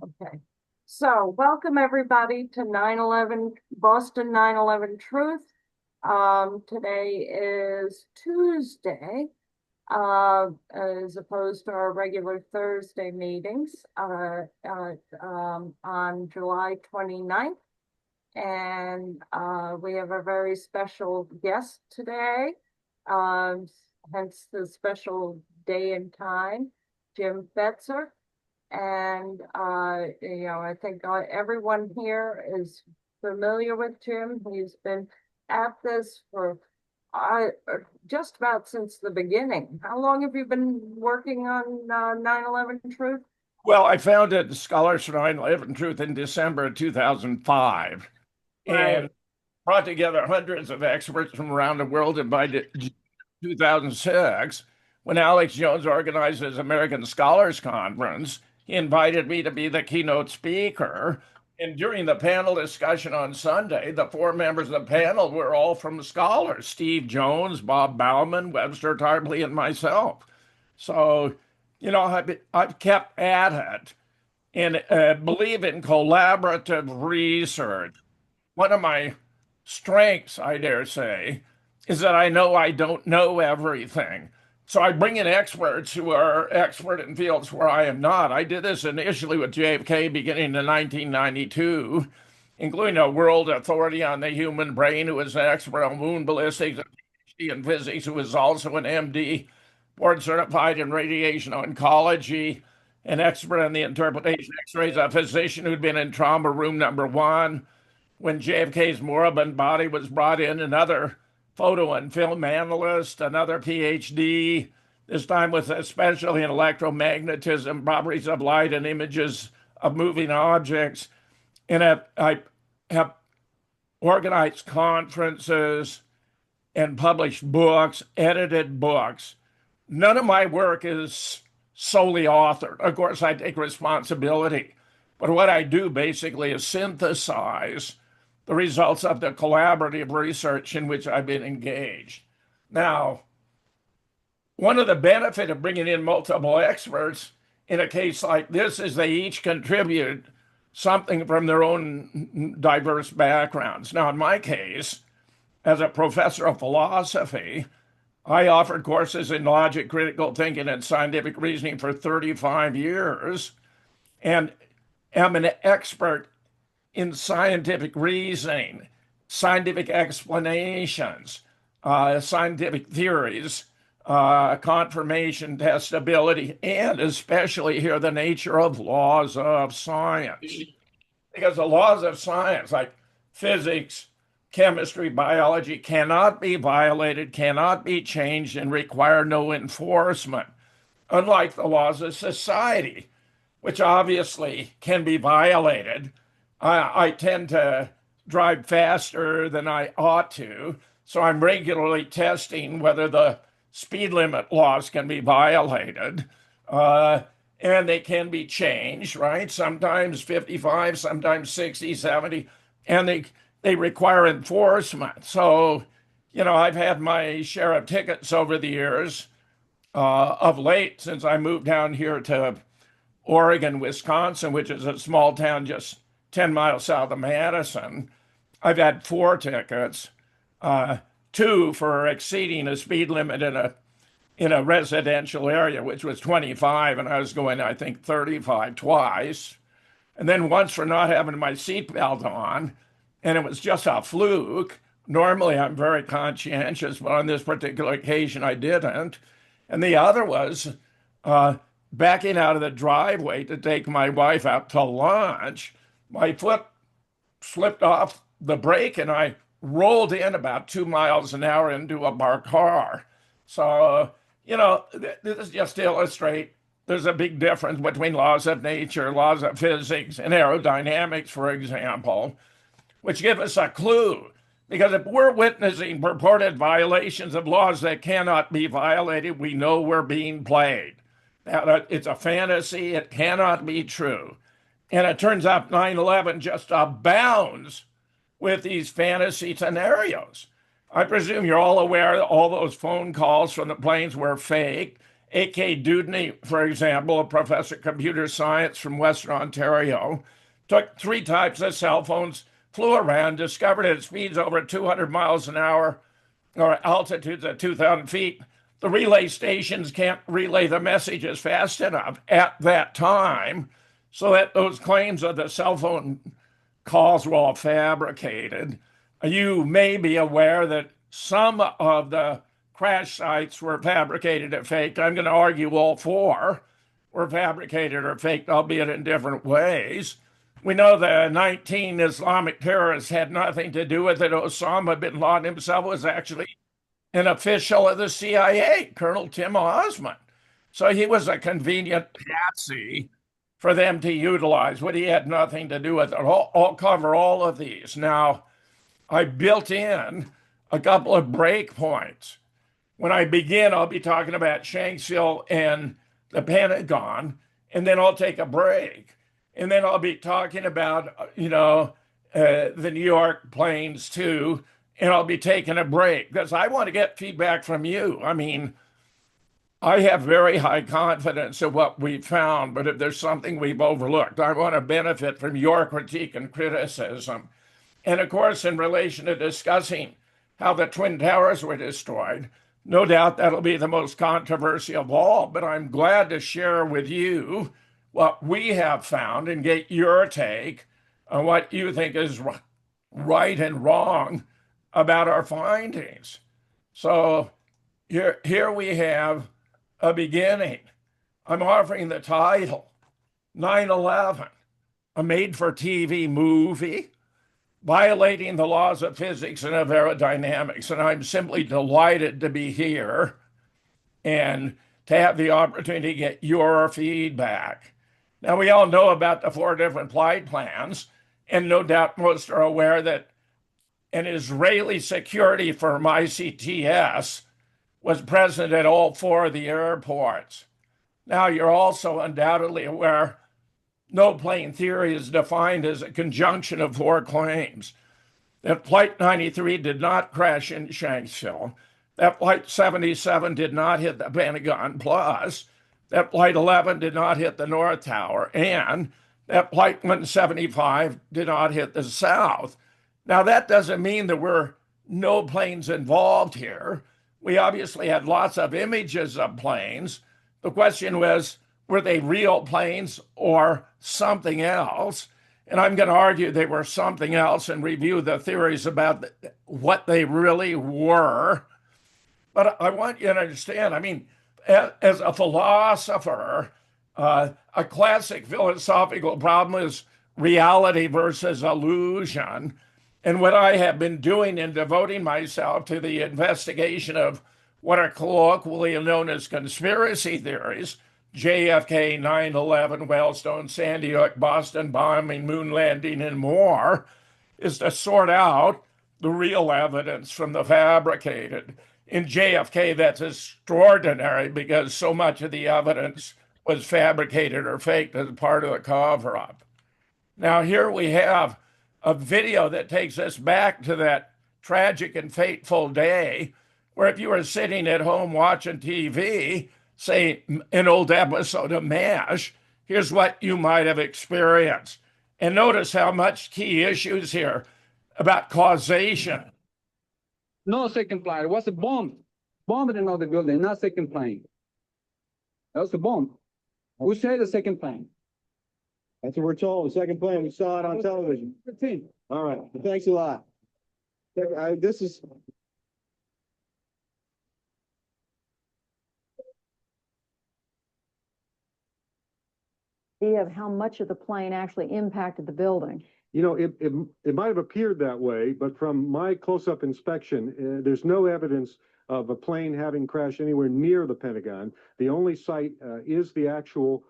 Okay. So, welcome everybody to 9/11 Boston 9/11 Truth. Today is Tuesday, as opposed to our regular Thursday meetings, on July 29th. And we have a very special guest today, um, hence the special day and time, Jim Fetzer. And I think everyone here is familiar with Jim. He's been at this for just about since the beginning. How long have you been working on 9/11 Truth? Well, I founded Scholars for 9/11 Truth in December of 2005 Right. and brought together hundreds of experts from around the world. And by 2006, when Alex Jones organized his American Scholars Conference, he invited me to be the keynote speaker. And during the panel discussion on Sunday, the four members of the panel were all from Scholars: Steve Jones, Bob Bauman, Webster Tarpley, and myself. So, I've kept at it and believe in collaborative research. One of my strengths, I dare say, is that I know I don't know everything. So I bring in experts who are expert in fields where I am not. I did this initially with JFK beginning in 1992, including a world authority on the human brain who was an expert on moon ballistics, a PhD in physics, who was also an MD, board certified in radiation oncology, an expert on the interpretation of X-rays, a physician who'd been in trauma room number one when JFK's moribund body was brought in, another photo and film analyst, another PhD, this time with especially in electromagnetism, properties of light, and images of moving objects. And I have organized conferences and published books, edited books. None of my work is solely authored. Of course, I take responsibility. But what I do basically is synthesize the results of the collaborative research in which I've been engaged. Now, one of the benefits of bringing in multiple experts in a case like this is they each contribute something from their own diverse backgrounds. Now, in my case, as a professor of philosophy, I offered courses in logic, critical thinking, and scientific reasoning for 35 years and am an expert in scientific reasoning, scientific explanations, scientific theories, confirmation, testability, and especially here the nature of laws of science. Because the laws of science, like physics, chemistry, biology, cannot be violated, cannot be changed, and require no enforcement, unlike the laws of society, which obviously can be violated. I tend to drive faster than I ought to, so I'm regularly testing whether the speed limit laws can be violated. And they can be changed, right? Sometimes 55, sometimes 60, 70, and they require enforcement. So, I've had my share of tickets over the years. Of late, since I moved down here to Oregon, Wisconsin, which is a small town just 10 miles south of Madison, I've had four tickets, uh, two for exceeding a speed limit in a residential area, which was 25, and I was going, I think, 35 twice. And then once for not having my seatbelt on, and it was just a fluke. Normally, I'm very conscientious, but on this particular occasion, I didn't. And the other was uh, backing out of the driveway to take my wife out to lunch. My foot slipped off the brake, and I rolled in about 2 miles an hour into a parked car. So, this just illustrates there's a big difference between laws of nature, laws of physics, and aerodynamics, for example, which give us a clue. Because if we're witnessing purported violations of laws that cannot be violated, we know we're being played. Now, it's a fantasy, it cannot be true. And it turns out 9/11 just abounds with these fantasy scenarios. I presume you're all aware that all those phone calls from the planes were fake A.K. Dudney, for example, a professor of computer science from Western Ontario, took three types of cell phones, flew around, discovered at speeds over 200 miles an hour or altitudes at 2,000 feet. The relay stations can't relay the messages fast enough at that time, so that those claims of the cell phone calls were all fabricated. You may be aware that some of the crash sites were fabricated or faked. I'm going to argue all four were fabricated or faked, albeit in different ways. We know the 19 Islamic terrorists had nothing to do with it. Osama bin Laden himself was actually an official of the CIA, Colonel Tim Osman. So he was a convenient patsy for them to utilize, but he had nothing to do with it. I'll cover all of these. Now, I built in a couple of break points. When I begin, I'll be talking about Shanksville and the Pentagon, and then I'll take a break. And then I'll be talking about, the New York planes too, and I'll be taking a break because I want to get feedback from you. I mean, I have very high confidence of what we've found, but if there's something we've overlooked, I want to benefit from your critique and criticism. And of course, in relation to discussing how the Twin Towers were destroyed, no doubt that'll be the most controversial of all, but I'm glad to share with you what we have found and get your take on what you think is right and wrong about our findings. So here we have a beginning. I'm offering the title 9/11, a made for TV movie violating the laws of physics and of aerodynamics. And I'm simply delighted to be here and to have the opportunity to get your feedback. Now, we all know about the four different flight plans, and no doubt most are aware that an Israeli security firm, ICTS, was present at all four of the airports. Now, you're also undoubtedly aware no plane theory is defined as a conjunction of four claims. That Flight 93 did not crash in Shanksville. That Flight 77 did not hit the Pentagon Plus. That Flight 11 did not hit the North Tower. And that Flight 175 did not hit the South. Now, that doesn't mean there were no planes involved here. We obviously had lots of images of planes. The question was, were they real planes or something else? And I'm going to argue they were something else and review the theories about what they really were. But I want you to understand, I mean, as a philosopher, a classic philosophical problem is reality versus illusion. And what I have been doing in devoting myself to the investigation of what are colloquially known as conspiracy theories, JFK, 9/11, Wellstone, Sandy Hook, Boston bombing, moon landing, and more, is to sort out the real evidence from the fabricated. In JFK, that's extraordinary because so much of the evidence was fabricated or faked as part of the cover up. Now, here we have a video that takes us back to that tragic and fateful day where if you were sitting at home watching TV, say an old episode of MASH, here's what you might have experienced. And notice how much key issues here about causation. No second plane. It was a bomb. Bomb in another building, not second plane. That was a bomb. Who said the second plane? That's what we're told. The second plane, we saw it on television. 15. All right. Thanks a lot. This is. Of how much of the plane actually impacted the building. You know, it might have appeared that way, but from my close-up inspection, there's no evidence of a plane having crashed anywhere near the Pentagon. The only site is the actual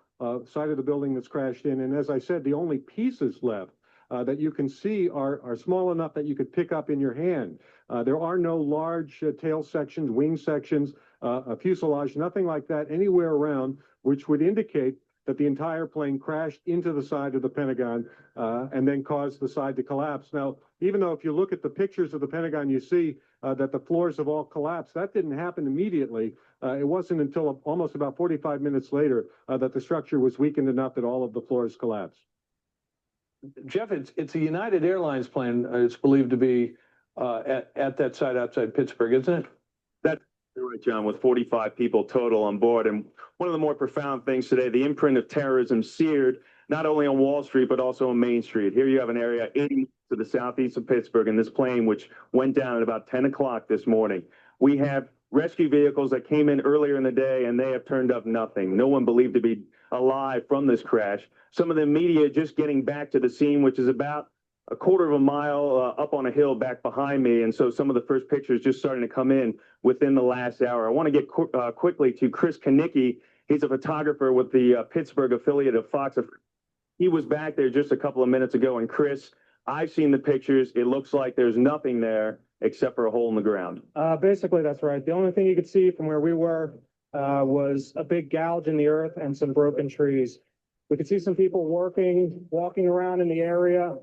site of the building that's crashed in. And as I said, the only pieces left that you can see are small enough that you could pick up in your hand. There are no large tail sections, wing sections, a fuselage, nothing like that anywhere around, which would indicate that the entire plane crashed into the side of the Pentagon and then caused the side to collapse. Now, even though if you look at the pictures of the Pentagon, you see that the floors have all collapsed. That didn't happen immediately. It wasn't until almost about 45 minutes later that the structure was weakened enough that all of the floors collapsed. Jeff, it's a United Airlines plane. It's believed to be at that site outside Pittsburgh, isn't it? That's right, John, with 45 people total on board. And one of the more profound things today, the imprint of terrorism seared not only on Wall Street, but also on Main Street. Here you have an area 80 to the southeast of Pittsburgh, and this plane, which went down at about 10 o'clock this morning. We have rescue vehicles that came in earlier in the day, and they have turned up nothing. No one believed to be alive from this crash. Some of the media just getting back to the scene, which is about a quarter of a mile up on a hill back behind me. And so some of the first pictures just starting to come in within the last hour. I want to get quickly to Chris Kanicki. He's a photographer with the Pittsburgh affiliate of Fox. He was back there just a couple of minutes ago. And Chris, I've seen the pictures. It looks like there's nothing there except for a hole in the ground. Basically, that's right. The only thing you could see from where we were was a big gouge in the earth and some broken trees. We could see some people walking around in the area,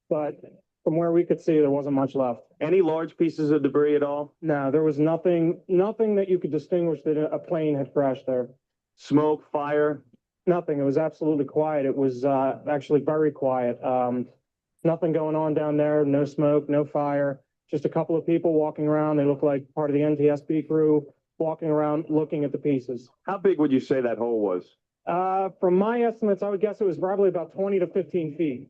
but from where we could see, there wasn't much left. Any large pieces of debris at all? No, there was nothing that you could distinguish that a plane had crashed there. Smoke, fire? Nothing. It was absolutely quiet. It was actually very quiet. Nothing going on down there. No smoke, no fire. Just a couple of people walking around. They look like part of the NTSB crew walking around looking at the pieces. How big would you say that hole was? From my estimates, I would guess it was probably about 20 to 15 feet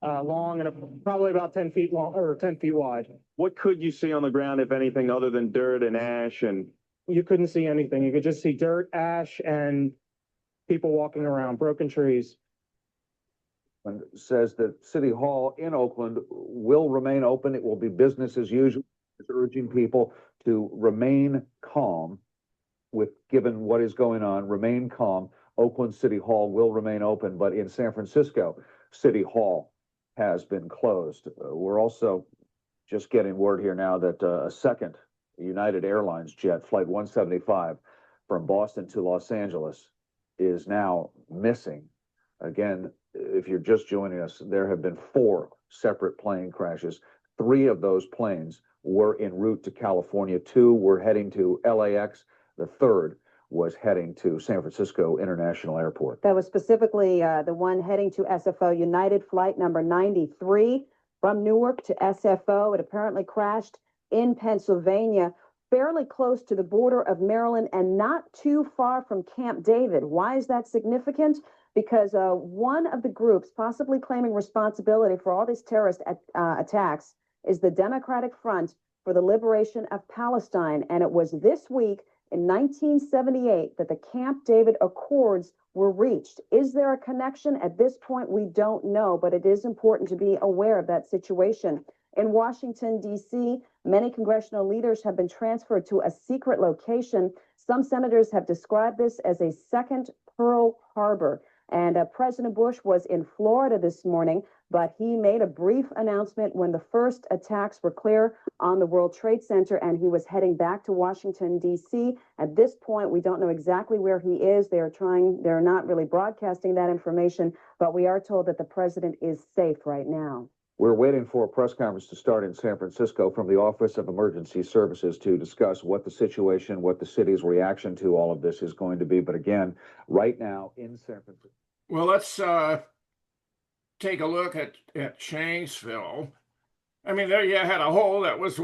long and probably about 10 feet long or 10 feet wide. What could you see on the ground, if anything, other than dirt and ash? And you couldn't see anything. You could just see dirt, ash, and people walking around, broken trees. And says that City Hall in Oakland will remain open. It will be business as usual. It's urging people to remain calm given what is going on, remain calm. Oakland City Hall will remain open, but in San Francisco, City Hall has been closed. We're also just getting word here now that a second United Airlines jet, Flight 175, from Boston to Los Angeles is now missing. Again, if you're just joining us, there have been 4 separate plane crashes. 3 of those planes were en route to California. 2 were heading to LAX. The 3rd was heading to San Francisco International Airport. That was specifically the one heading to SFO, United flight number 93 from Newark to SFO. It apparently crashed in Pennsylvania, fairly close to the border of Maryland and not too far from Camp David. Why is that significant? Because one of the groups possibly claiming responsibility for all these terrorist attacks is the Democratic Front for the Liberation of Palestine. And it was this week in 1978 that the Camp David Accords were reached. Is there a connection? At this point, we don't know, but it is important to be aware of that situation. In Washington, D.C., many congressional leaders have been transferred to a secret location. Some senators have described this as a second Pearl Harbor. And President Bush was in Florida this morning, but he made a brief announcement when the first attacks were clear on the World Trade Center, and he was heading back to Washington, D.C. At this point, we don't know exactly where he is. They're not really broadcasting that information, but we are told that the president is safe right now. We're waiting for a press conference to start in San Francisco from the Office of Emergency Services to discuss what the situation, what the city's reaction to all of this is going to be. But again, right now in San Francisco. Well, let's take a look at Shanksville. I mean, there you had a hole that was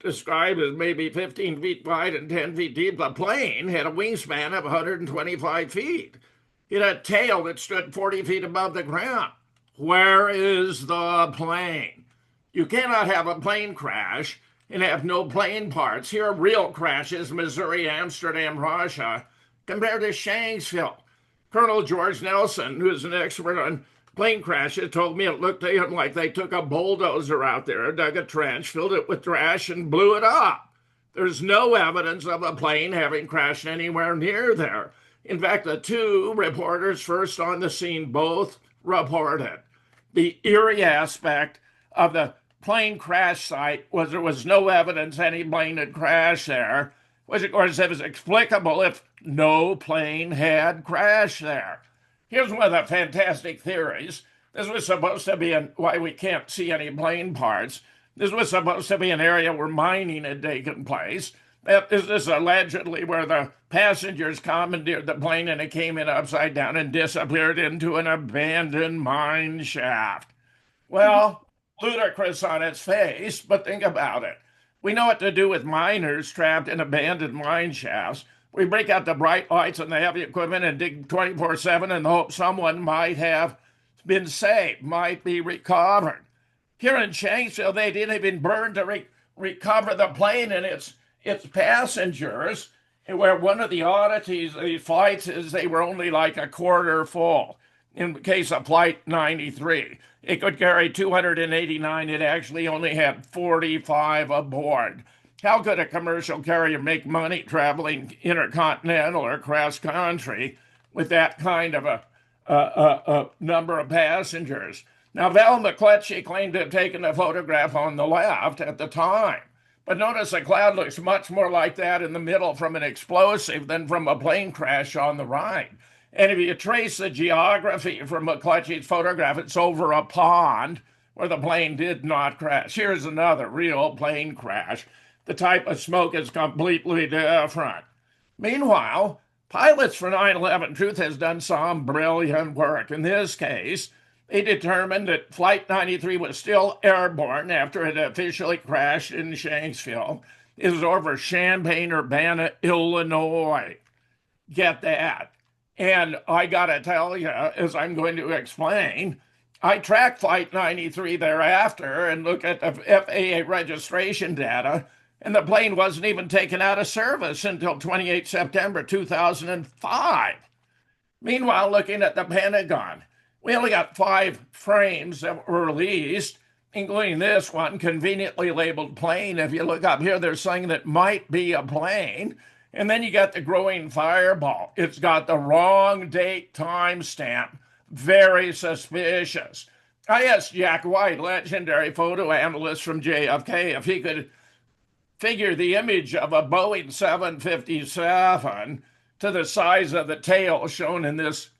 described as maybe 15 feet wide and 10 feet deep. The plane had a wingspan of 125 feet. It had a tail that stood 40 feet above the ground. Where is the plane? You cannot have a plane crash and have no plane parts. Here are real crashes, Missouri, Amsterdam, Russia, compared to Shanksville. Colonel George Nelson, who's an expert on plane crashes, told me it looked to him like they took a bulldozer out there, dug a trench, filled it with trash, and blew it up. There's no evidence of a plane having crashed anywhere near there. In fact, the 2 reporters first on the scene both reported. The eerie aspect of the plane crash site was there was no evidence any plane had crashed there, which of course it was explicable if no plane had crashed there. Here's one of the fantastic theories. This was supposed to be why we can't see any plane parts. This was supposed to be an area where mining had taken place. This is allegedly where the passengers commandeered the plane and it came in upside down and disappeared into an abandoned mine shaft. Well, ludicrous on its face, but think about it. We know what to do with miners trapped in abandoned mine shafts. We break out the bright lights and the heavy equipment and dig 24/7 in the hope someone might have been saved, might be recovered. Here in Shanksville, they didn't even burn to recover the plane and its passengers. Where one of the oddities of these flights is they were only like a quarter full. In the case of Flight 93, it could carry 289. It actually only had 45 aboard. How could a commercial carrier make money traveling intercontinental or cross country with that kind of a number of passengers? Now, Val McCletchy claimed to have taken a photograph on the left at the time. But notice the cloud looks much more like that in the middle from an explosive than from a plane crash on the right. And if you trace the geography from McCletchy's photograph, it's over a pond where the plane did not crash. Here's another real plane crash. The type of smoke is completely different. Meanwhile, pilots for 9/11 Truth has done some brilliant work. In this case, they determined that Flight 93 was still airborne after it officially crashed in Shanksville. It was over Champaign-Urbana, Illinois. Get that. And I got to tell you, as I'm going to explain, I tracked Flight 93 thereafter and looked at the FAA registration data, and the plane wasn't even taken out of service until 28 September 2005. Meanwhile, looking at the Pentagon, we only got 5 frames that were released, including this one, conveniently labeled plane. If you look up here, there's something that might be a plane. And then you got the growing fireball. It's got the wrong date timestamp. Very suspicious. I asked Jack White, legendary photo analyst from JFK, if he could figure the image of a Boeing 757 to the size of the tail shown in this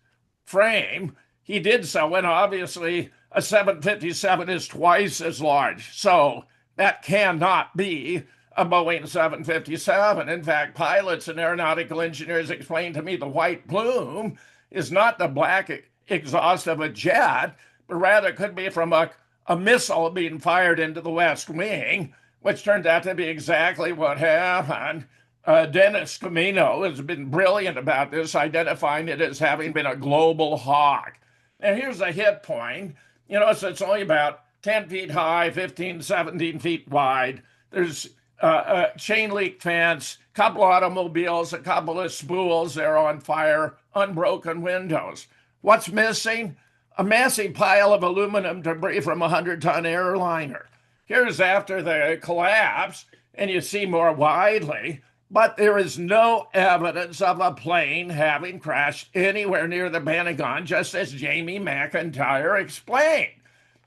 frame. He did so, and obviously a 757 is twice as large. So that cannot be a Boeing 757. In fact, pilots and aeronautical engineers explained to me the white plume is not the black exhaust of a jet, but rather could be from a missile being fired into the West Wing, which turned out to be exactly what happened. Dennis Camino has been brilliant about this, identifying it as having been a global hawk. And here's a hit point. You know, so it's only about 10 feet high, 15, 17 feet wide. There's a chain link fence, a couple automobiles, a couple of spools. They're on fire, unbroken windows. What's missing? A massive pile of aluminum debris from a 100-ton airliner. Here's after the collapse, and you see more widely, but there is no evidence of a plane having crashed anywhere near the Pentagon, just as Jamie McIntyre explained.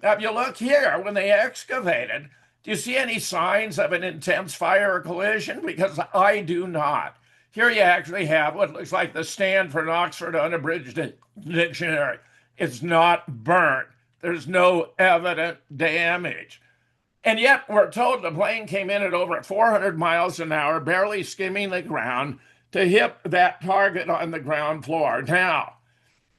Now, if you look here, when they excavated, do you see any signs of an intense fire or collision? Because I do not. Here you actually have what looks like the Stanford Oxford Unabridged Dictionary. It's not burnt. There's no evident damage. And yet we're told the plane came in at over 400 miles an hour, barely skimming the ground, to hit that target on the ground floor. Now,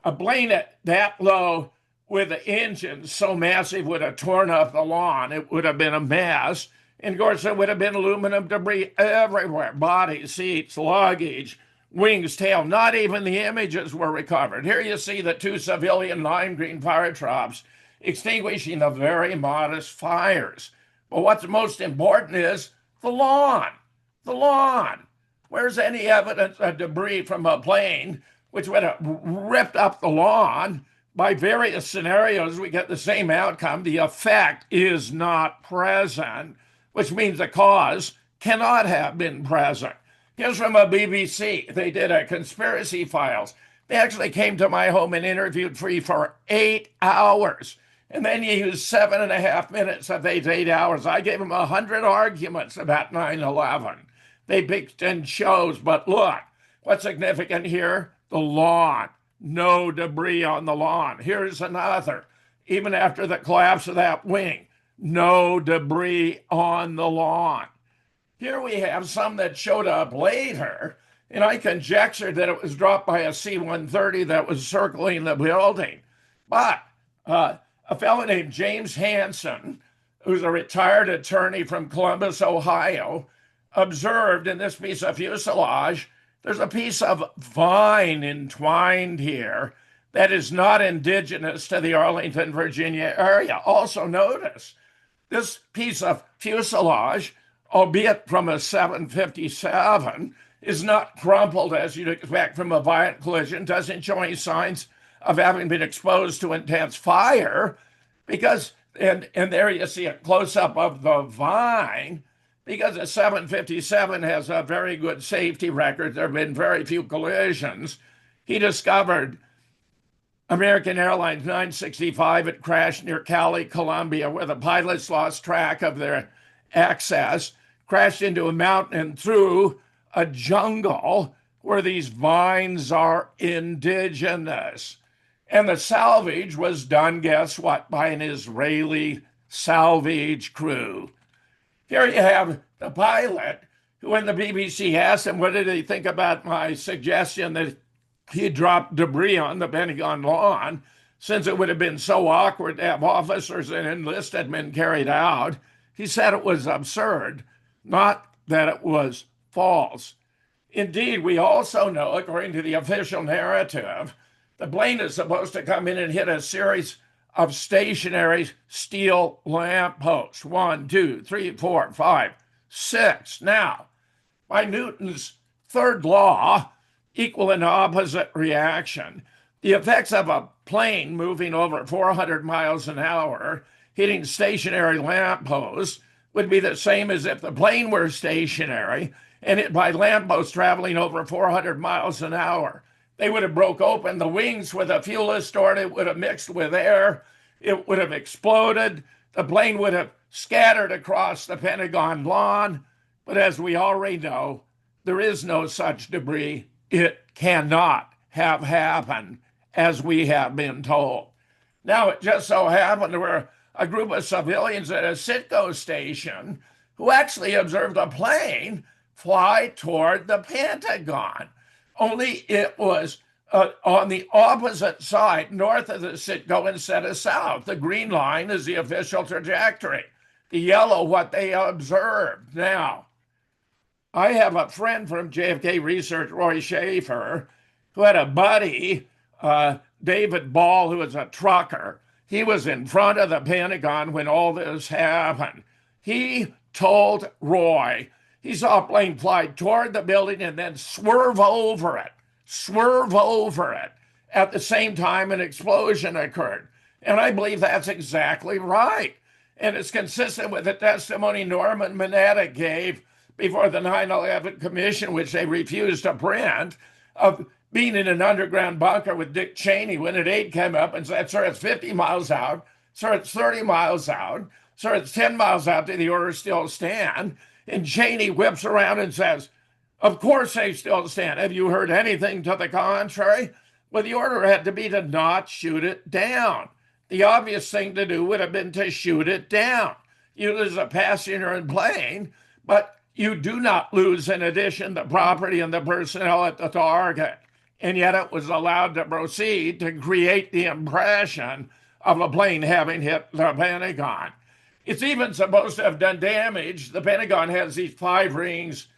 a plane at that low with an engine so massive would have torn up the lawn. It would have been a mess. And of course, there would have been aluminum debris everywhere. Body, seats, luggage, wings, tail. Not even the images were recovered. Here you see the 2 civilian lime green fire trucks extinguishing the very modest fires. But what's most important is the lawn. The lawn. Where's any evidence of debris from a plane which would have ripped up the lawn? By various scenarios, we get the same outcome. The effect is not present, which means the cause cannot have been present. Here's from a BBC. They did a conspiracy files. They actually came to my home and interviewed me for 8 hours. And then you use 7.5 minutes of those 8 hours. I gave them 100 arguments about 9/11. They picked and chose, but look, what's significant here? The lawn. No debris on the lawn. Here's another. Even after the collapse of that wing, no debris on the lawn. Here we have some that showed up later, and I conjectured that it was dropped by a C-130 that was circling the building. But a fellow named James Hansen, who's a retired attorney from Columbus, Ohio, observed in this piece of fuselage, there's a piece of vine entwined here that is not indigenous to the Arlington, Virginia area. Also notice this piece of fuselage, albeit from a 757, is not crumpled as you'd expect from a violent collision, doesn't show any signs of having been exposed to intense fire, because, and there you see a close-up of the vine, because a 757 has a very good safety record. There have been very few collisions. He discovered American Airlines 965 had crashed near Cali, Colombia, where the pilots lost track of their access, crashed into a mountain and through a jungle where these vines are indigenous. And the salvage was done, guess what, by an Israeli salvage crew. Here you have the pilot who, when the BBC asked him what did he think about my suggestion that he dropped debris on the Pentagon lawn, since it would have been so awkward to have officers and enlisted men carried out, he said it was absurd, not that it was false. Indeed, we also know, according to the official narrative, the plane is supposed to come in and hit a series of stationary steel lampposts. 1, 2, 3, 4, 5, 6. Now, by Newton's third law, equal and opposite reaction, the effects of a plane moving over 400 miles an hour hitting stationary lampposts would be the same as if the plane were stationary and hit by lampposts traveling over 400 miles an hour. They would have broke open the wings where the fuel is stored. It would have mixed with air. It would have exploded. The plane would have scattered across the Pentagon lawn. But as we already know, there is no such debris. It cannot have happened, as we have been told. Now, it just so happened there were a group of civilians at a Citgo station who actually observed a plane fly toward the Pentagon. Only it was on the opposite side, north of the Citgo instead of south. The green line is the official trajectory. The yellow, what they observed. Now, I have a friend from JFK Research, Roy Schaefer, who had a buddy, David Ball, who was a trucker. He was in front of the Pentagon when all this happened. He told Roy he saw a plane fly toward the building and then swerve over it. At the same time, an explosion occurred. And I believe that's exactly right. And it's consistent with the testimony Norman Mineta gave before the 9/11 Commission, which they refused to print, of being in an underground bunker with Dick Cheney when an aide came up and said, "Sir, it's 50 miles out. Sir, it's 30 miles out. Sir, it's 10 miles out. Do the orders still stand?" And Cheney whips around and says, "Of course they still stand. Have you heard anything to the contrary?" Well, the order had to be to not shoot it down. The obvious thing to do would have been to shoot it down. You lose a passenger and plane, but you do not lose, in addition, the property and the personnel at the target. And yet it was allowed to proceed to create the impression of a plane having hit the Pentagon. It's even supposed to have done damage. The Pentagon has these 5 rings,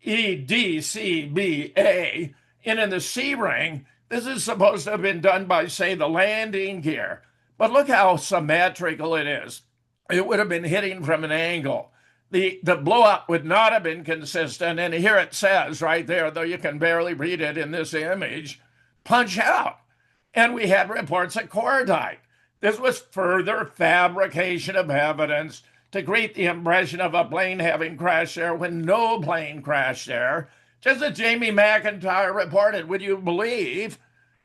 E, D, C, B, A. And in the C ring, this is supposed to have been done by, say, the landing gear. But look how symmetrical it is. It would have been hitting from an angle. The blowout would not have been consistent. And here it says right there, though you can barely read it in this image, punch out. And we had reports of cordite. This was further fabrication of evidence to create the impression of a plane having crashed there when no plane crashed there. Just as Jamie McIntyre reported, would you believe?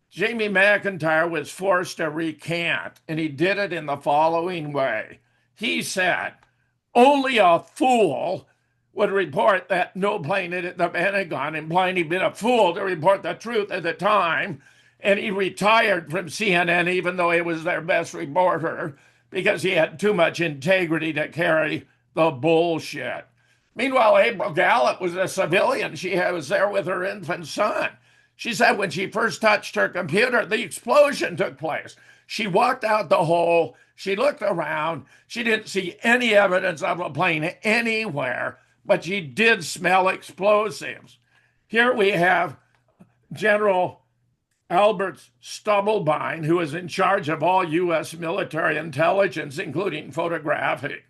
Jamie McIntyre was forced to recant, and he did it in the following way. He said, only a fool would report that no plane had hit the Pentagon, implying he'd been a fool to report the truth at the time. And he retired from CNN, even though he was their best reporter, because he had too much integrity to carry the bullshit. Meanwhile, April Gallup was a civilian. She was there with her infant son. She said when she first touched her computer, the explosion took place. She walked out the hole. She looked around. She didn't see any evidence of a plane anywhere, but she did smell explosives. Here we have General Albert Stubblebine, who is in charge of all U.S. military intelligence, including photographic,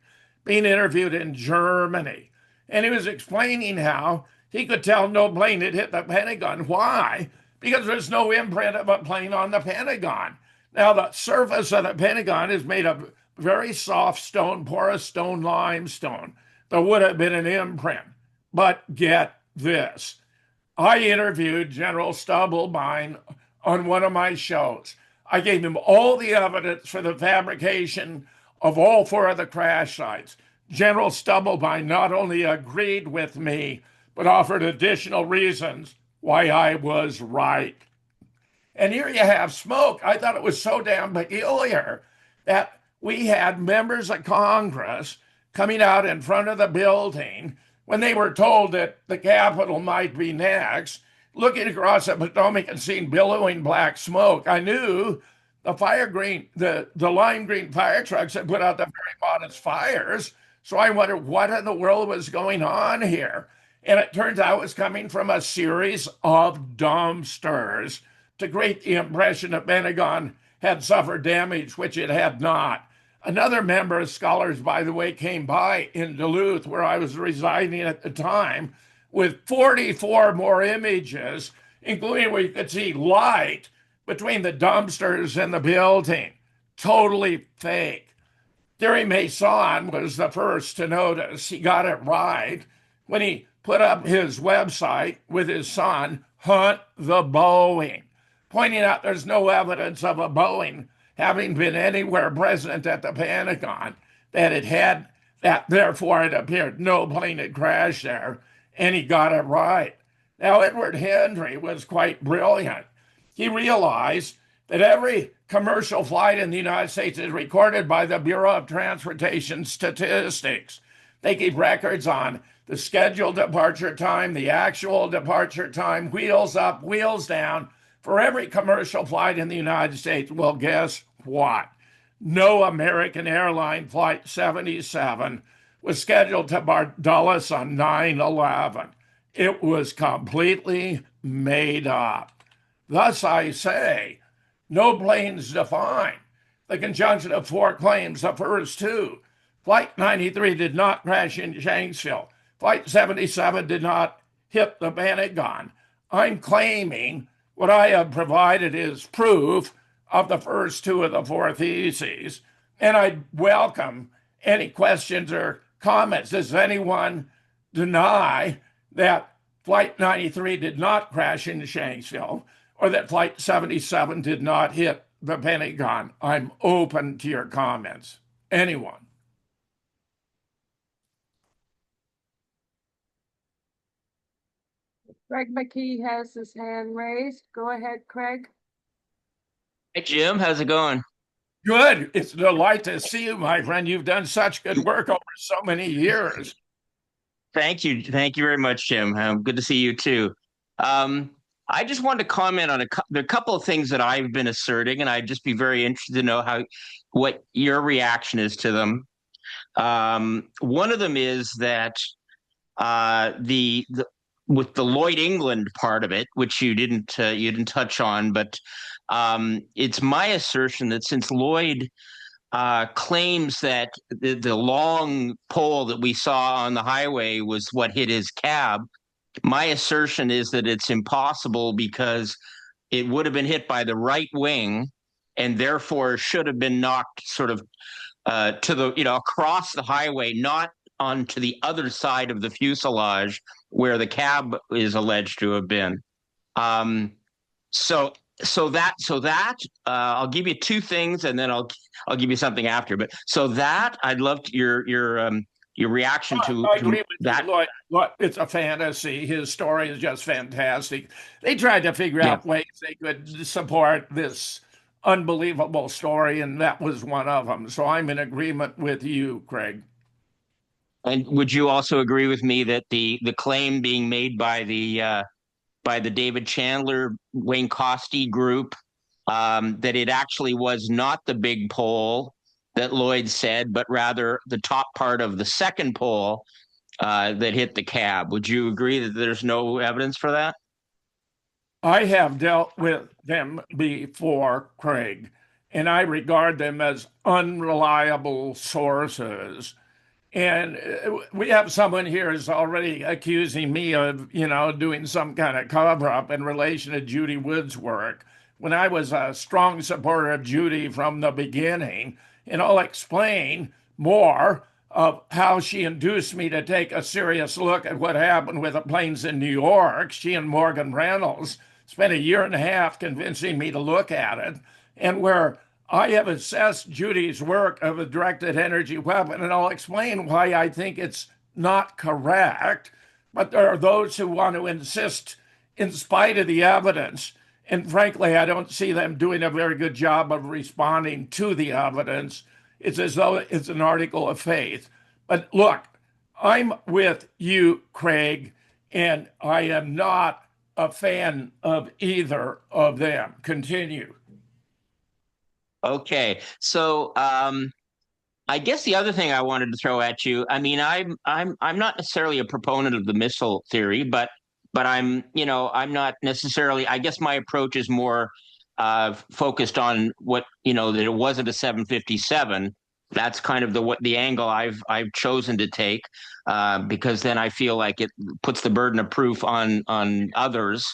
being interviewed in Germany. And he was explaining how he could tell no plane had hit the Pentagon. Why? Because there's no imprint of a plane on the Pentagon. Now, the surface of the Pentagon is made of very soft stone, porous stone, limestone. There would have been an imprint. But get this. I interviewed General Stubblebine on one of my shows. I gave him all the evidence for the fabrication of all four of the crash sites. General Stubblebine not only agreed with me, but offered additional reasons why I was right. And here you have smoke. I thought it was so damn peculiar that we had members of Congress coming out in front of the building when they were told that the Capitol might be next, looking across the Potomac and seeing billowing black smoke. I knew the lime green fire trucks had put out the very modest fires. So I wondered what in the world was going on here. And it turns out it was coming from a series of dumpsters to create the impression that Pentagon had suffered damage, which it had not. Another member of scholars, by the way, came by in Duluth, where I was residing at the time, with 44 more images, including where you could see light between the dumpsters and the building. Totally fake. Thierry Masson was the first to notice. He got it right when he put up his website with his son, Hunt the Boeing, pointing out there's no evidence of a Boeing having been anywhere present at the Pentagon, that therefore it appeared no plane had crashed there, and he got it right. Now, Edward Hendry was quite brilliant. He realized that every commercial flight in the United States is recorded by the Bureau of Transportation Statistics. They keep records on the scheduled departure time, the actual departure time, wheels up, wheels down, for every commercial flight in the United States. Well, guess what? No American airline flight 77 was scheduled to Dulles on 9/11. It was completely made up. Thus, I say, no planes defined. The conjunction of four claims, the first two. Flight 93 did not crash in Shanksville. Flight 77 did not hit the Pentagon. I'm claiming what I have provided is proof of the first two of the four theses, and I welcome any questions or comments. Does anyone deny that Flight 93 did not crash in Shanksville, or that Flight 77 did not hit the Pentagon? I'm open to your comments. Anyone? Craig McKee has his hand raised. Go ahead, Craig. Hey, Jim, how's it going? Good. It's a delight to see you, my friend. You've done such good work over so many years. Thank you. Thank you very much, Jim. Good to see you too. I just wanted to comment on a couple of things that I've been asserting, and I'd just be very interested to know what your reaction is to them. One of them is that with the Lloyd England part of it, which you didn't touch on, but it's my assertion that since Lloyd claims that the long pole that we saw on the highway was what hit his cab, my assertion is that it's impossible because it would have been hit by the right wing and therefore should have been knocked sort of to the across the highway, not onto the other side of the fuselage where the cab is alleged to have been. So that I'll give you two things, and then I'll give you something after. But so that I'd love your reaction to I agree with that. you, Lloyd. It's a fantasy. His story is just fantastic. They tried to figure out ways they could support this unbelievable story, and that was one of them. So I'm in agreement with you, Craig. And would you also agree with me that the claim being made by the David Chandler Wayne Costi group, that it actually was not the big pole that Lloyd said, but rather the top part of the second pole that hit the cab? Would you agree that there's no evidence for that? I have dealt with them before, Craig, and I regard them as unreliable sources. And we have someone here who's already accusing me of, doing some kind of cover up in relation to Judy Wood's work, when I was a strong supporter of Judy from the beginning. And I'll explain more of how she induced me to take a serious look at what happened with the planes in New York. She and Morgan Reynolds spent a year and a half convincing me to look at it, and where I have assessed Judy's work of a directed energy weapon, and I'll explain why I think it's not correct. But there are those who want to insist, in spite of the evidence, and frankly, I don't see them doing a very good job of responding to the evidence. It's as though it's an article of faith. But look, I'm with you, Craig, and I am not a fan of either of them. Continue. Okay, so I guess the other thing I wanted to throw at you, I mean, I'm not necessarily a proponent of the missile theory, but I'm not necessarily. I guess my approach is more focused on what that it wasn't a 757. That's kind of the angle I've chosen to take, because then I feel like it puts the burden of proof on others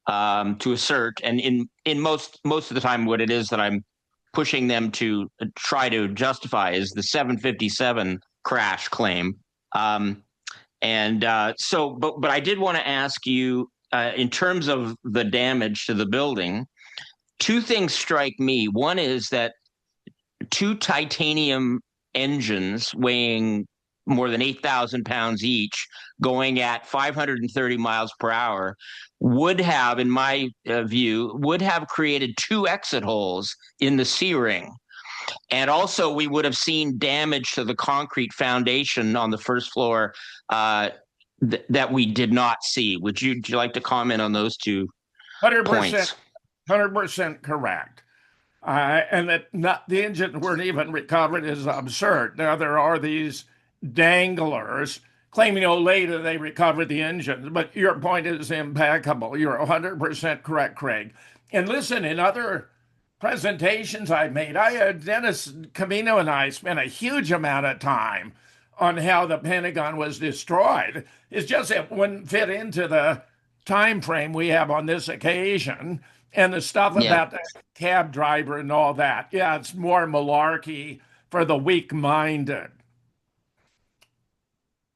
to assert, and in most of the time, what it is that I'm pushing them to try to justify is the 757 crash claim. But I did want to ask you, in terms of the damage to the building, two things strike me. One is that two titanium engines weighing more than 8,000 pounds each, going at 530 miles per hour, would have, in my view, would have created two exit holes in the C ring. And also, we would have seen damage to the concrete foundation on the first floor that we did not see. Would you like to comment on those two 100%, points? 100% correct. And that not the engine weren't even recovered is absurd. Now there are these danglers claiming, oh, later they recovered the engines, but your point is impeccable. You're 100% correct, Craig. And listen, in other presentations I made, Dennis Camino and I spent a huge amount of time on how the Pentagon was destroyed. It's just it wouldn't fit into the time frame we have on this occasion. And the stuff about the cab driver and all that. Yeah, it's more malarkey for the weak-minded.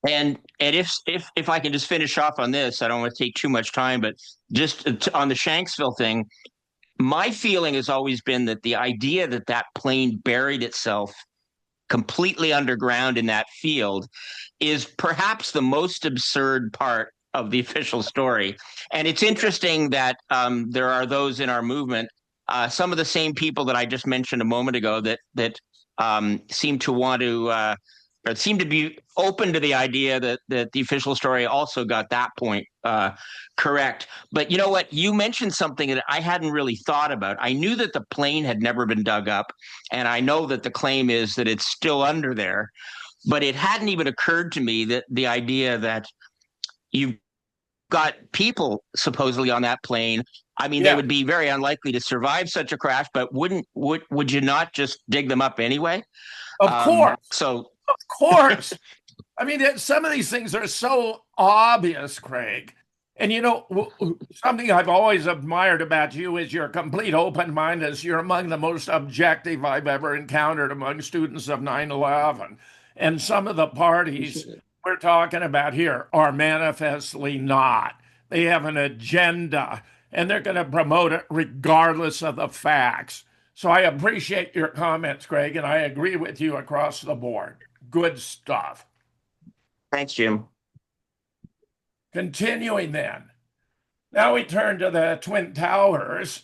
And if I can just finish off on this, I don't want to take too much time, but just on the Shanksville thing, my feeling has always been that the idea that that plane buried itself completely underground in that field is perhaps the most absurd part of the official story. And it's interesting that there are those in our movement, some of the same people that I just mentioned a moment ago, that seem to want to or seem to be open to the idea that the official story also got that point correct. But you know what? You mentioned something that I hadn't really thought about. I knew that the plane had never been dug up, and I know that the claim is that it's still under there. But it hadn't even occurred to me that the idea that you've got people supposedly on that plane. I mean, they would be very unlikely to survive such a crash, but would you not just dig them up anyway? Of course. So of course. I mean, some of these things are so obvious, Craig. And something I've always admired about you is your complete open-mindedness. You're among the most objective I've ever encountered among students of 9/11. And some of the parties we're talking about here are manifestly not. They have an agenda, and they're going to promote it regardless of the facts. So I appreciate your comments, Craig, and I agree with you across the board. Good stuff. Thanks, Jim. Continuing then. Now we turn to the Twin Towers,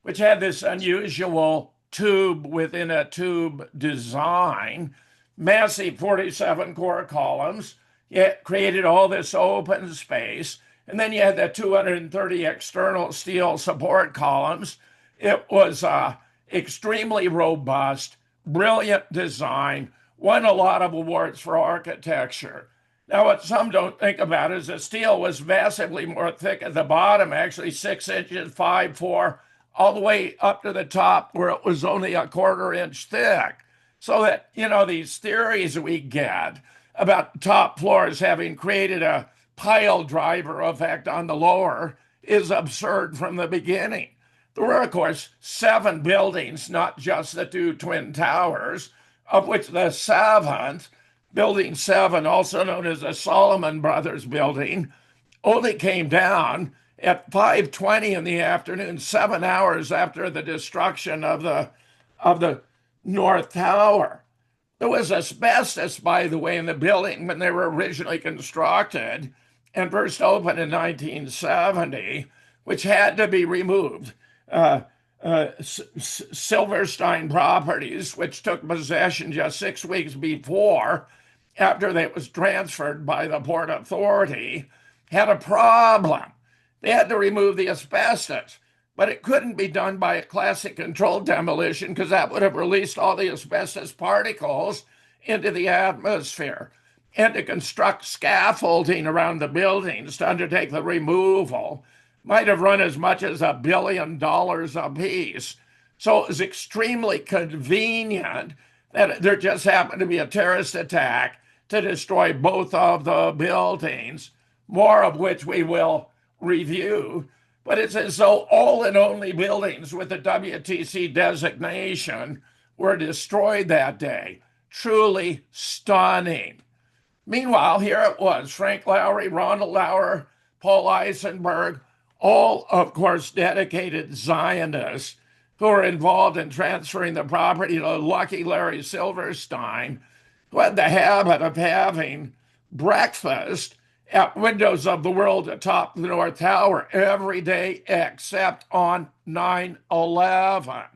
which had this unusual tube within a tube design, massive 47 core columns. It created all this open space. And then you had the 230 external steel support columns. It was extremely robust, brilliant design, won a lot of awards for architecture. Now, what some don't think about is the steel was massively more thick at the bottom, actually 6 inches, 5'4", all the way up to the top where it was only a quarter-inch thick. So that, these theories we get about top floors having created a pile driver effect on the lower is absurd from the beginning. There were, of course, 7 buildings, not just the 2 twin towers, of which the 7th, Building 7, also known as the Solomon Brothers Building, only came down at 5:20 in the afternoon, 7 hours after the destruction of the North Tower. There was asbestos, by the way, in the building when they were originally constructed and first opened in 1970, which had to be removed. Silverstein Properties, which took possession just 6 weeks before, after it was transferred by the Port Authority, had a problem. They had to remove the asbestos, but it couldn't be done by a classic controlled demolition because that would have released all the asbestos particles into the atmosphere. And to construct scaffolding around the buildings to undertake the removal might have run as much as $1 billion apiece. So it was extremely convenient that there just happened to be a terrorist attack to destroy both of the buildings, more of which we will review. But it's as though all and only buildings with the WTC designation were destroyed that day. Truly stunning. Meanwhile, here it was, Frank Lowry, Ronald Lauer, Paul Eisenberg, all, of course, dedicated Zionists who were involved in transferring the property to Lucky Larry Silverstein, who had the habit of having breakfast at Windows of the World atop the North Tower every day except on 9/11.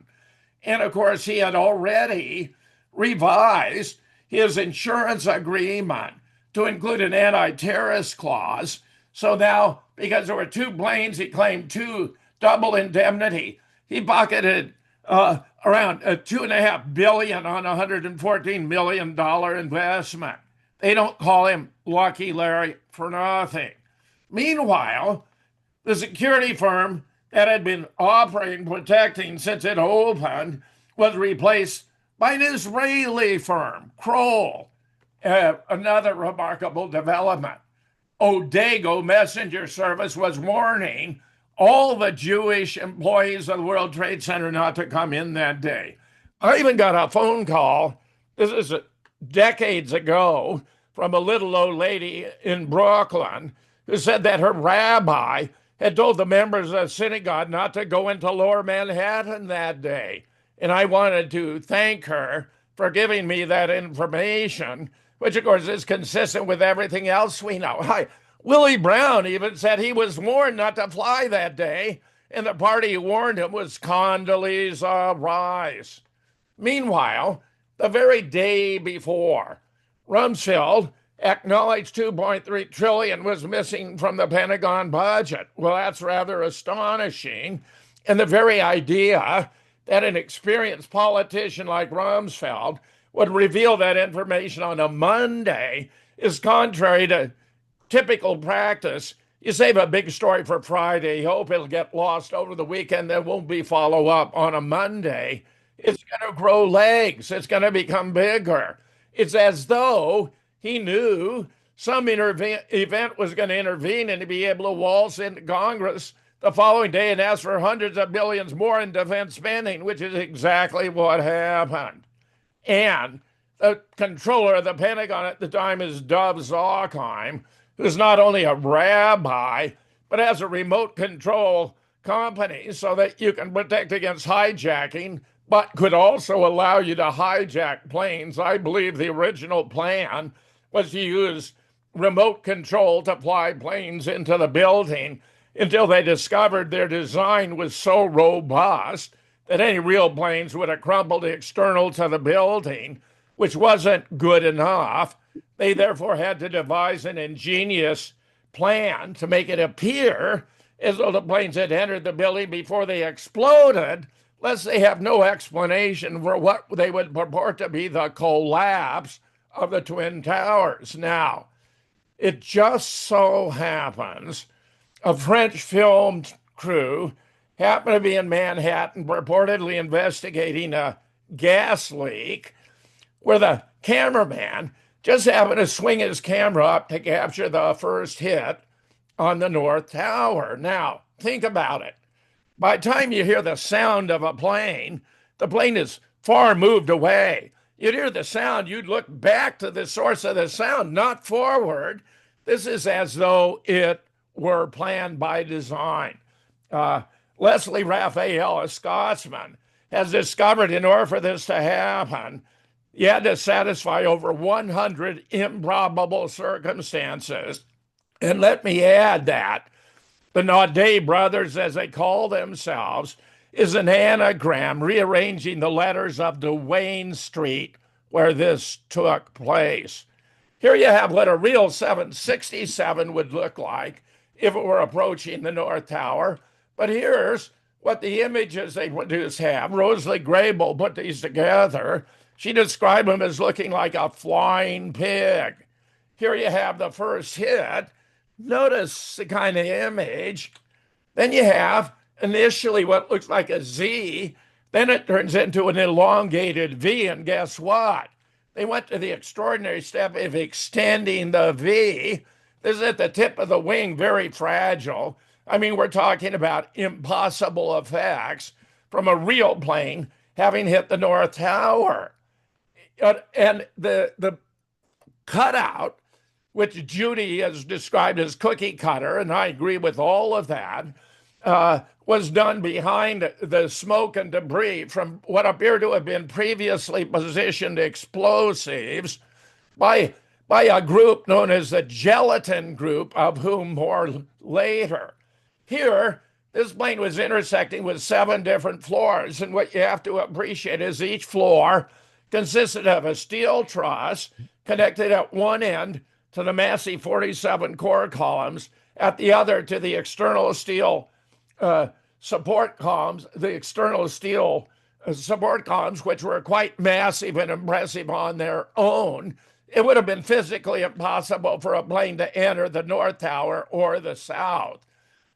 And of course, he had already revised his insurance agreement to include an anti-terrorist clause. So now, because there were 2 planes, he claimed 2 double indemnity. He pocketed around $2.5 billion on a $114 million investment. They don't call him Lucky Larry for nothing. Meanwhile, the security firm that had been operating, protecting since it opened, was replaced by an Israeli firm, Kroll. Another remarkable development. Odago Messenger Service was warning all the Jewish employees of the World Trade Center not to come in that day. I even got a phone call, this is decades ago, from a little old lady in Brooklyn who said that her rabbi had told the members of the synagogue not to go into Lower Manhattan that day. And I wanted to thank her for giving me that information, which of course is consistent with everything else we know. Willie Brown even said he was warned not to fly that day, and the party who warned him was Condoleezza Rice. Meanwhile, the very day before, Rumsfeld acknowledged $2.3 trillion was missing from the Pentagon budget. Well, that's rather astonishing. And the very idea that an experienced politician like Rumsfeld would reveal that information on a Monday is contrary to typical practice. You save a big story for Friday, hope it'll get lost over the weekend, there won't be follow-up on a Monday. It's going to grow legs. It's going to become bigger. It's as though he knew some event was going to intervene and to be able to waltz into Congress the following day and ask for hundreds of billions more in defense spending, which is exactly what happened. And the controller of the Pentagon at the time is Dov Zakheim, who's not only a rabbi, but has a remote control company so that you can protect against hijacking, but could also allow you to hijack planes. I believe the original plan was to use remote control to fly planes into the building. until they discovered their design was so robust that any real planes would have crumbled external to the building, which wasn't good enough. They therefore had to devise an ingenious plan to make it appear as though the planes had entered the building before they exploded, lest they have no explanation for what they would purport to be the collapse of the Twin Towers. Now, it just so happens a French film crew happened to be in Manhattan reportedly investigating a gas leak where the cameraman just happened to swing his camera up to capture the first hit on the North Tower. Now, think about it. By the time you hear the sound of a plane, the plane is far moved away. You'd hear the sound, you'd look back to the source of the sound, not forward. This is as though it were planned by design. Leslie Raphael, a Scotsman, has discovered in order for this to happen, you had to satisfy over 100 improbable circumstances. And let me add that the Naudet brothers, as they call themselves, is an anagram rearranging the letters of Duane Street, where this took place. Here you have what a real 767 would look like if it were approaching the North Tower. But here's what the images they produce have. Rosalie Grable put these together. She described them as looking like a flying pig. Here you have the first hit. Notice the kind of image. Then you have initially what looks like a Z. Then it turns into an elongated V. And guess what? They went to the extraordinary step of extending the V. This is at the tip of the wing, very fragile. I mean, we're talking about impossible effects from a real plane having hit the North Tower. And the cutout, which Judy has described as cookie cutter, and I agree with all of that, was done behind the smoke and debris from what appear to have been previously positioned explosives by a group known as the Gelatin Group, of whom more later. Here, this plane was intersecting with 7 different floors, and what you have to appreciate is each floor consisted of a steel truss connected at one end to the massive 47 core columns, at the other to the external steel support columns, which were quite massive and impressive on their own. It would have been physically impossible for a plane to enter the North Tower or the South.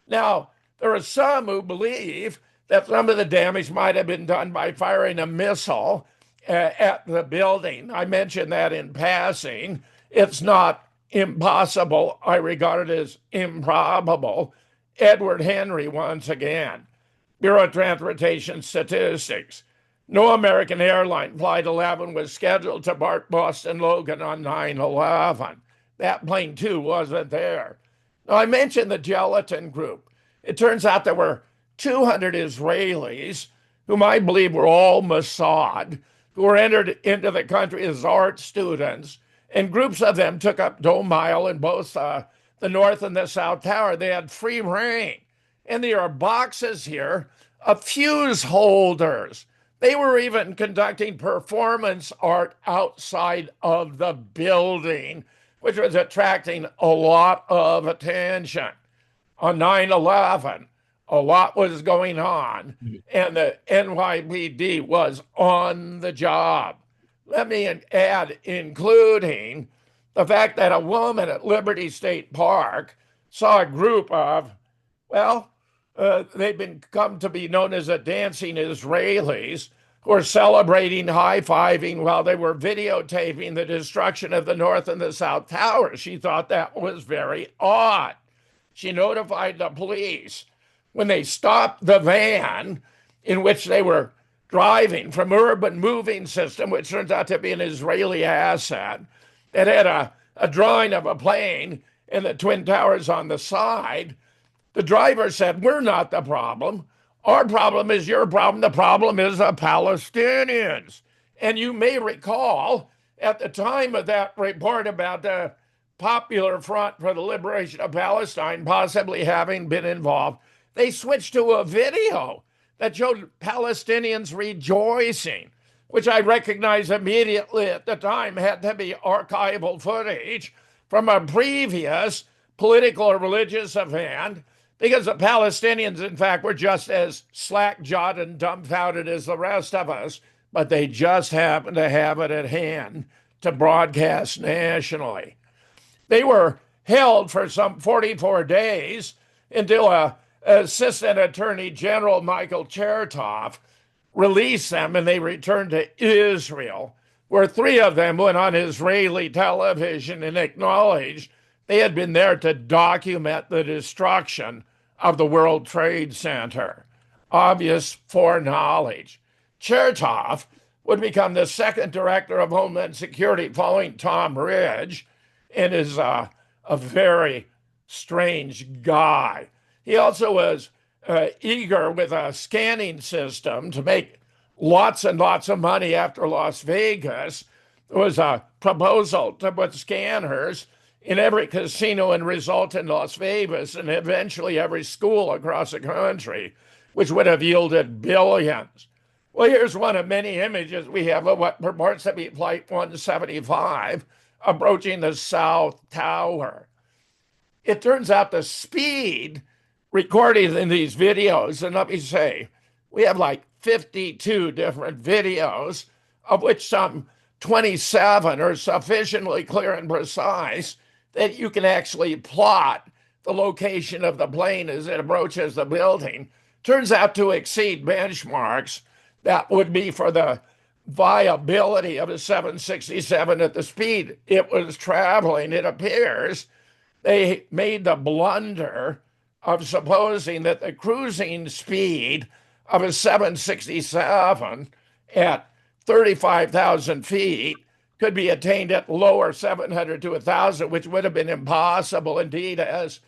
Now, there are some who believe that some of the damage might have been done by firing a missile at the building. I mentioned that in passing. It's not impossible. I regard it as improbable. Edward Henry, once again. Bureau of Transportation Statistics. No American airline flight 11 was scheduled to Boston Logan on 9/11. That plane, too, wasn't there. Now, I mentioned the Gelatin Group. It turns out there were 200 Israelis, whom I believe were all Mossad, who were entered into the country as art students, and groups of them took up Dome Mile in both the North and the South Tower. They had free reign. And there are boxes here of fuse holders. They were even conducting performance art outside of the building, which was attracting a lot of attention. On 9/11, a lot was going on, and the NYPD was on the job. Let me add, including the fact that a woman at Liberty State Park saw a group of, they've come to be known as the dancing Israelis, who were celebrating, high-fiving while they were videotaping the destruction of the North and the South Towers. She thought that was very odd. She notified the police. When they stopped the van in which they were driving from Urban Moving System, which turns out to be an Israeli asset, that had a drawing of a plane and the Twin Towers on the side, the driver said, "We're not the problem. Our problem is your problem. The problem is the Palestinians." And you may recall at the time of that report about the Popular Front for the Liberation of Palestine possibly having been involved, they switched to a video that showed Palestinians rejoicing, which I recognized immediately at the time had to be archival footage from a previous political or religious event, because the Palestinians, in fact, were just as slack-jawed and dumbfounded as the rest of us, but they just happened to have it at hand to broadcast nationally. They were held for some 44 days until Assistant Attorney General Michael Chertoff released them, and they returned to Israel, where 3 of them went on Israeli television and acknowledged they had been there to document the destruction of the World Trade Center. Obvious foreknowledge. Chertoff would become the 2nd director of Homeland Security following Tom Ridge, and is a very strange guy. He also was eager with a scanning system to make lots and lots of money after Las Vegas. There was a proposal to put scanners in every casino and resort in Las Vegas and eventually every school across the country, which would have yielded billions. Well, here's one of many images we have of what purports to be Flight 175 approaching the South Tower. It turns out the speed recorded in these videos, and let me say, we have like 52 different videos, of which some 27 are sufficiently clear and precise that you can actually plot the location of the plane as it approaches the building. Turns out to exceed benchmarks that would be for the viability of a 767 at the speed it was traveling. It appears they made the blunder of supposing that the cruising speed of a 767 at 35,000 feet could be attained at lower 700 to 1,000, which would have been impossible. Indeed, as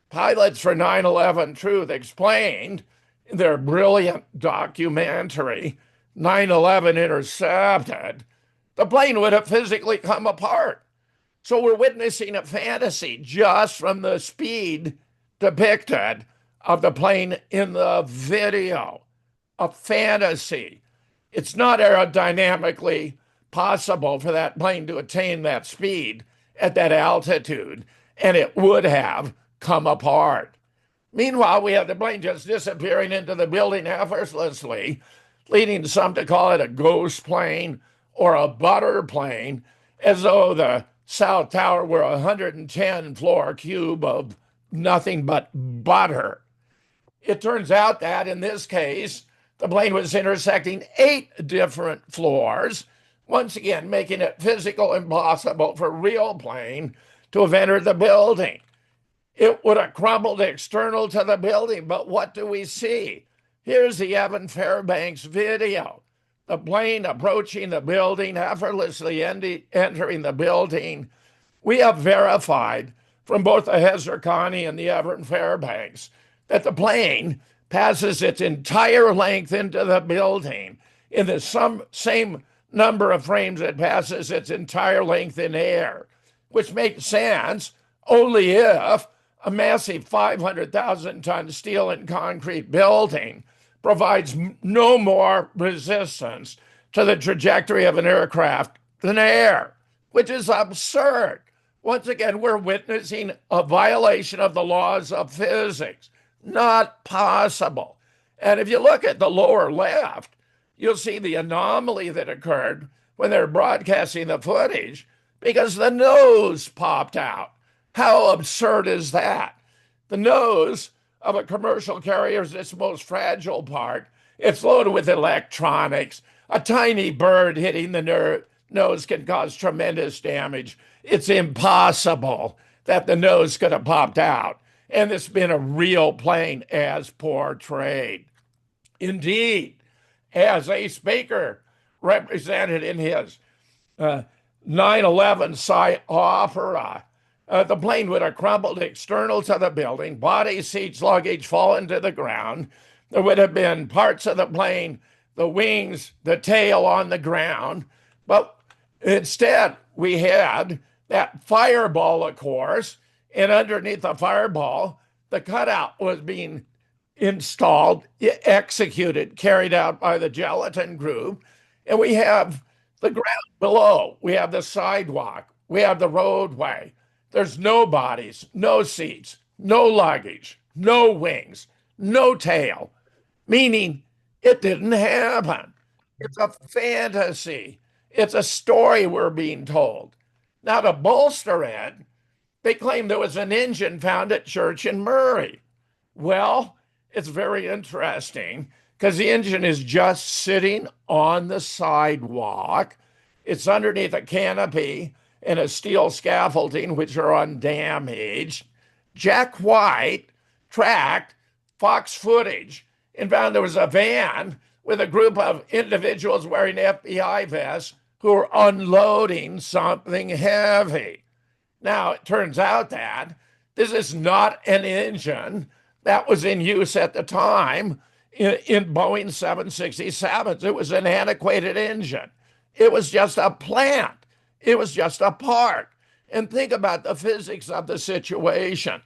pilots for 9/11 Truth explained in their brilliant documentary, 9/11 Intercepted, the plane would have physically come apart. So we're witnessing a fantasy just from the speed depicted of the plane in the video. A fantasy. It's not aerodynamically possible for that plane to attain that speed at that altitude, and it would have come apart. Meanwhile, we have the plane just disappearing into the building effortlessly, leading some to call it a ghost plane or a butter plane, as though the South Tower were a 110-floor cube of nothing but butter. It turns out that in this case, the plane was intersecting 8 different floors, once again making it physical impossible for a real plane to have entered the building. It would have crumbled external to the building, but what do we see? Here's the Evan Fairbanks video. The plane approaching the building, effortlessly entering the building. We have verified from both the Hezarkhani and the Evan Fairbanks that the plane passes its entire length into the building in the same number of frames it passes its entire length in air, which makes sense only if a massive 500,000-ton steel and concrete building provides no more resistance to the trajectory of an aircraft than air, which is absurd. Once again, we're witnessing a violation of the laws of physics. Not possible. And if you look at the lower left, you'll see the anomaly that occurred when they're broadcasting the footage because the nose popped out. How absurd is that? The nose of a commercial carrier is its most fragile part. It's loaded with electronics. A tiny bird hitting the nose can cause tremendous damage. It's impossible that the nose could have popped out. And it's been a real plane as portrayed. Indeed, as Ace Baker represented in his 9/11 Psy opera, the plane would have crumbled external to the building, body, seats, luggage fallen to the ground. There would have been parts of the plane, the wings, the tail on the ground. But instead, we had That fireball, of course, and underneath the fireball, the cutout was being installed, executed, carried out by the gelatin group. And we have the ground below, we have the sidewalk, we have the roadway. There's no bodies, no seats, no luggage, no wings, no tail, meaning it didn't happen. It's a fantasy. It's a story we're being told. Now, to bolster it, they claim there was an engine found at Church and Murray. Well, it's very interesting because the engine is just sitting on the sidewalk. It's underneath a canopy and a steel scaffolding, which are undamaged. Jack White tracked Fox footage and found there was a van with a group of individuals wearing FBI vests who were unloading something heavy. Now, it turns out that this is not an engine that was in use at the time in Boeing 767s. It was an antiquated engine. It was just a plant. It was just a part. And think about the physics of the situation.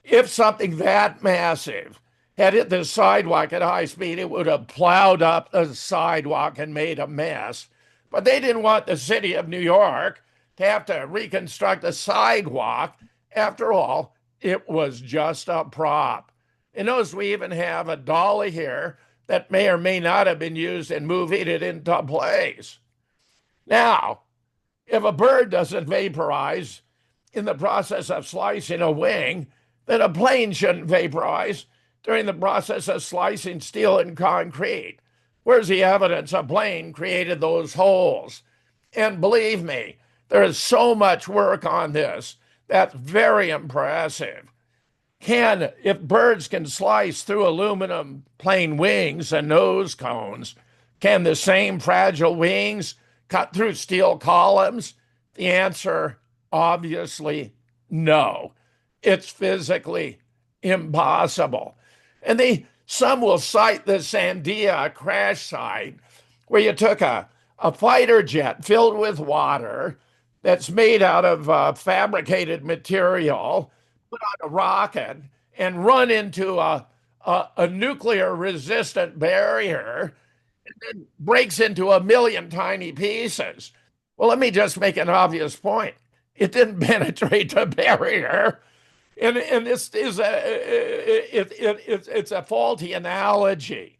If something that massive had hit the sidewalk at high speed, it would have plowed up the sidewalk and made a mess. But they didn't want the city of New York to have to reconstruct the sidewalk. After all, it was just a prop. And notice we even have a dolly here that may or may not have been used in moving it into place. Now, if a bird doesn't vaporize in the process of slicing a wing, then a plane shouldn't vaporize during the process of slicing steel and concrete. Where's the evidence a plane created those holes? And believe me, there is so much work on this that's very impressive. If birds can slice through aluminum plane wings and nose cones, can the same fragile wings cut through steel columns? The answer, obviously, no. It's physically impossible. And some will cite the Sandia crash site where you took a fighter jet filled with water that's made out of fabricated material, put on a rocket, and run into a nuclear resistant barrier, and then breaks into a million tiny pieces. Well, let me just make an obvious point. It didn't penetrate the barrier. And this is it's a faulty analogy.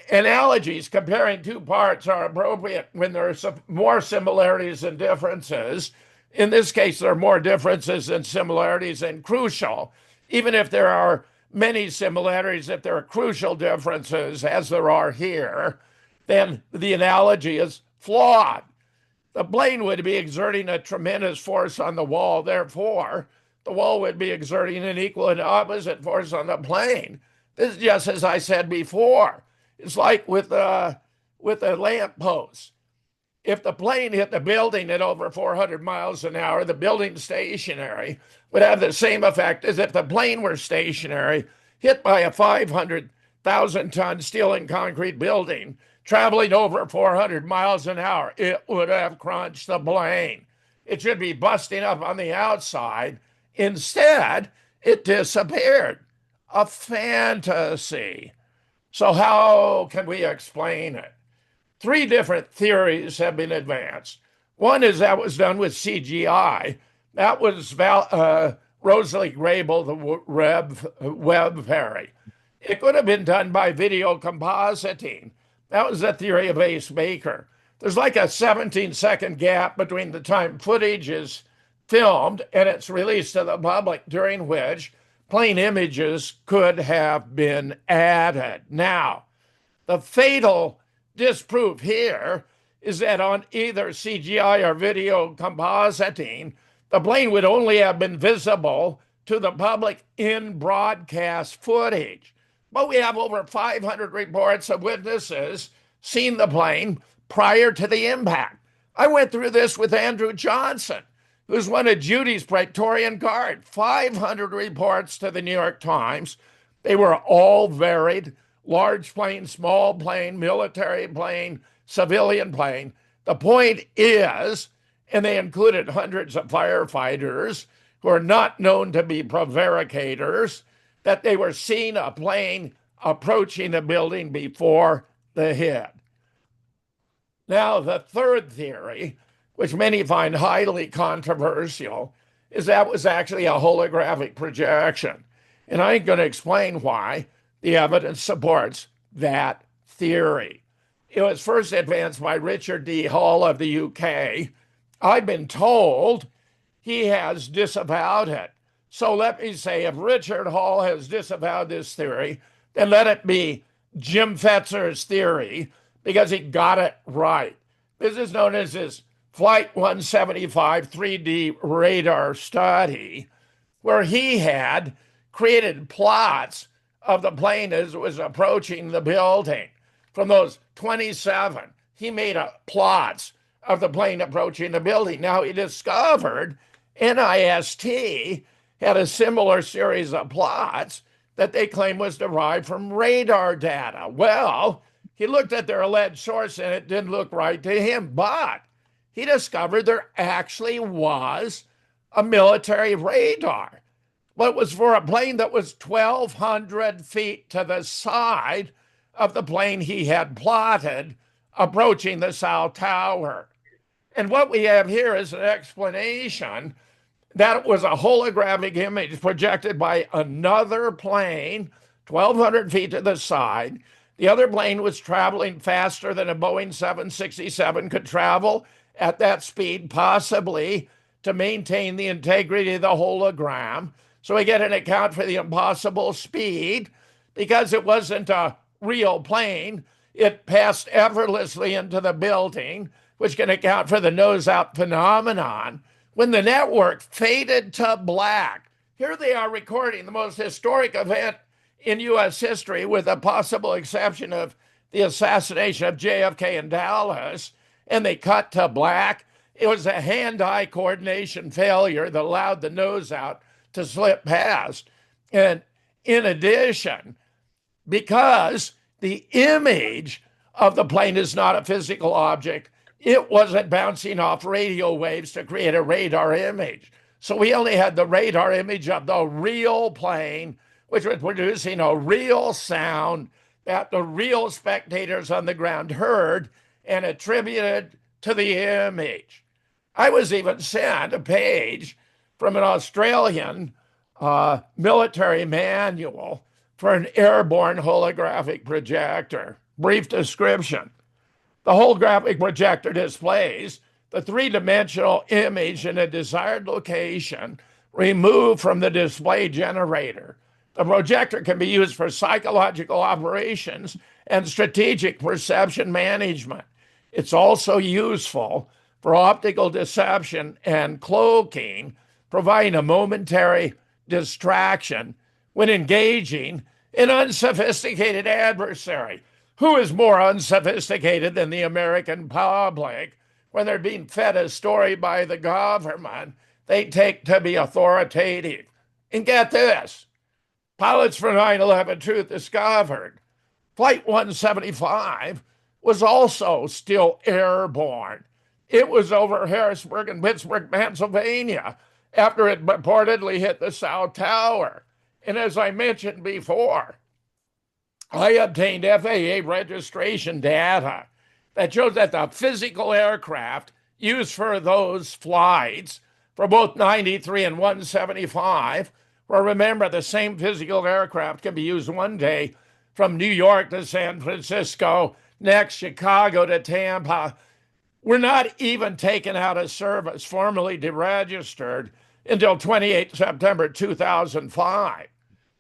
Analogies comparing two parts are appropriate when there are more similarities than differences. In this case, there are more differences than similarities, and crucial. Even if there are many similarities, if there are crucial differences, as there are here, then the analogy is flawed. The plane would be exerting a tremendous force on the wall. Therefore, the wall would be exerting an equal and opposite force on the plane. This is just as I said before. It's like with a lamp post. If the plane hit the building at over 400 miles an hour, the building stationary would have the same effect as if the plane were stationary, hit by a 500,000-ton steel and concrete building, traveling over 400 miles an hour. It would have crunched the plane. It should be busting up on the outside. Instead, it disappeared. A fantasy. So how can we explain it? Three different theories have been advanced. One is that was done with CGI. That was Rosalie Grable, the Webb fairy. It could have been done by video compositing. That was the theory of Ace Baker. There's like a 17-second gap between the time footage is filmed and it's released to the public, during which plain images could have been added. Now, the fatal disproof here is that on either CGI or video compositing, the plane would only have been visible to the public in broadcast footage. But we have over 500 reports of witnesses seen the plane prior to the impact. I went through this with Andrew Johnson, who's one of Judy's Praetorian Guard. 500 reports to the New York Times. They were all varied: large plane, small plane, military plane, civilian plane. The point is, and they included hundreds of firefighters who are not known to be prevaricators, that they were seeing a plane approaching the building before the hit. Now, the third theory, which many find highly controversial, is that was actually a holographic projection. And I'm going to explain why the evidence supports that theory. It was first advanced by Richard D. Hall of the UK. I've been told he has disavowed it. So let me say, if Richard Hall has disavowed this theory, then let it be Jim Fetzer's theory, because he got it right. This is known as his Flight 175 3D radar study, where he had created plots of the plane as it was approaching the building. From those 27, he made plots of the plane approaching the building. Now, he discovered NIST had a similar series of plots that they claim was derived from radar data. Well, he looked at their alleged source and it didn't look right to him, but he discovered there actually was a military radar. But it was for a plane that was 1,200 feet to the side of the plane he had plotted approaching the South Tower. And what we have here is an explanation that it was a holographic image projected by another plane 1,200 feet to the side. The other plane was traveling faster than a Boeing 767 could travel at that speed, possibly to maintain the integrity of the hologram. So we get an account for the impossible speed. Because it wasn't a real plane, it passed effortlessly into the building, which can account for the nose-out phenomenon. When the network faded to black, here they are recording the most historic event in U.S. history, with the possible exception of the assassination of JFK in Dallas, and they cut to black. It was a hand-eye coordination failure that allowed the nose out to slip past. And in addition, because the image of the plane is not a physical object, it wasn't bouncing off radio waves to create a radar image. So we only had the radar image of the real plane, which was producing a real sound that the real spectators on the ground heard and attributed to the image. I was even sent a page from an Australian military manual for an airborne holographic projector. Brief description. The holographic projector displays the three-dimensional image in a desired location removed from the display generator. The projector can be used for psychological operations and strategic perception management. It's also useful for optical deception and cloaking, providing a momentary distraction when engaging an unsophisticated adversary. Who is more unsophisticated than the American public? When they're being fed a story by the government they take to be authoritative. And get this, pilots for 9/11 Truth discovered Flight 175 was also still airborne. It was over Harrisburg and Pittsburgh, Pennsylvania, after it purportedly hit the South Tower. And as I mentioned before, I obtained FAA registration data that shows that the physical aircraft used for those flights for both 93 and 175, where remember, the same physical aircraft can be used one day from New York to San Francisco, next Chicago to Tampa, were not even taken out of service, formally deregistered, until 28 September 2005.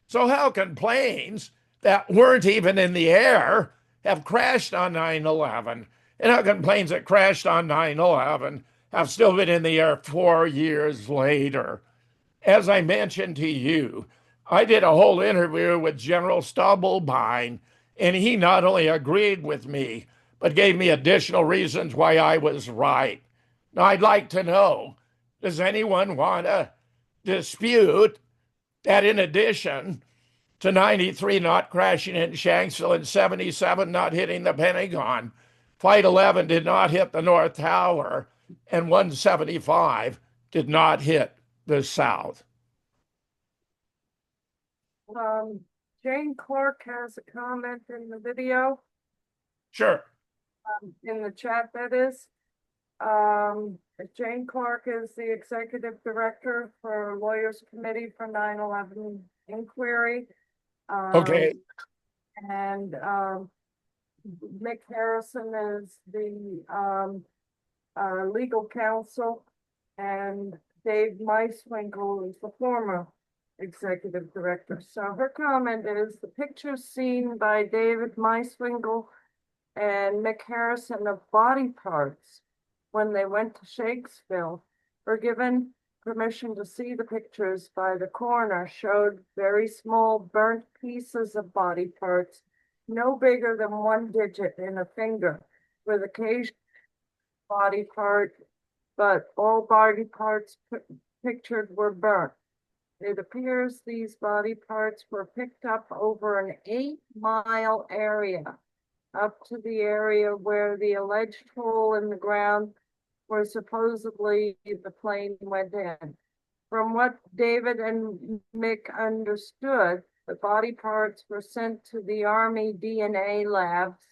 So how can planes that weren't even in the air have crashed on 9/11? And how can planes that crashed on 9/11 have still been in the air 4 years later? As I mentioned to you, I did a whole interview with General Stubblebine, and he not only agreed with me, but gave me additional reasons why I was right. Now, I'd like to know, does anyone want to dispute that in addition to 93 not crashing in Shanksville and 77 not hitting the Pentagon, Flight 11 did not hit the North Tower, and 175 did not hit the south. Jane Clark has a comment in the video, Sure. in the chat, that is. Jane Clark is the executive director for Lawyers Committee for 9/11 Inquiry. Okay. And Mick Harrison is the legal counsel, and Dave Meiswinkle is the former executive director. So her comment is the pictures seen by David Meiswinkle and Mick Harrison of body parts when they went to Shakespeare were given permission to see the pictures by the coroner, showed very small burnt pieces of body parts, no bigger than 1 digit in a finger, with occasional body part, but all body parts pictured were burnt. It appears these body parts were picked up over an 8-mile area, up to the area where the alleged hole in the ground where supposedly the plane went in. From what David and Mick understood, the body parts were sent to the Army DNA labs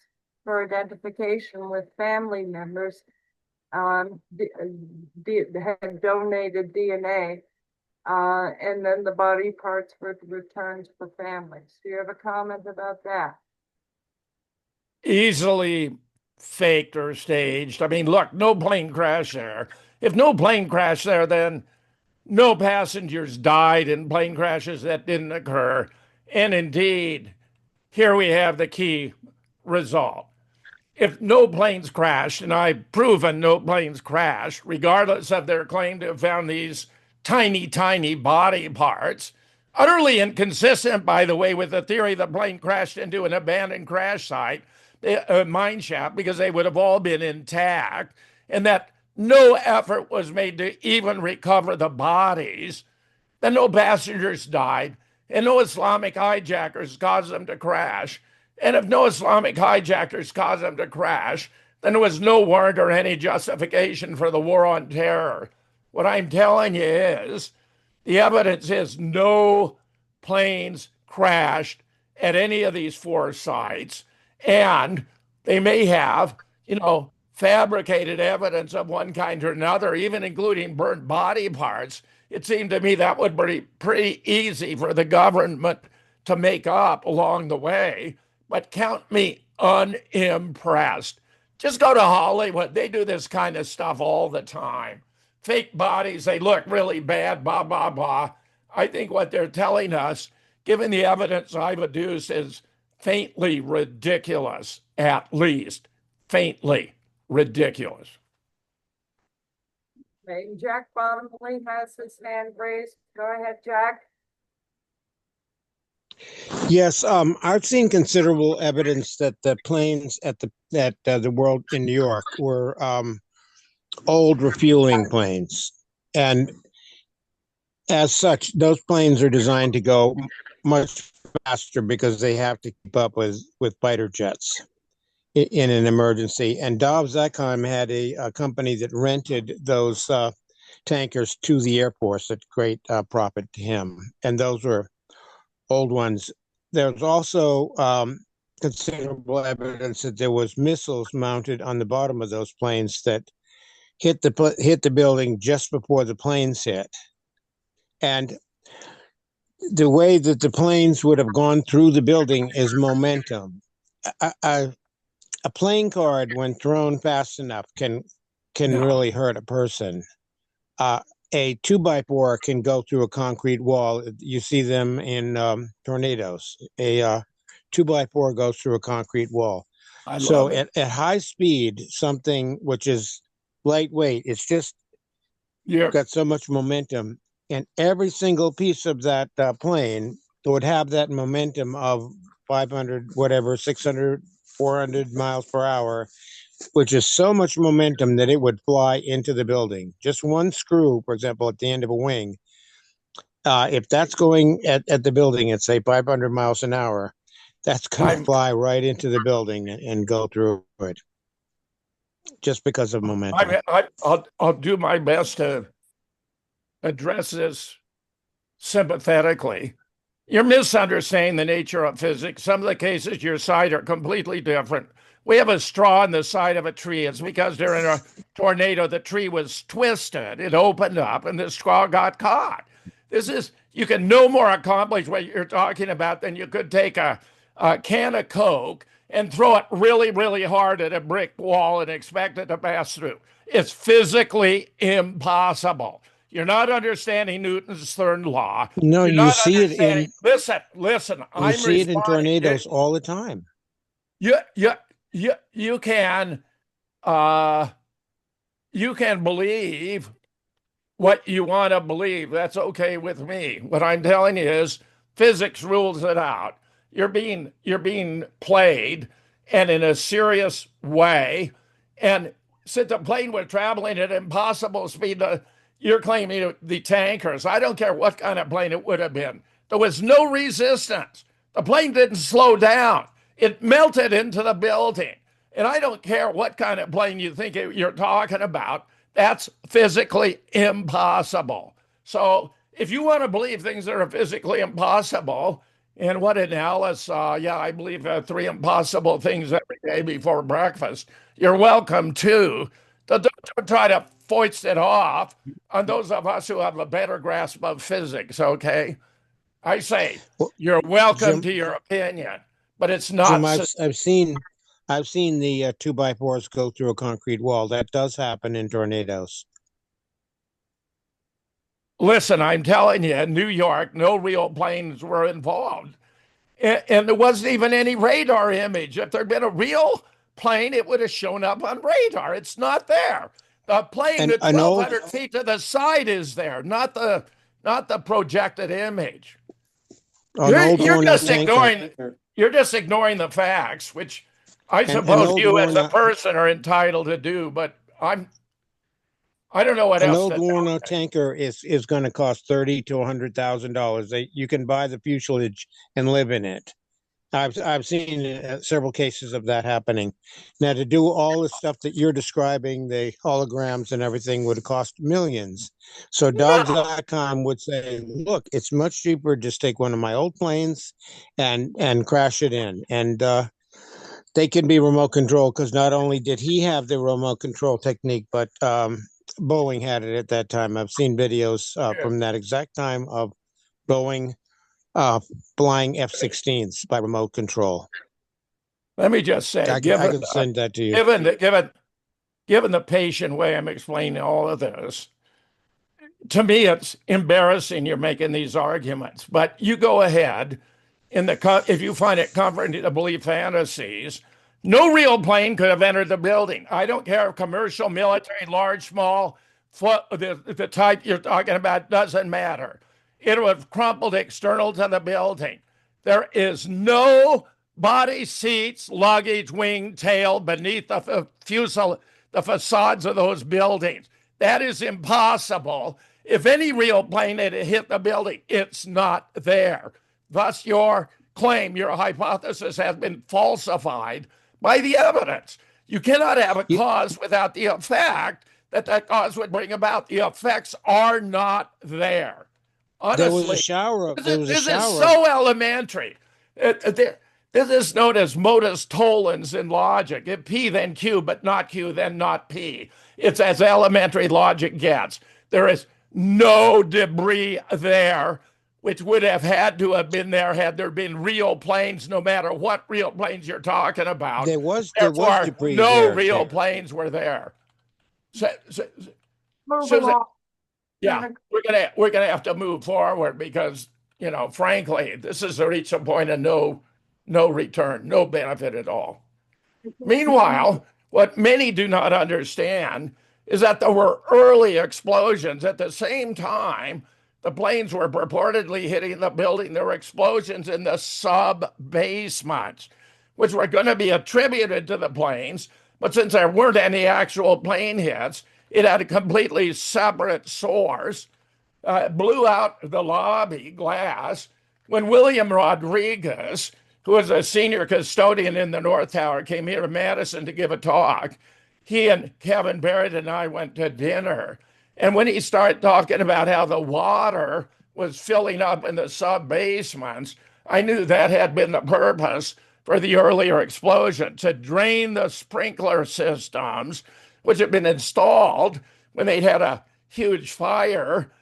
for identification with family members had donated DNA, and then the body parts were returned to the families. Do you have a comment about that? Easily faked or staged. I mean, look, no plane crash there. If no plane crash there, then no passengers died in plane crashes that didn't occur. And indeed, here we have the key result. If no planes crashed, and I've proven no planes crashed, regardless of their claim to have found these tiny, tiny body parts, utterly inconsistent, by the way, with the theory the plane crashed into an abandoned crash site, a mine shaft, because they would have all been intact, and that no effort was made to even recover the bodies, then no passengers died, and no Islamic hijackers caused them to crash. And if no Islamic hijackers caused them to crash, then there was no warrant or any justification for the war on terror. What I'm telling you is the evidence is no planes crashed at any of these 4 sites, and they may have, fabricated evidence of one kind or another, even including burnt body parts. It seemed to me that would be pretty easy for the government to make up along the way, but count me unimpressed. Just go to Hollywood. They do this kind of stuff all the time. Fake bodies, they look really bad, blah, blah, blah. I think what they're telling us, given the evidence I've adduced, is faintly ridiculous, at least. Faintly ridiculous. Okay, Jack Bottomley has his hand raised. Go ahead, Jack. Yes, I've seen considerable evidence that the planes at the World in New York were old refueling planes, and as such, those planes are designed to go much faster because they have to keep up with fighter jets in an emergency. And Dobbs Econ had a company that rented those tankers to the Air Force at great profit to him, and those were old ones. There's also considerable evidence that there was missiles mounted on the bottom of those planes that hit the building just before the planes hit. And the way that the planes would have gone through the building is momentum. A plane card, when thrown fast enough, can really hurt a person. A 2x4 can go through a concrete wall. You see them in tornadoes. A 2x4 goes through a concrete wall. So at high speed, something which is lightweight, it's just got so much momentum, and every single piece of that plane would have that momentum of 500, whatever, 600, 400 miles per hour, which is so much momentum that it would fly into the building. Just one screw, for example, at the end of a wing, if that's going at the building at, say, 500 miles an hour, that's going to fly right into the building and go through it. just because of momentum. I'll do my best to address this sympathetically. You're misunderstanding the nature of physics. Some of the cases you cite are completely different. We have a straw in the side of a tree. It's because during a tornado, the tree was twisted. It opened up and the straw got caught. You can no more accomplish what you're talking about than you could take a can of Coke and throw it really, really hard at a brick wall and expect it to pass through. It's physically impossible. You're not understanding Newton's third law. No, You're you not see it understanding. in Listen. you I'm see it in responding. tornadoes all the time. You can believe what you want to believe. That's okay with me. What I'm telling you is physics rules it out. You're being played, and in a serious way. And since the plane was traveling at impossible speed, you're claiming the tankers. I don't care what kind of plane it would have been. There was no resistance. The plane didn't slow down. It melted into the building. And I don't care what kind of plane you think you're talking about. That's physically impossible. So if you want to believe things that are physically impossible, and what in Alice, I believe 3 impossible things every day before breakfast. You're welcome to. Don't try to foist it off on those of us who have a better grasp of physics, okay? I say, you're welcome Jim, to your opinion, but it's not. Jim, I've seen the 2x4s go through a concrete wall. That does happen in tornadoes. Listen, I'm telling you, in New York, no real planes were involved. And there wasn't even any radar image. If there'd been a real plane, it would have shown up on radar. It's not there. The plane And at 1,200 feet to the side is there, not the projected image. You're just ignoring the facts, which I suppose you as a person are entitled to do, but I don't know what else. An old worn tanker is going to cost $30,000 to $100,000. You can buy the fuselage and live in it. I've seen several cases of that happening. Now, to do all the stuff that you're describing, the holograms and everything, would cost millions. So Dogs.com would say, look, it's much cheaper to just take one of my old planes and crash it in. And they can be remote control, because not only did he have the remote control technique, but Boeing had it at that time. I've seen videos from that exact time of Boeing flying F-16s by remote control. Let me just say, I can send that to you. Given the patient way I'm explaining all of this, to me, it's embarrassing you're making these arguments. But you go ahead. If you find it comforting to believe fantasies, no real plane could have entered the building. I don't care if commercial, military, large, small, the type you're talking about doesn't matter. It would have crumpled external to the building. There is no body, seats, luggage, wing, tail beneath the facades of those buildings. That is impossible. If any real plane had hit the building, it's not there. Thus, your claim, your hypothesis has been falsified by the evidence. You cannot have a cause without the effect that cause would bring about. The effects are not there. Honestly, there was a shower. This is so elementary. This is known as modus tollens in logic. If P, then Q, but not Q, then not P. It's as elementary logic gets. There is no debris there, which would have had to have been there had there been real planes, no matter what real planes you're talking about. There was debris no there. real planes were there. Yeah, we're gonna have to move forward because, frankly, this has reached a point of no return, no benefit at all. Meanwhile, what many do not understand is that there were early explosions at the same time the planes were purportedly hitting the building. There were explosions in the sub-basements, which were going to be attributed to the planes. But since there weren't any actual plane hits, it had a completely separate source. Blew out the lobby glass when William Rodriguez, who was a senior custodian in the North Tower, came here to Madison to give a talk. he and Kevin Barrett and I went to dinner. And when he started talking about how the water was filling up in the sub basements, I knew that had been the purpose for the earlier explosion, to drain the sprinkler systems, which had been installed when they'd had a huge fire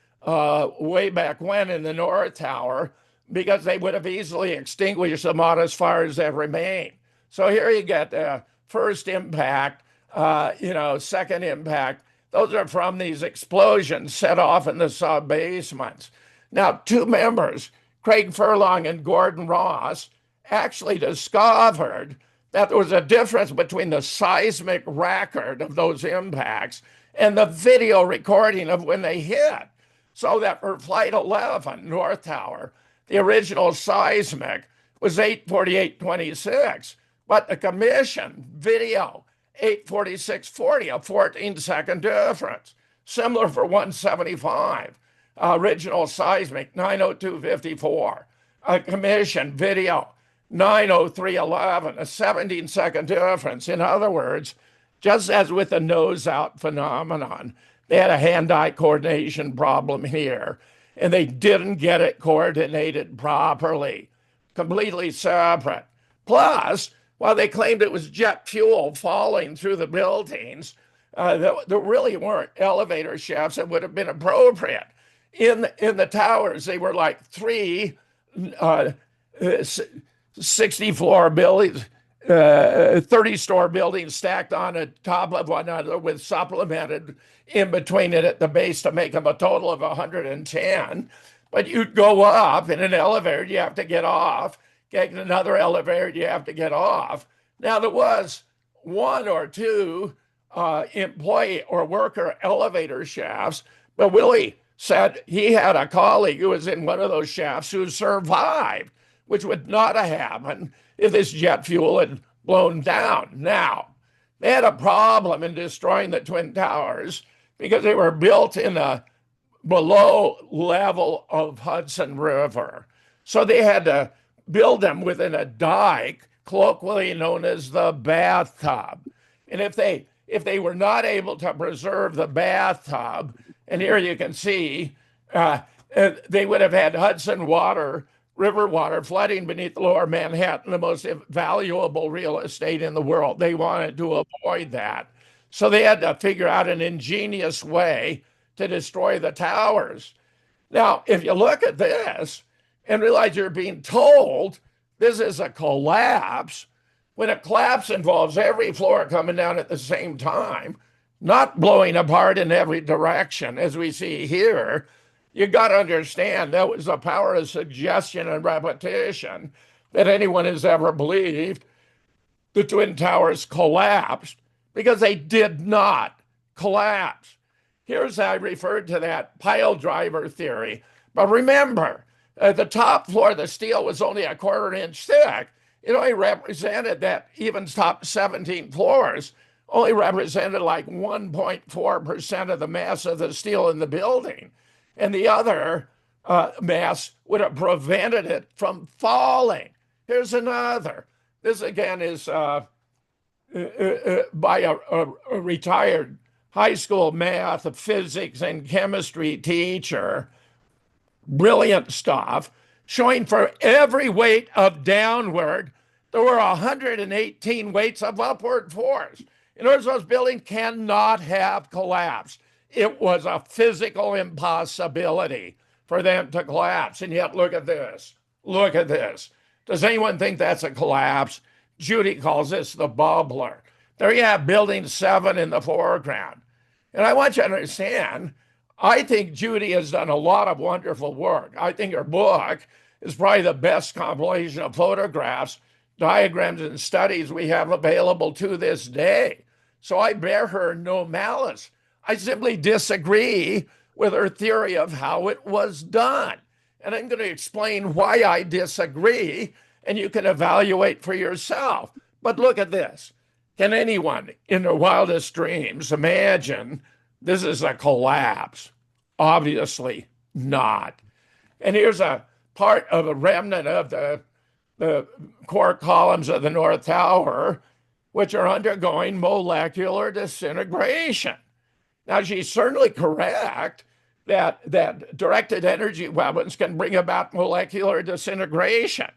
way back when in the North Tower, because they would have easily extinguished the modest fires that remained. So here you get the first impact, second impact. Those are from these explosions set off in the sub basements. Now, two members, Craig Furlong and Gordon Ross, actually discovered that there was a difference between the seismic record of those impacts and the video recording of when they hit. So that for Flight 11, North Tower, the original seismic was 848.26, but the commission video 846.40, a 14-second difference. Similar for 175, original seismic 902.54, a commission video 903.11, a 17-second difference. In other words, just as with the nose out phenomenon, they had a hand-eye coordination problem here, and they didn't get it coordinated properly, completely separate. Plus, while they claimed it was jet fuel falling through the buildings, there really weren't elevator shafts that would have been appropriate. In the towers, they were like three 60-floor buildings, 30-store buildings stacked on the top of one another with supplemented in between it at the base to make them a total of 110. But you'd go up in an elevator, you have to get off. Get another elevator, you have to get off. Now, there was one or two employee or worker elevator shafts, but Willie said he had a colleague who was in one of those shafts who survived, which would not have happened if this jet fuel had blown down. Now, they had a problem in destroying the Twin Towers because they were built in the below level of Hudson River. So they had to build them within a dike, colloquially known as the bathtub. And if they were not able to preserve the bathtub, and here you can see, they would have had Hudson water, river water flooding beneath lower Manhattan, the most valuable real estate in the world. They wanted to avoid that. So they had to figure out an ingenious way to destroy the towers. Now, if you look at this and realize you're being told this is a collapse, when a collapse involves every floor coming down at the same time, not blowing apart in every direction, as we see here, you got to understand that was the power of suggestion and repetition that anyone has ever believed the Twin Towers collapsed, because they did not collapse. Here's how I referred to that pile driver theory. But remember, the top floor of the steel was only a quarter-inch thick. It only represented that even top 17 floors only represented like 1.4% of the mass of the steel in the building. And the other mass would have prevented it from falling. Here's another. This again is by a retired high school math, physics, and chemistry teacher. Brilliant stuff, showing for every weight of downward, there were 118 weights of upward force. In other words, those buildings cannot have collapsed. It was a physical impossibility for them to collapse. And yet, look at this. Look at this. Does anyone think that's a collapse? Judy calls this the bubbler. There you have building 7 in the foreground. And I want you to understand, I think Judy has done a lot of wonderful work. I think her book is probably the best compilation of photographs, diagrams, and studies we have available to this day. So I bear her no malice. I simply disagree with her theory of how it was done. And I'm going to explain why I disagree, and you can evaluate for yourself. But look at this. Can anyone in their wildest dreams imagine this is a collapse? Obviously not. And here's a part of a remnant of the core columns of the North Tower, which are undergoing molecular disintegration. Now, she's certainly correct that directed energy weapons can bring about molecular disintegration,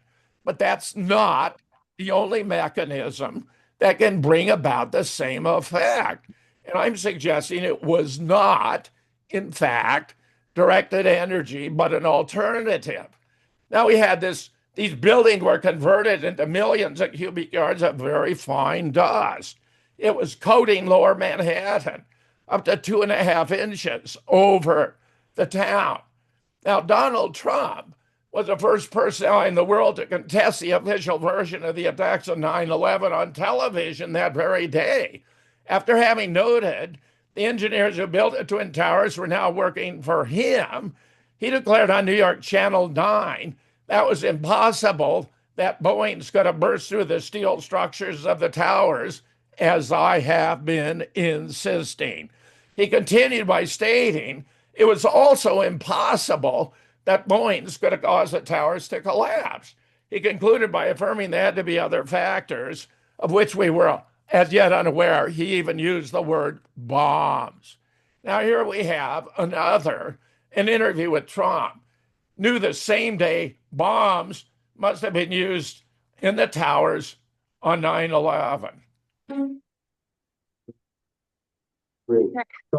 but that's not the only mechanism that can bring about the same effect. And I'm suggesting it was not, in fact, directed energy, but an alternative. Now we had these buildings were converted into millions of cubic yards of very fine dust. It was coating lower Manhattan up to 2.5 inches over the town. Now, Donald Trump was the first person in the world to contest the official version of the attacks of 9/11 on television that very day. After having noted the engineers who built the Twin Towers were now working for him, he declared on New York Channel 9 that was impossible, that Boeing's going to burst through the steel structures of the towers, as I have been insisting. He continued by stating it was also impossible that Boeing's going to cause the towers to collapse. He concluded by affirming there had to be other factors of which we were as yet unaware. He even used the word bombs. Now here we have an interview with Trump. Knew the same day bombs must have been used in the towers on 9/11. Great.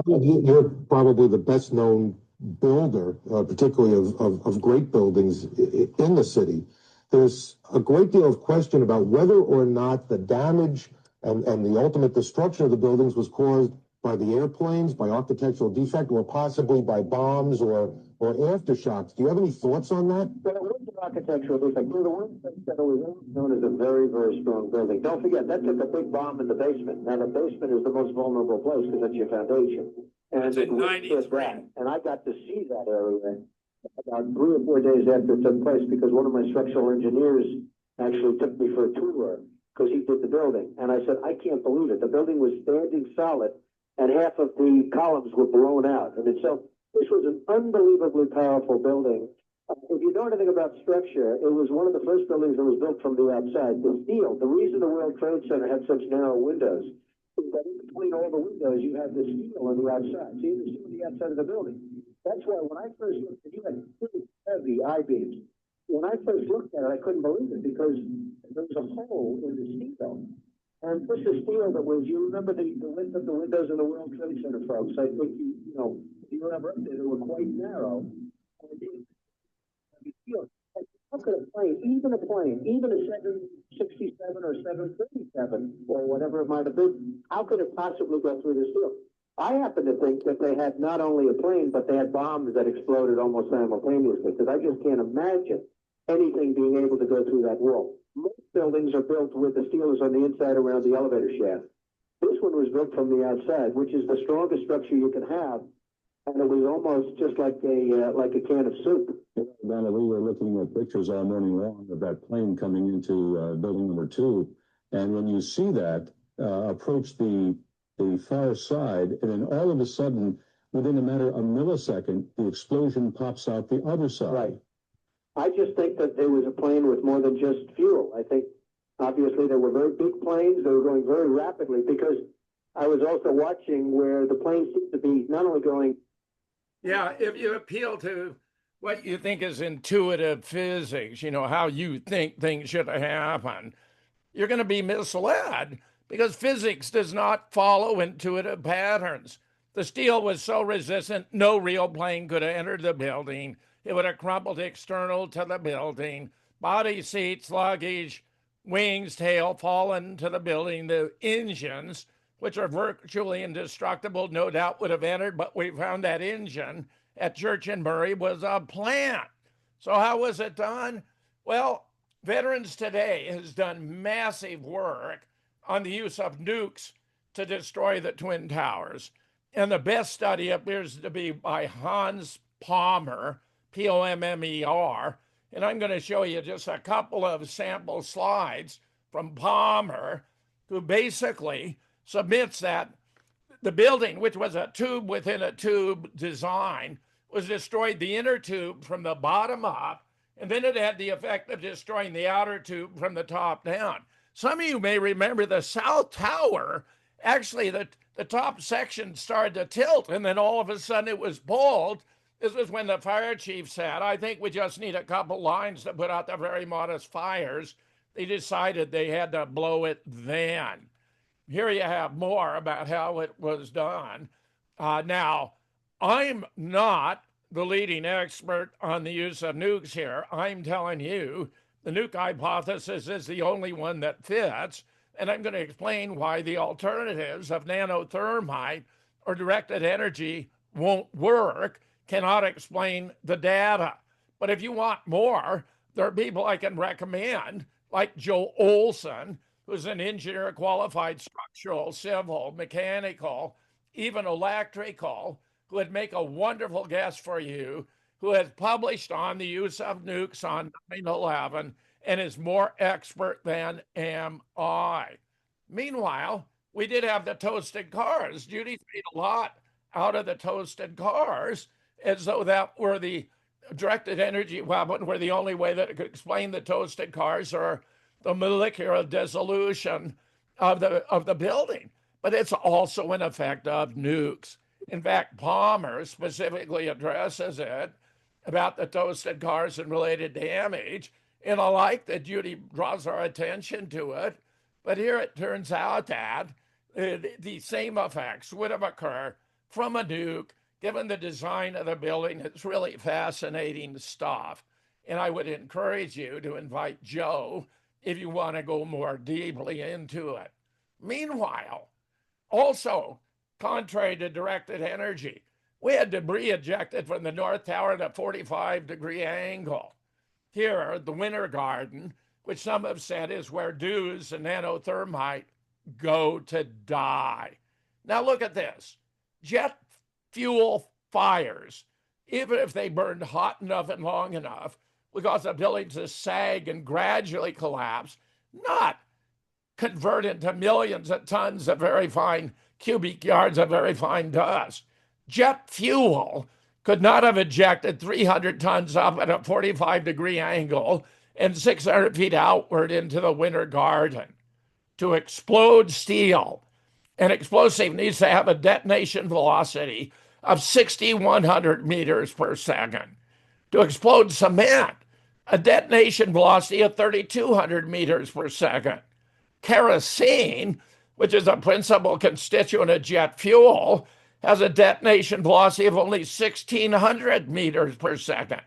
You're probably the best known builder, particularly of great buildings in the city. There's a great deal of question about whether or not the damage and the ultimate destruction of the buildings was caused by the airplanes, by architectural defect, or possibly by bombs or aftershocks. Do you have any thoughts on that? Well, it wasn't architectural defect. The one thing that was always known as a very, very strong building. Don't forget, that took a big bomb in the basement. Now, the basement is the most vulnerable place because that's your foundation. And it's in 93. And I got to see that area about 3 or 4 days after it took place because one of my structural engineers actually took me for a tour because he did the building. And I said, I can't believe it. The building was standing solid and half of the columns were blown out. And so this was an unbelievably powerful building. If you know anything about structure, it was one of the first buildings that was built from the outside. The steel, the reason the World Trade Center had such narrow windows is that in between all the windows, you had the steel on the outside. So you could see on the outside of the building. That's why when I first looked at it, you had pretty heavy I-beams. When I first looked at it, I couldn't believe it because there was a hole in the steel. And this is steel that was, you remember the width of the windows in the World Trade Center, folks. I think, you know, if you were ever up there, they were quite narrow. How could a plane, even a 767 or 737 or whatever it might have been, how could it possibly go through the steel? I happen to think that they had not only a plane, but they had bombs that exploded almost simultaneously, because I just can't imagine anything being able to go through that wall. Most buildings are built with the steel is on the inside around the elevator shaft. This one was built from the outside, which is the strongest structure you can have. And it was almost just like a can of soup. Donna, we were looking at pictures all morning long of that plane coming into building number 2. And when you see that approach the far side, and then all of a sudden, within a matter of a millisecond, the explosion pops out the other side. Right. I just think that there was a plane with more than just fuel. I think, obviously, there were very big planes. They were going very rapidly because I was also watching where the plane seemed to be not only going. Yeah, if you appeal to what you think is intuitive physics, you know, how you think things should happen, you're going to be misled because physics does not follow intuitive patterns. The steel was so resistant, no real plane could have entered the building. It would have crumpled external to the building. Body, seats, luggage, wings, tail fallen to the building. The engines, which are virtually indestructible, no doubt would have entered, but we found that engine at Church and Murray was a plant. So how was it done? Well, Veterans Today has done massive work on the use of nukes to destroy the Twin Towers. And the best study appears to be by Hans Pommer, Pommer, and I'm going to show you just a couple of sample slides from Pommer, who basically submits that the building, which was a tube within a tube design, was destroyed the inner tube from the bottom up, and then it had the effect of destroying the outer tube from the top down. Some of you may remember the South Tower. Actually, the top section started to tilt, and then all of a sudden it was pulled. This was when the fire chief said, I think we just need a couple lines to put out the very modest fires. They decided they had to blow it then. Here you have more about how it was done. Now, I'm not the leading expert on the use of nukes here. I'm telling you, the nuke hypothesis is the only one that fits, and I'm going to explain why the alternatives of nanothermite or directed energy won't work, cannot explain the data. But if you want more, there are people I can recommend, like Joe Olson, who's an engineer qualified structural, civil, mechanical, even electrical, who would make a wonderful guest for you, who has published on the use of nukes on 9/11 and is more expert than am I. Meanwhile, we did have the toasted cars. Judy made a lot out of the toasted cars as though that were the directed energy weapon, were the only way that it could explain the toasted cars or the molecular dissolution of the building. But it's also an effect of nukes. In fact, Palmer specifically addresses it about the toasted cars and related damage. And I like that Judy draws our attention to it. But here it turns out that the same effects would have occurred from a nuke, given the design of the building. It's really fascinating stuff. And I would encourage you to invite Joe if you want to go more deeply into it. Meanwhile, also, contrary to directed energy, we had debris ejected from the North Tower at a 45-degree angle. Here, the Winter Garden, which some have said is where dews and nanothermite go to die. Now look at this. Jet fuel fires, even if they burned hot enough and long enough, would cause the building to sag and gradually collapse, not convert into millions of tons of very fine cubic yards of very fine dust. Jet fuel could not have ejected 300 tons up at a 45-degree angle and 600 feet outward into the Winter Garden. To explode steel, an explosive needs to have a detonation velocity of 6,100 meters per second. To explode cement, a detonation velocity of 3,200 meters per second. Kerosene, which is a principal constituent of jet fuel, has a detonation velocity of only 1,600 meters per second.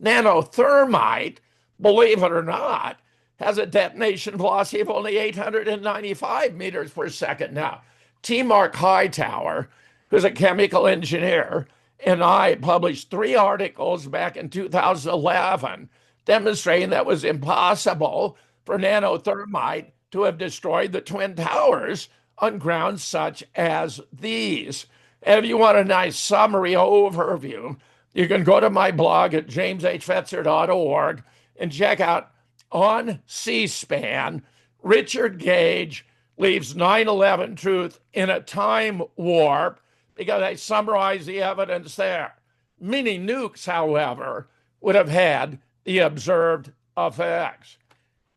Nanothermite, believe it or not, has a detonation velocity of only 895 meters per second. Now, T. Mark Hightower, who's a chemical engineer, and I published 3 articles back in 2011 demonstrating that it was impossible for nanothermite to have destroyed the Twin Towers on grounds such as these. And if you want a nice summary overview, you can go to my blog at jameshfetzer.org and check out on C-SPAN, Richard Gage leaves 9/11 truth in a time warp, because I summarize the evidence there. Many nukes, however, would have had the observed effects.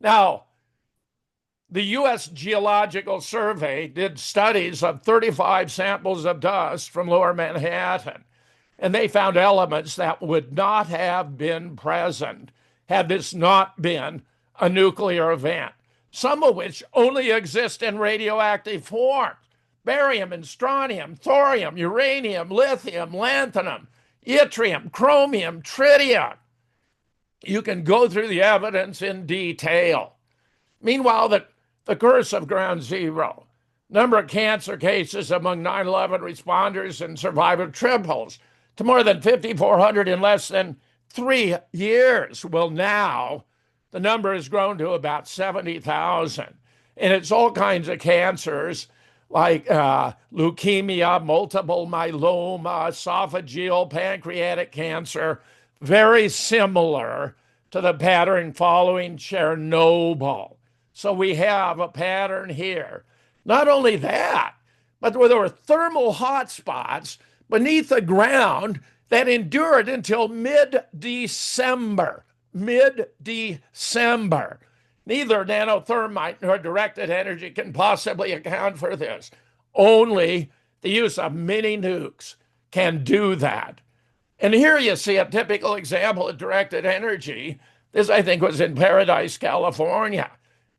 Now, the U.S. Geological Survey did studies of 35 samples of dust from Lower Manhattan, and they found elements that would not have been present had this not been a nuclear event, some of which only exist in radioactive form. Barium and strontium, thorium, uranium, lithium, lanthanum, yttrium, chromium, tritium. You can go through the evidence in detail. Meanwhile, the curse of ground zero. Number of cancer cases among 9/11 responders and survivors triples to more than 5,400 in less than 3 years. Well, now the number has grown to about 70,000. And it's all kinds of cancers like leukemia, multiple myeloma, esophageal, pancreatic cancer, very similar to the pattern following Chernobyl. So we have a pattern here. Not only that, but there were thermal hotspots beneath the ground that endured until mid-December. Mid-December. Neither nanothermite nor directed energy can possibly account for this. Only the use of mini nukes can do that. And here you see a typical example of directed energy. This, I think, was in Paradise, California.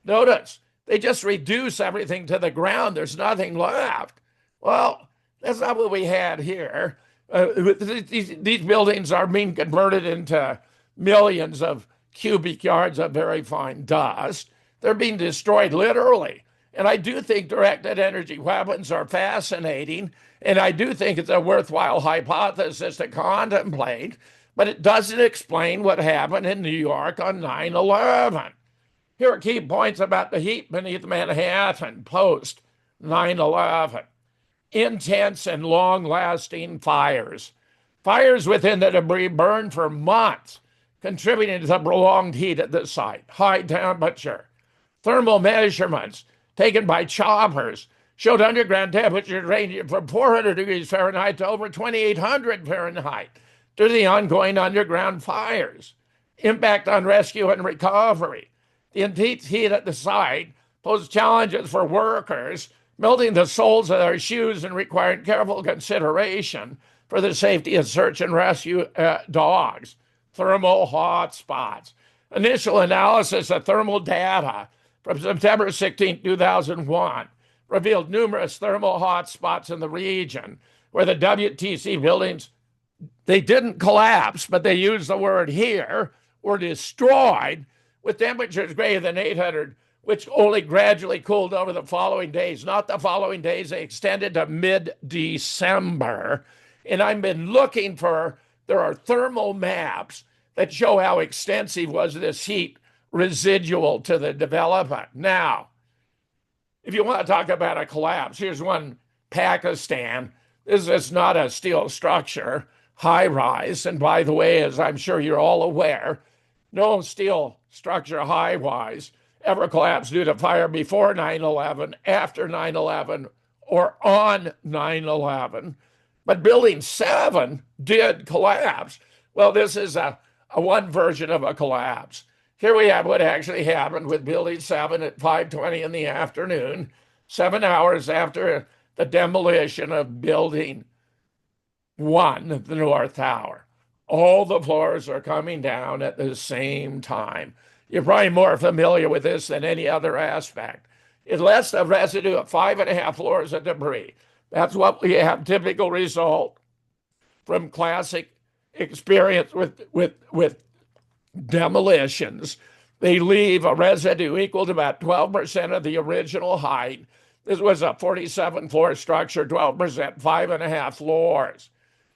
Notice, they just reduce everything to the ground. There's nothing left. Well, that's not what we had here. These buildings are being converted into millions of cubic yards of very fine dust. They're being destroyed literally. And I do think directed energy weapons are fascinating. And I do think it's a worthwhile hypothesis to contemplate. But it doesn't explain what happened in New York on 9/11. Here are key points about the heat beneath Manhattan post 9/11. Intense and long-lasting fires. Fires within the debris burned for months, contributing to the prolonged heat at the site. High temperature. Thermal measurements taken by choppers showed underground temperatures ranging from 400 degrees Fahrenheit to over 2,800 Fahrenheit due to the ongoing underground fires. Impact on rescue and recovery. The intense heat at the site posed challenges for workers, melting the soles of their shoes and requiring careful consideration for the safety of search and rescue dogs. Thermal hotspots. Initial analysis of thermal data from September 16, 2001 revealed numerous thermal hotspots in the region where the WTC buildings, they didn't collapse, but they used the word here, were destroyed with temperatures greater than 800, which only gradually cooled over the following days. Not the following days, they extended to mid-December. And I've been looking for, there are thermal maps that show how extensive was this heat residual to the development. Now, if you want to talk about a collapse, here's one, Pakistan. This is not a steel structure, high rise. And by the way, as I'm sure you're all aware, no steel structure high rise ever collapsed due to fire before 9/11, after 9/11, or on 9/11. But Building 7 did collapse. Well, this is a one version of a collapse. Here we have what actually happened with Building 7 at 5:20 in the afternoon, 7 hours after the demolition of Building 1, the North Tower. All the floors are coming down at the same time. You're probably more familiar with this than any other aspect. It left a residue of 5.5 floors of debris. That's what we have, typical result from classic experience with demolitions. They leave a residue equal to about 12% of the original height. This was a 47-floor structure, 12%, 5.5 floors.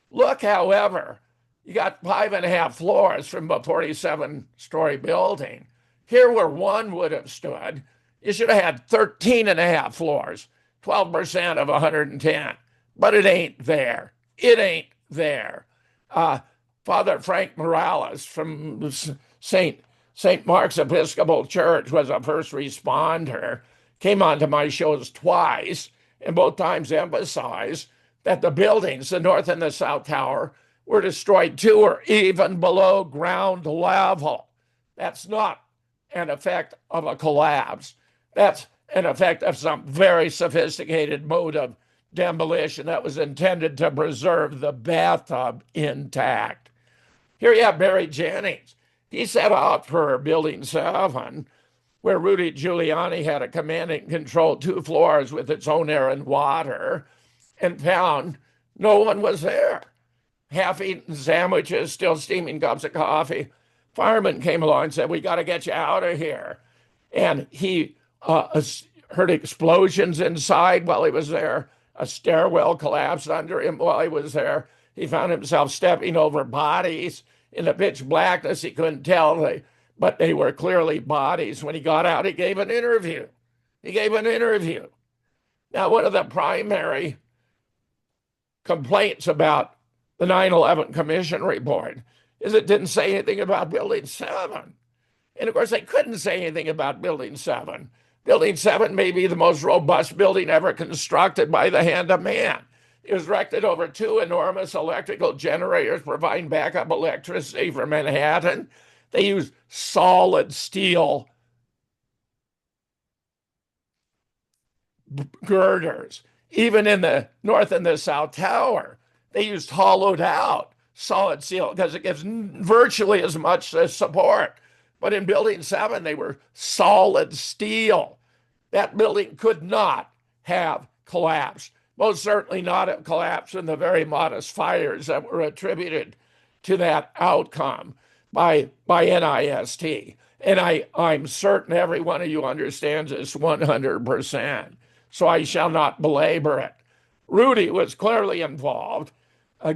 Look, however, you got 5.5 floors from a 47-story building. Here, where one would have stood, you should have had 13.5 floors, 12% of 110. But it ain't there. It ain't there. Father Frank Morales from St. Mark's Episcopal Church was a first responder, came onto my shows twice, and both times emphasized that the buildings, the North and the South Tower, were destroyed to or even below ground level. That's not an effect of a collapse. That's an effect of some very sophisticated mode of demolition that was intended to preserve the bathtub intact. Here you have Barry Jennings. He set out for Building 7, where Rudy Giuliani had a command and control 2 floors with its own air and water, and found no one was there. Half-eaten sandwiches, still steaming cups of coffee. Fireman came along and said, "We got to get you out of here." And he heard explosions inside while he was there. A stairwell collapsed under him while he was there. He found himself stepping over bodies in the pitch blackness. He couldn't tell, but they were clearly bodies. When he got out, he gave an interview. Now, one of the primary complaints about the 9/11 Commission report is it didn't say anything about Building 7. And of course, they couldn't say anything about Building 7. Building 7 may be the most robust building ever constructed by the hand of man. It was erected over 2 enormous electrical generators providing backup electricity for Manhattan. They used solid steel girders. Even in the North and the South Tower, they used hollowed out solid steel because it gives virtually as much support. But in Building 7, they were solid steel. That building could not have collapsed, most certainly not have collapsed in the very modest fires that were attributed to that outcome by NIST. And I'm certain every one of you understands this 100%. So I shall not belabor it. Rudy was clearly involved.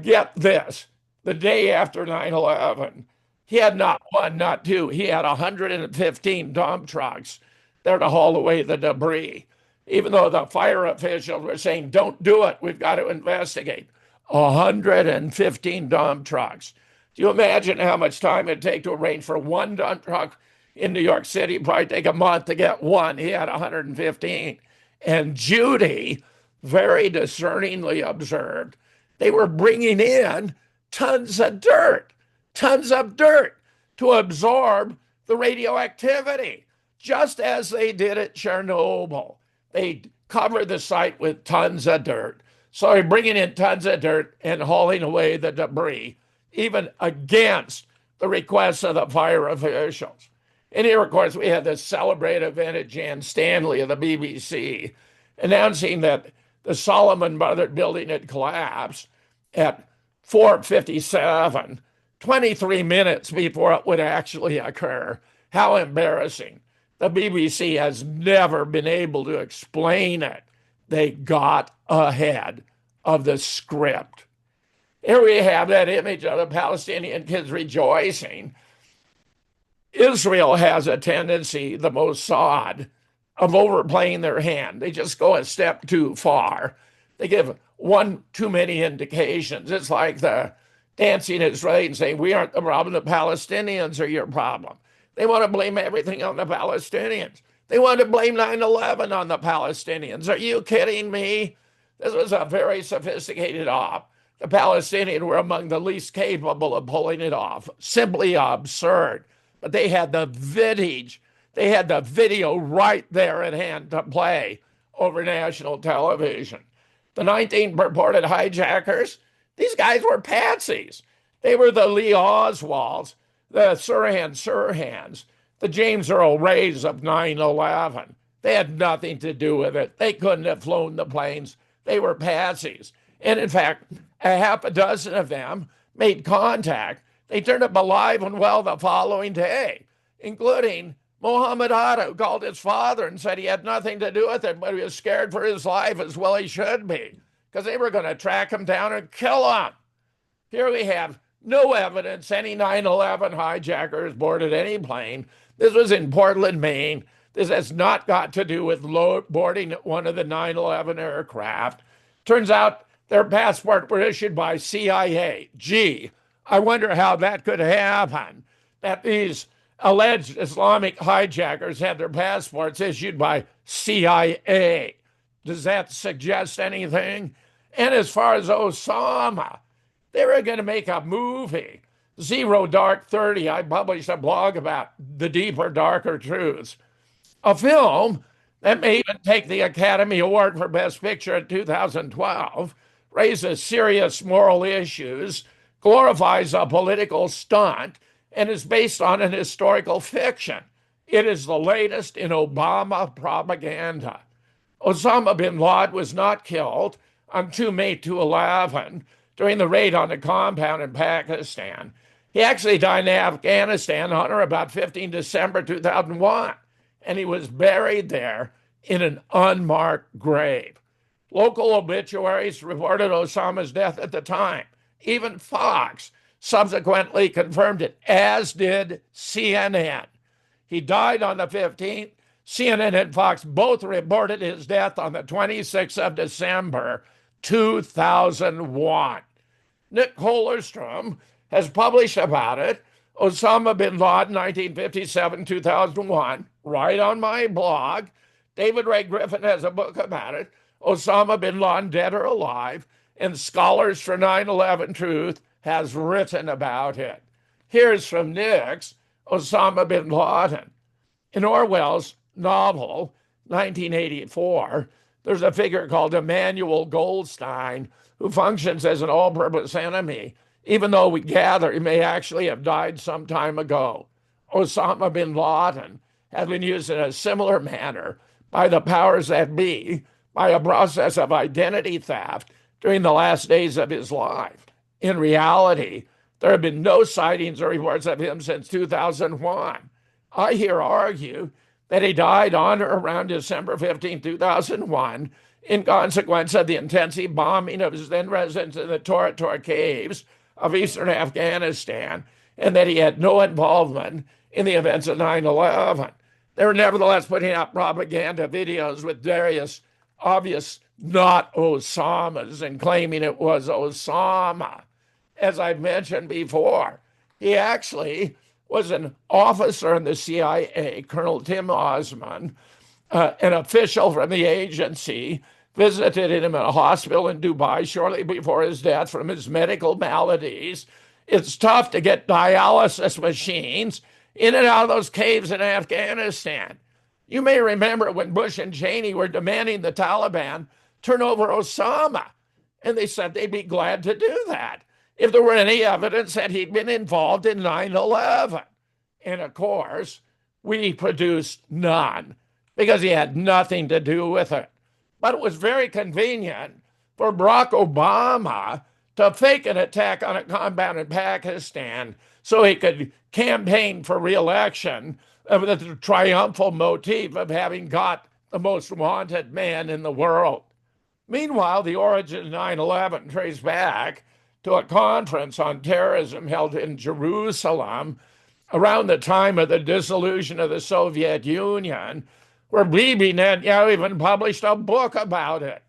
Get this, the day after 9/11, he had not one, not two, he had 115 dump trucks there to haul away the debris. Even though the fire officials were saying, don't do it, we've got to investigate. 115 dump trucks. Do you imagine how much time it'd take to arrange for one dump truck in New York City? It'd probably take a month to get one. He had 115. And Judy very discerningly observed they were bringing in tons of dirt to absorb the radioactivity, just as they did at Chernobyl. They covered the site with tons of dirt. So they're bringing in tons of dirt and hauling away the debris, even against the requests of the fire officials. And here, of course, we had this celebrated event at Jan Stanley of the BBC announcing that the Solomon Brothers building had collapsed at 4:57, 23 minutes before it would actually occur. How embarrassing. The BBC has never been able to explain it. They got ahead of the script. Here we have that image of the Palestinian kids rejoicing. Israel has a tendency, the Mossad, of overplaying their hand. They just go a step too far. They give one too many indications. It's like the dancing Israelis saying, we aren't the problem, the Palestinians are your problem. They want to blame everything on the Palestinians. They want to blame 9/11 on the Palestinians. Are you kidding me? This was a very sophisticated op. The Palestinians were among the least capable of pulling it off. Simply absurd. But they had the vintage. They had the video right there at hand to play over national television. The 19 purported hijackers, these guys were patsies. They were the Lee Oswalds, the Sirhans, the James Earl Rays of 9/11. They had nothing to do with it. They couldn't have flown the planes. They were patsies. And in fact, a half a dozen of them made contact. They turned up alive and well the following day, including Mohammed Atta, who called his father and said he had nothing to do with it, but he was scared for his life, as well he should be, because they were going to track him down and kill him. Here we have no evidence any 9/11 hijackers boarded any plane. This was in Portland, Maine. This has not got to do with boarding one of the 9/11 aircraft. Turns out their passports were issued by CIA. Gee, I wonder how that could happen, that these alleged Islamic hijackers had their passports issued by CIA. Does that suggest anything? And as far as Osama, they were going to make a movie, Zero Dark 30. I published a blog about the deeper, darker truths. A film that may even take the Academy Award for Best Picture in 2012, raises serious moral issues, glorifies a political stunt, and is based on an historical fiction. It is the latest in Obama propaganda. Osama bin Laden was not killed on 2 May 2011 during the raid on the compound in Pakistan. He actually died in Afghanistan on or about 15 December 2001, and he was buried there in an unmarked grave. Local obituaries reported Osama's death at the time. Even Fox subsequently confirmed it, as did CNN. He died on the 15th. CNN and Fox both reported his death on the 26th of December, 2001. Nick Hollerstrom has published about it, Osama bin Laden, 1957-2001, right on my blog. David Ray Griffin has a book about it, Osama bin Laden, Dead or Alive, and Scholars for 9/11 Truth has written about it. Here's from Nick's Osama bin Laden. In Orwell's novel, 1984, there's a figure called Emmanuel Goldstein who functions as an all-purpose enemy, even though we gather he may actually have died some time ago. Osama bin Laden has been used in a similar manner by the powers that be by a process of identity theft during the last days of his life. In reality, there have been no sightings or reports of him since 2001. I hear argue that he died on or around December 15, 2001, in consequence of the intensive bombing of his then residence in the Tora Tora caves of eastern Afghanistan, and that he had no involvement in the events of 9/11. They were nevertheless putting out propaganda videos with various obvious not Osamas and claiming it was Osama. As I've mentioned before, he actually was an officer in the CIA, Colonel Tim Osman, an official from the agency, visited him in a hospital in Dubai shortly before his death from his medical maladies. It's tough to get dialysis machines in and out of those caves in Afghanistan. You may remember when Bush and Cheney were demanding the Taliban turn over Osama, and they said they'd be glad to do that if there were any evidence that he'd been involved in 9/11. And of course, we produced none because he had nothing to do with it. But it was very convenient for Barack Obama to fake an attack on a compound in Pakistan so he could campaign for re-election with the triumphal motif of having got the most wanted man in the world. Meanwhile, the origin of 9/11 traced back to a conference on terrorism held in Jerusalem around the time of the dissolution of the Soviet Union, where Bibi Netanyahu even published a book about it.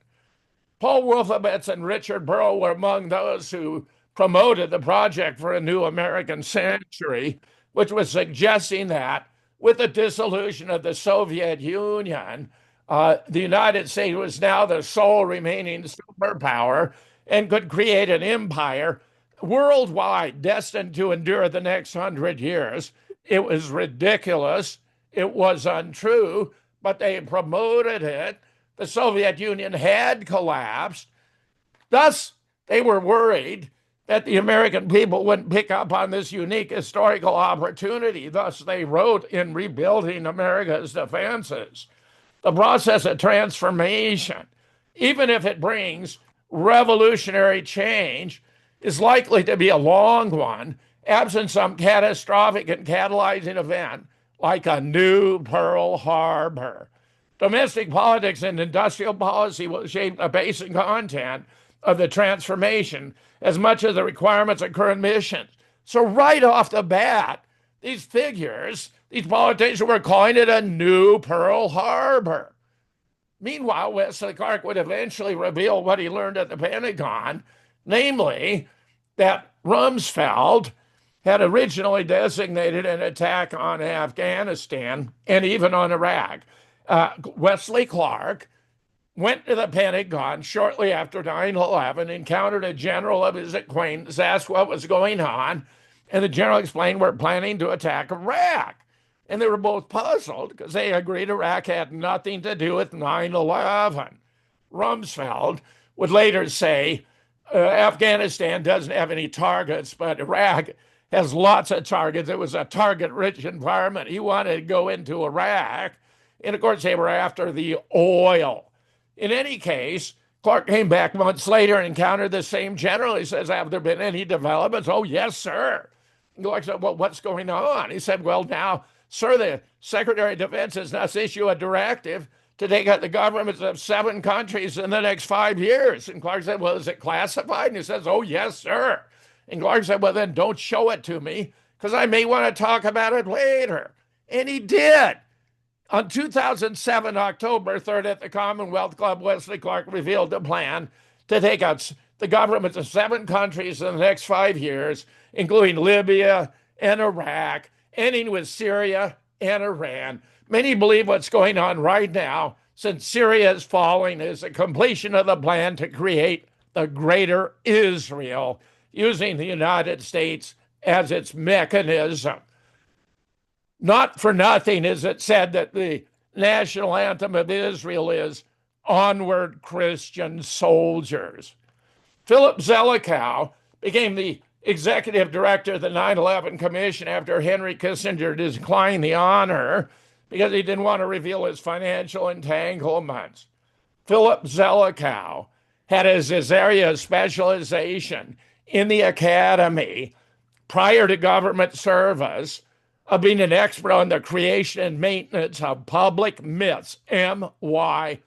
Paul Wolfowitz and Richard Burrow were among those who promoted the Project for a New American Century, which was suggesting that with the dissolution of the Soviet Union, the United States was now the sole remaining superpower and could create an empire worldwide destined to endure the next 100 years. It was ridiculous. It was untrue, but they promoted it. The Soviet Union had collapsed. Thus, they were worried that the American people wouldn't pick up on this unique historical opportunity. Thus, they wrote in Rebuilding America's Defenses, the process of transformation, even if it brings revolutionary change, is likely to be a long one, absent some catastrophic and catalyzing event like a new Pearl Harbor. Domestic politics and industrial policy will shape the basic content of the transformation as much as the requirements of current missions. So right off the bat, these figures, these politicians were calling it a new Pearl Harbor. Meanwhile, Wesley Clark would eventually reveal what he learned at the Pentagon, namely that Rumsfeld had originally designated an attack on Afghanistan and even on Iraq. Wesley Clark went to the Pentagon shortly after 9/11, encountered a general of his acquaintance, asked what was going on, and the general explained, we're planning to attack Iraq. And they were both puzzled because they agreed Iraq had nothing to do with 9/11. Rumsfeld would later say, Afghanistan doesn't have any targets, but Iraq has lots of targets. It was a target-rich environment. He wanted to go into Iraq. And of course, they were after the oil. In any case, Clark came back months later and encountered the same general. He says, have there been any developments? Oh, yes, sir. And Clark said, well, what's going on? He said, well, now, sir, the Secretary of Defense has now issued a directive to take out the governments of 7 countries in the next 5 years. And Clark said, well, is it classified? And he says, oh, yes, sir. And Clark said, well, then don't show it to me because I may want to talk about it later. And he did. On 2007, October 3rd, at the Commonwealth Club, Wesley Clark revealed a plan to take out the governments of 7 countries in the next 5 years, including Libya and Iraq, ending with Syria and Iran. Many believe what's going on right now, since Syria is falling, is the completion of the plan to create the greater Israel, using the United States as its mechanism. Not for nothing is it said that the national anthem of Israel is onward Christian soldiers. Philip Zelikow became the executive director of the 9/11 Commission after Henry Kissinger declined the honor because he didn't want to reveal his financial entanglements. Philip Zelikow had as his area of specialization in the academy prior to government service of being an expert on the creation and maintenance of public myths, MYTHS.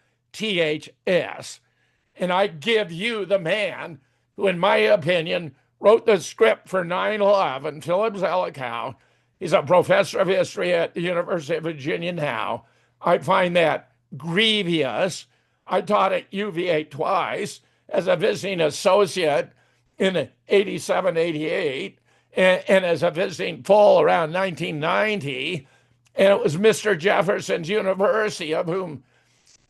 And I give you the man who, in my opinion, wrote the script for 9/11, Philip Zelikow. He's a professor of history at the University of Virginia now. I find that grievous. I taught at UVA twice as a visiting associate in 87, 88, and as a visiting full around 1990. And it was Mr. Jefferson's University, of whom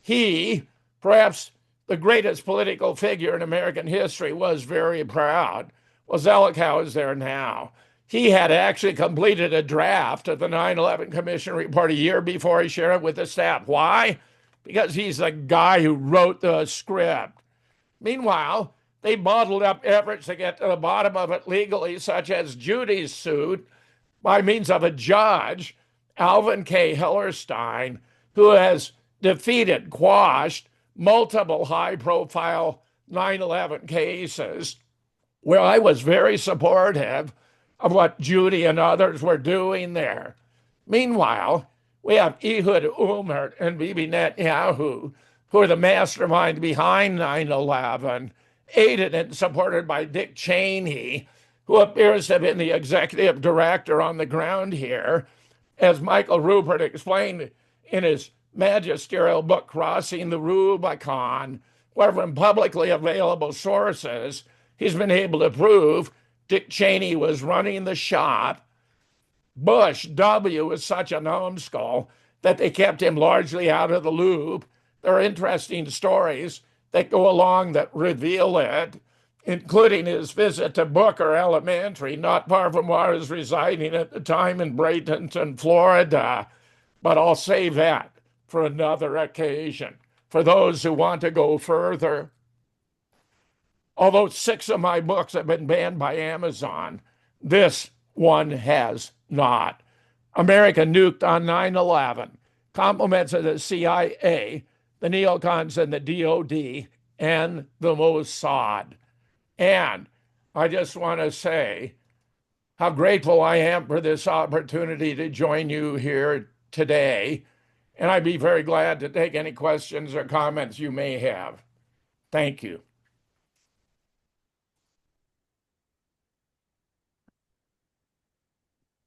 he, perhaps the greatest political figure in American history, was very proud. Well, Zelikow is there now. He had actually completed a draft of the 9/11 Commission report a year before he shared it with the staff. Why? Because he's the guy who wrote the script. Meanwhile, they bottled up efforts to get to the bottom of it legally, such as Judy's suit by means of a judge, Alvin K. Hillerstein, who has defeated, quashed multiple high-profile 9/11 cases, where I was very supportive of what Judy and others were doing there. Meanwhile, we have Ehud Olmert and Bibi Netanyahu, who are the mastermind behind 9/11, aided and supported by Dick Cheney, who appears to have been the executive director on the ground here, as Michael Rupert explained in his magisterial book, Crossing the Rubicon, where from publicly available sources, he's been able to prove Dick Cheney was running the shop. Bush W. was such a numbskull that they kept him largely out of the loop. There are interesting stories that go along that reveal it, including his visit to Booker Elementary, not far from where I was residing at the time in Bradenton, Florida. But I'll save that for another occasion, for those who want to go further. Although 6 of my books have been banned by Amazon, this one has not. America nuked on 9/11, compliments of the CIA, the neocons and the DOD, and the Mossad. And I just want to say how grateful I am for this opportunity to join you here today. And I'd be very glad to take any questions or comments you may have. Thank you.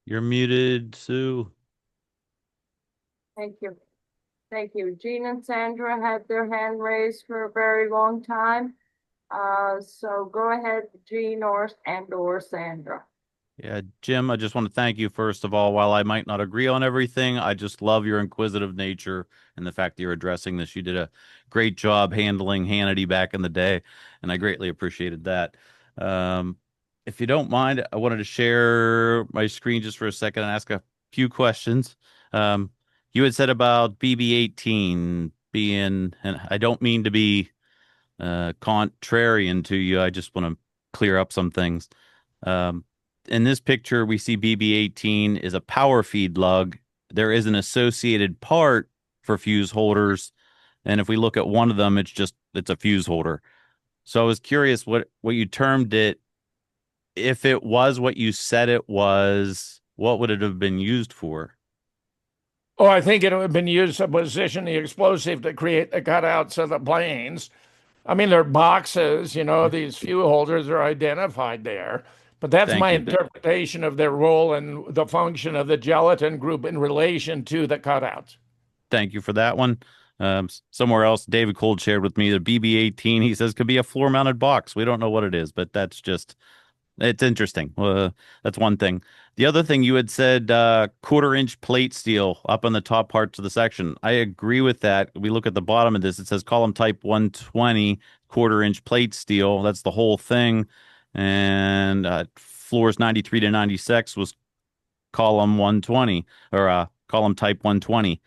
You're muted, Sue. Thank you. Thank you. Jean and Sandra had their hand raised for a very long time. So go ahead, Jean or Sandra. Yeah, Jim, I just want to thank you, first of all. While I might not agree on everything, I just love your inquisitive nature and the fact that you're addressing this. You did a great job handling Hannity back in the day, and I greatly appreciated that. If you don't mind, I wanted to share my screen just for a second and ask a few questions. You had said about BB-18 being, and I don't mean to be contrarian to you, I just want to clear up some things. In this picture, we see BB-18 is a power feed lug. There is an associated part for fuse holders, and if we look at one of them, it's a fuse holder. So I was curious what you termed it. If it was what you said it was, what would it have been used for? Oh, I think it would have been used to position the explosive to create the cutouts of the planes. I mean, they're boxes, these fuel holders are identified there. But that's my interpretation of their role and the function of the gelatin group in relation to the cutouts. Thank you for that one. Somewhere else, David Cold shared with me the BB-18, he says, could be a floor-mounted box. We don't know what it is, but it's interesting. That's one thing. The other thing you had said, 1/4-inch plate steel up on the top parts of the section. I agree with that. We look at the bottom of this. It says column type 120, 1/4-inch plate steel. That's the whole thing. And floors 93 to 96 was column 120 or column type 120.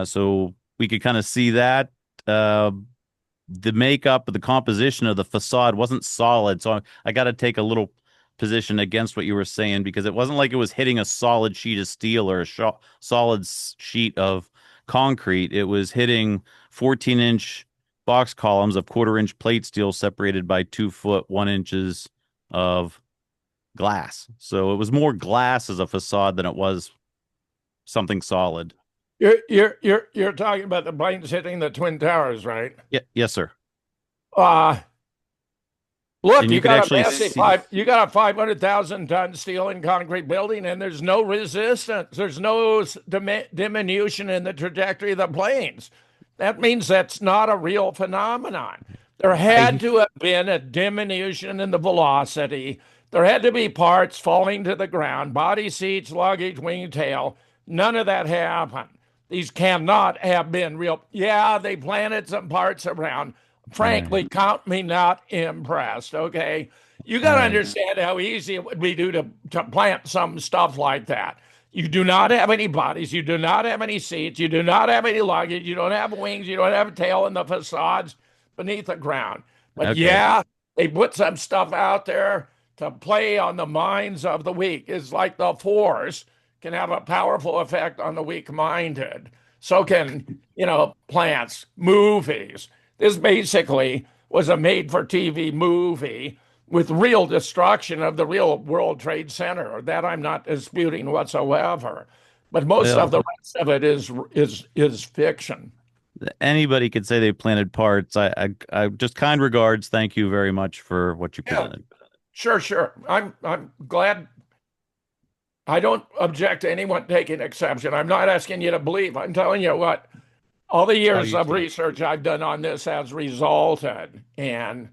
So we could kind of see that. the makeup, the composition of the facade wasn't solid. So I got to take a little position against what you were saying, because it wasn't like it was hitting a solid sheet of steel or a solid sheet of concrete. It was hitting 14-inch box columns of 1/4-inch plate steel separated by 2 foot 1 inches of glass. So it was more glass as a facade than it was something solid. You're talking about the planes hitting the Twin Towers, right? Yeah, yes, sir. Look, And you you could got a actually massive see. you got a 500,000-ton steel and concrete building, and there's no resistance. There's no diminution in the trajectory of the planes. That means that's not a real phenomenon. There had to have been a diminution in the velocity. There had to be parts falling to the ground, body, seats, luggage, wing, tail. None of that happened. These cannot have been real. Yeah, they planted some parts around. Frankly, count me not impressed. Okay. You got to understand how easy it would be to plant some stuff like that. You do not have any bodies. You do not have any seats. You do not have any luggage. You don't have wings. You don't have a tail in the facades beneath the ground. But yeah, they put some stuff out there to play on the minds of the weak. It's like the Force can have a powerful effect on the weak-minded. So can, plants, movies. This basically was a made-for-TV movie with real destruction of the real World Trade Center. That I'm not disputing whatsoever. But most of the rest of it is fiction. Anybody could say they planted parts. I just kind regards. Thank you very much for what you presented. Sure. I'm glad. I don't object to anyone taking exception. I'm not asking you to believe. I'm telling you what all the years of research I've done on this has resulted. And,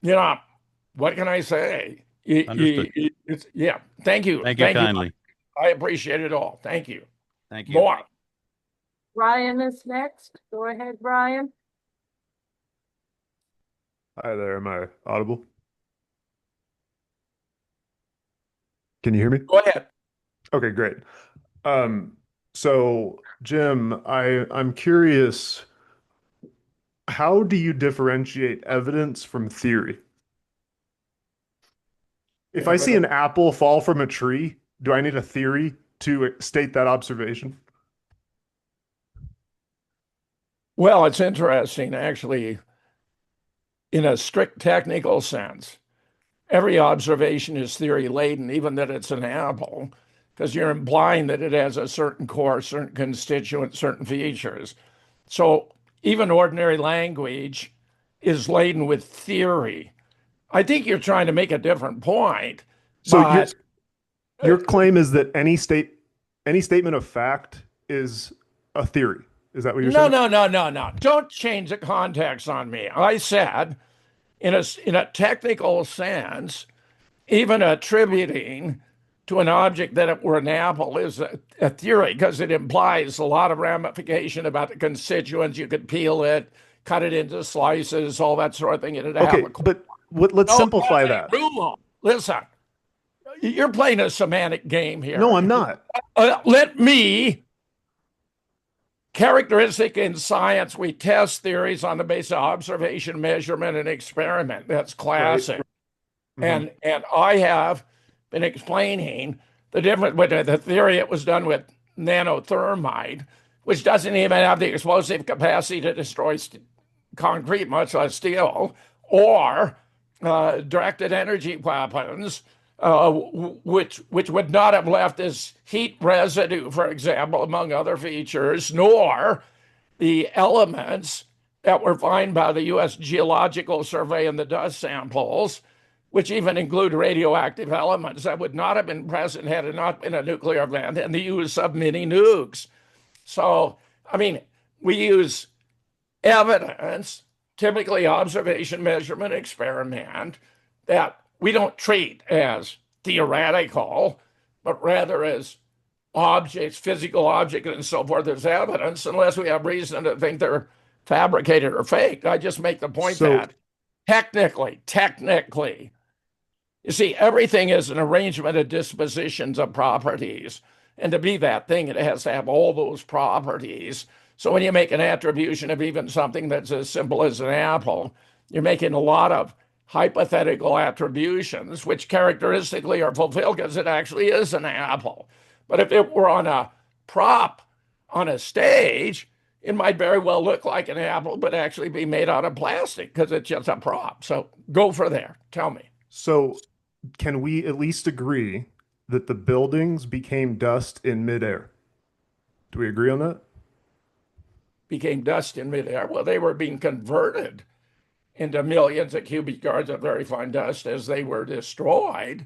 what can I say? Understood. Thank you. Thank you kindly. I appreciate it all. Thank you. Thank you. More. Brian is next. Go ahead, Brian. Hi there. Am I audible? Can you hear me? Go ahead. Okay, great. So Jim, I'm curious, how do you differentiate evidence from theory? If I see an apple fall from a tree, do I need a theory to state that observation? Well, it's interesting, actually, in a strict technical sense. Every observation is theory laden, even that it's an apple, because you're implying that it has a certain core, certain constituent, certain features. So even ordinary language is laden with theory. I think you're trying to make a different point. So your claim is that any statement of fact is a theory. Is that what you're saying? No. Don't change the context on me. I said, in a technical sense, even attributing to an object that it were an apple is a theory, because it implies a lot of ramification about the constituents. You could peel it, cut it into slices, all that sort of thing. Let's simplify that. Listen, you're playing a semantic game here. No, I'm not. Let me. Characteristic in science, we test theories on the basis of observation, measurement, and experiment. That's classic. Right. And I have been explaining the difference with the theory. It was done with nanothermite, which doesn't even have the explosive capacity to destroy concrete, much less steel, or directed energy weapons, which would not have left this heat residue, for example, among other features, nor the elements that were found by the U.S. Geological Survey in the dust samples, which even include radioactive elements that would not have been present had it not been a nuclear event, and the use of mini nukes. So, we use evidence, typically observation, measurement, experiment, that we don't treat as theoretical, but rather as objects, physical objects, and so forth, as evidence, unless we have reason to think they're fabricated or faked. I just make the point that technically, you see, everything is an arrangement of dispositions of properties. And to be that thing, it has to have all those properties. So when you make an attribution of even something that's as simple as an apple, you're making a lot of hypothetical attributions, which characteristically are fulfilled because it actually is an apple. But if it were on a prop on a stage, it might very well look like an apple, but actually be made out of plastic because it's just a prop. So go for there. Tell me. So can we at least agree that the buildings became dust in midair? Do we agree on that? Became dust in midair. Well, they were being converted into millions of cubic yards of very fine dust as they were destroyed,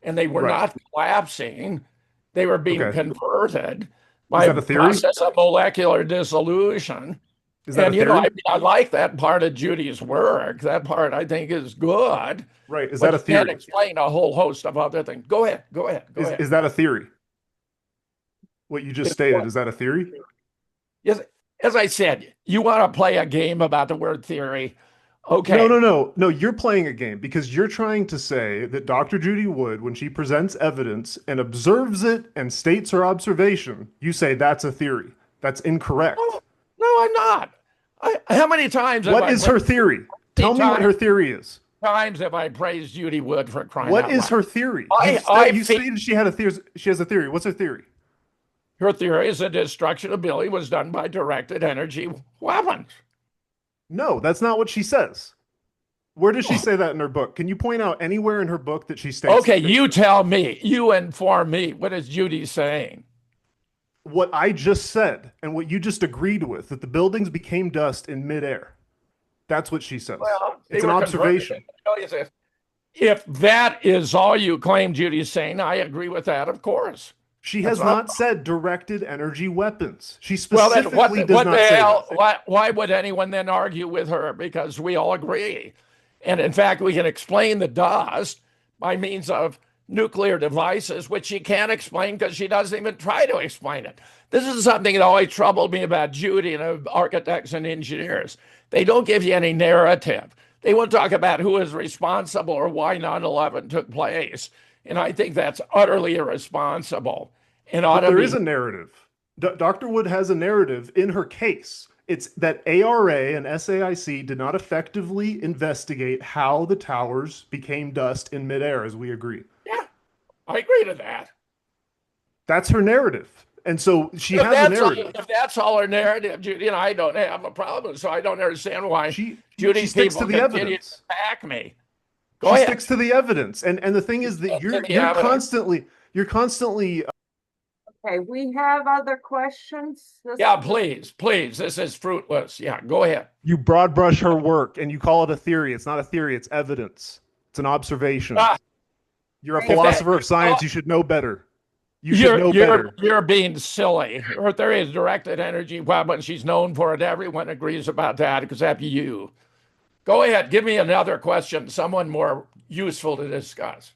and they were Right. not collapsing. They were being Okay. converted Is by that a a theory? process of molecular dissolution. Is that And, a you know, theory? I like that part of Judy's work. That part I think is good, Right. Is but that a you can't theory? explain a whole host of other things. Go ahead. Go ahead. Go ahead. Is that a theory? What you just Is stated, what? is that a theory? Yes, as I said, you want to play a game about the word theory. No, Okay. no, you're playing a game because you're trying to say that Dr. Judy Wood, when she presents evidence and observes it and states her observation, you say that's a theory. That's incorrect. No, I'm not. How many times have What I is her praised theory? Tell me what her theory is. times have I praised Judy Wood for crying What out is loud? her theory? I You feel stated she had a theory. She has a theory. What's her theory? her theory is that destruction of Billy was done by directed energy weapons. No, that's not what she says. Where does she say that in her book? Can you point out anywhere in her book that she states? Okay, you tell me. You inform me. What is Judy saying? What I just said and what you just agreed with, that the buildings became dust in midair. That's what she says. Well, It's an observation. If that is all you claim Judy's saying, I agree with that, of course. She That's has not said directed energy weapons. She Well, then specifically does what not the say hell? that. Why would anyone then argue with her? Because we all agree. And in fact, we can explain the dust by means of nuclear devices, which she can't explain because she doesn't even try to explain it. This is something that always troubled me about Judy and architects and engineers. They don't give you any narrative. They won't talk about who is responsible or why 9/11 took place. And I think that's utterly irresponsible and ought But to there be. is a narrative. Dr. Wood has a narrative in her case. It's that ARA and SAIC did not effectively investigate how the towers became dust in midair, as we agree. Yeah, I agree to that. That's her narrative. And so she has a narrative. If that's all her narrative, Judy and I don't have a problem. So I don't understand why She Judy's sticks to people the continue evidence. to attack me. She Go ahead. sticks to the evidence. And the thing is that you're constantly Okay, we have other questions? Yeah, please. This is fruitless. Yeah, go ahead. you broad brush her work and you call it a theory. It's not a theory, it's evidence. It's an observation. You're a philosopher of science, you should know better. You should know better. You're being silly. Her theory is directed energy weapon. She's known for it. Everyone agrees about that except you. Go ahead. Give me another question, someone more useful to discuss.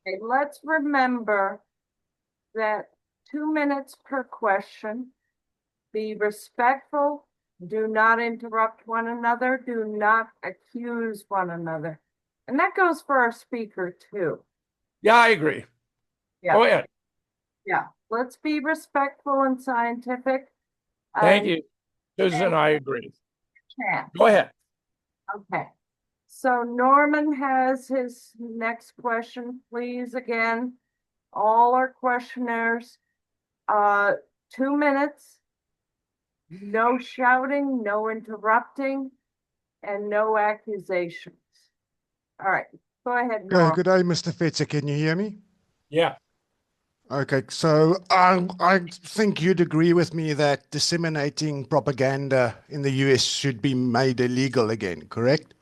Okay, let's remember that 2 minutes per question. Be respectful. Do not interrupt one another. Do not accuse one another. And that goes for our speaker too. Yeah, I agree. Yeah. Go ahead. Yeah, let's be respectful and scientific. Thank you, Susan. I agree. Chance. Go ahead. Okay. So Norman has his next question, please. Again, all our questionnaires, 2 minutes, no shouting, no interrupting, and no accusations. All right, go ahead, Norman. Good day, Mr. Fetzer. Can you hear me? Yeah. Okay, so I think you'd agree with me that disseminating propaganda in the US should be made illegal again, correct?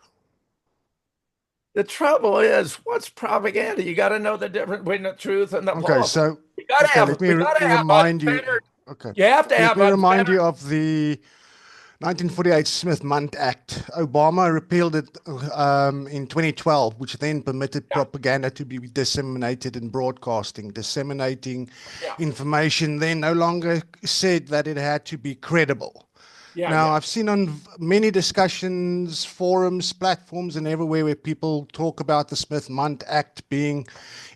The trouble is, what's propaganda? You got to know the difference between the truth and the Okay, false. so You got to have. let me We got to have remind you. unfettered. Okay, You have to have. Let me remind you of the 1948 Smith-Mundt Act. Obama repealed it in 2012, which then permitted propaganda to be disseminated in broadcasting. Disseminating information then no longer said that it had to be credible. Now, I've seen on many discussions, forums, platforms, and everywhere where people talk about the Smith-Mundt Act being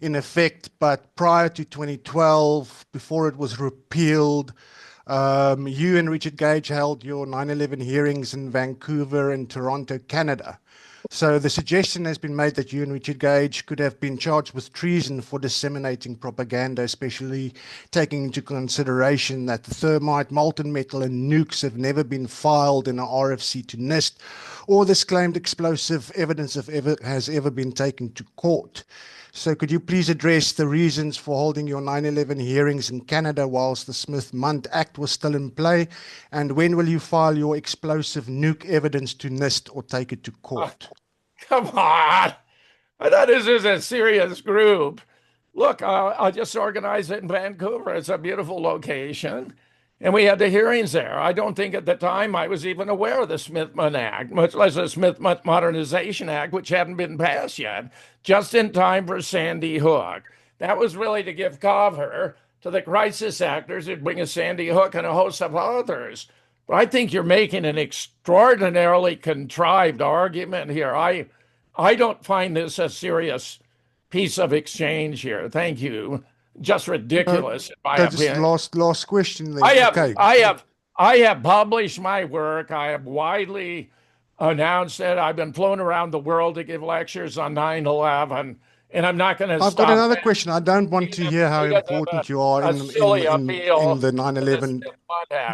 in effect, but prior to 2012, before it was repealed, You and Richard Gage held your 9/11 hearings in Vancouver and Toronto, Canada. So the suggestion has been made that you and Richard Gage could have been charged with treason for disseminating propaganda, especially taking into consideration that the thermite, molten metal, and nukes have never been filed in an RFC to NIST, or this claimed explosive evidence has ever been taken to court. So could you please address the reasons for holding your 9/11 hearings in Canada whilst the Smith-Mundt Act was still in play? And when will you file your explosive nuke evidence to NIST or take it to court? Come on. I thought this was a serious group. Look, I'll just organize it in Vancouver. It's a beautiful location. And we had the hearings there. I don't think at the time I was even aware of the Smith-Mundt Act, much less the Smith-Mundt Modernization Act, which hadn't been passed yet, just in time for Sandy Hook. That was really to give cover to the crisis actors who'd bring us Sandy Hook and a host of others. But I think you're making an extraordinarily contrived argument here. I don't find this a serious piece of exchange here. Thank you. Just ridiculous, in my That's opinion. last question then. I Okay. have published my work. I have widely announced it. I've been flown around the world to give lectures on 9/11, and I'm not going to I've stop. got another question. I don't want to hear how important you are in the 9/11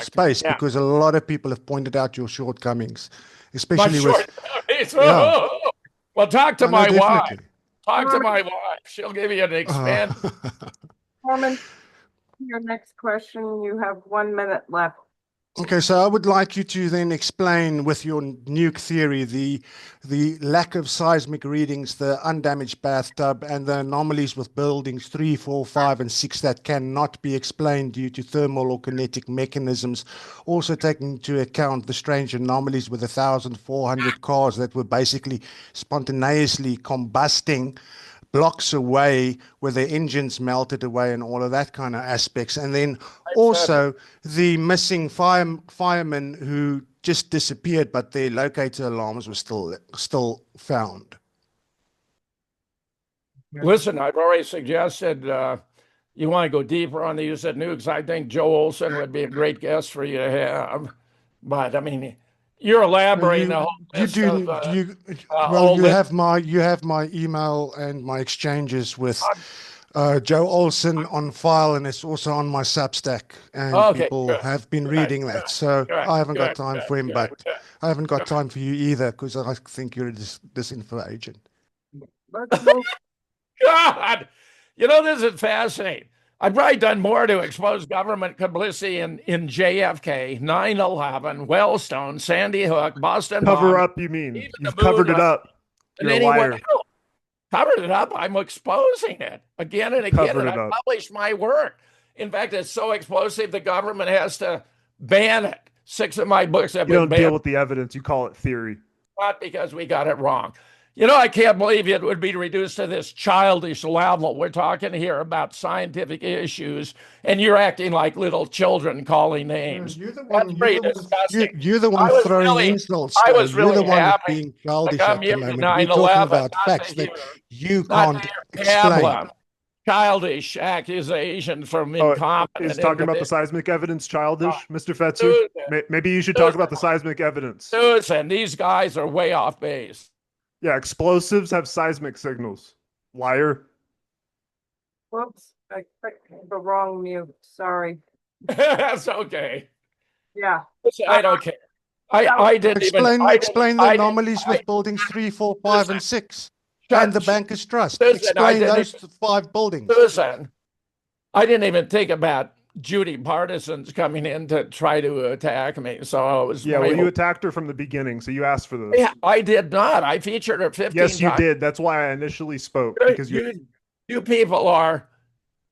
space, Yeah. because a lot of people have pointed out your shortcomings, My especially with shortcomings. yeah. Well, talk to I know, my wife. definitely. Talk to my wife. She'll give you an expanded. Norman, your next question, you have 1 minute left. Okay, so I would like you to then explain with your nuke theory the lack of seismic readings, the undamaged bathtub, and the anomalies with buildings 3, 4, 5, and 6 that cannot be explained due to thermal or kinetic mechanisms. Also taking into account the strange anomalies with 1,400 cars that were basically spontaneously combusting blocks away, where the engines melted away and all of that kind of aspects. And then also the missing firemen who just disappeared, but their locator alarms were still found. Listen, I've already suggested you want to go deeper on the use of nukes. I think Joe Olson would be a great guest for you to have. But I mean, you're elaborating a whole list you have my email and my exchanges with Joe Olson on file, and it's also on my Substack, and people have been reading that. So I haven't got time for him, but I haven't got time for you either, because I think you're a disinfo agent. Let's move. God, you know, this is fascinating. I've probably done more to expose government complicity in JFK, 9/11, Wellstone, Sandy Hook, Boston Cover bomb, up, you mean? You've covered it up. and You're a anyone liar. else. Covered it up. I'm exposing it again and again, Covered and it I up. published my work. In fact, it's so explosive the government has to ban it. 6 of my books have You been don't banned. deal with the evidence. You call it theory. Not because we got it wrong. You know, I can't believe it would be reduced to this childish level. We're talking here about scientific issues, and you're acting like little children calling names. You're the That's pretty disgusting. You're the one throwing insults. I was You're the really one happy being to childish come at here the to moment. We're talking 9/11, about not facts to that hear- you not can't to hear explain. pablum, childish accusation from Oh, incompetent is talking about the individuals. seismic evidence childish, Mr. Fetzer? Susan. Maybe you should talk about the seismic evidence. Susan, these guys are way off base. Yeah, explosives have seismic signals. Liar. Whoops, I clicked the wrong mute. Sorry. That's okay. Yeah. I don't care. I didn't Explain the anomalies with buildings 3, 4, 5, and 6, and the Bankers Trust. Susan, Explain those 5 buildings. Susan, I didn't even think about Judy partisans coming in to try to attack me. So it was Yeah, well, you attacked her from the beginning, so you asked for this. Yeah, I did not. I featured her 15 Yes, you times. did. That's why I initially spoke, because You people are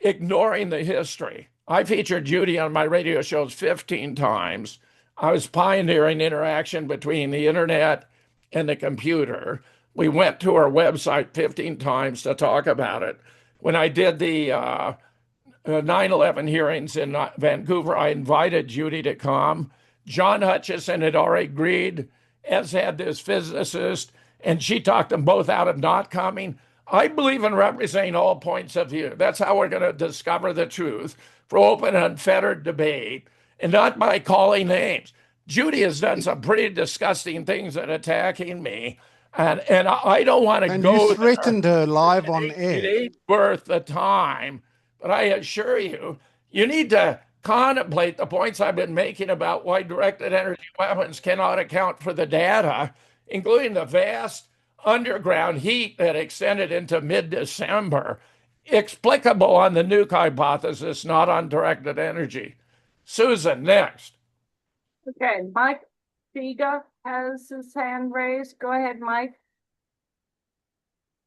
ignoring the history. I featured Judy on my radio shows 15 times. I was pioneering interaction between the internet and the computer. We went to her website 15 times to talk about it. When I did the 9/11 hearings in Vancouver, I invited Judy to come. John Hutchison had already agreed, as had this physicist, and she talked them both out of not coming. I believe in representing all points of view. That's how we're going to discover the truth for open and unfettered debate. and not by calling names. Judy has done some pretty disgusting things in attacking me, and I don't want to And go you there. threatened her live on It air. ain't worth the time. But I assure you, you need to contemplate the points I've been making about why directed energy weapons cannot account for the data, including the vast underground heat that extended into mid-December, explicable on the nuke hypothesis, not on directed energy. Susan, next. Okay, Mike Figa has his hand raised. Go ahead, Mike.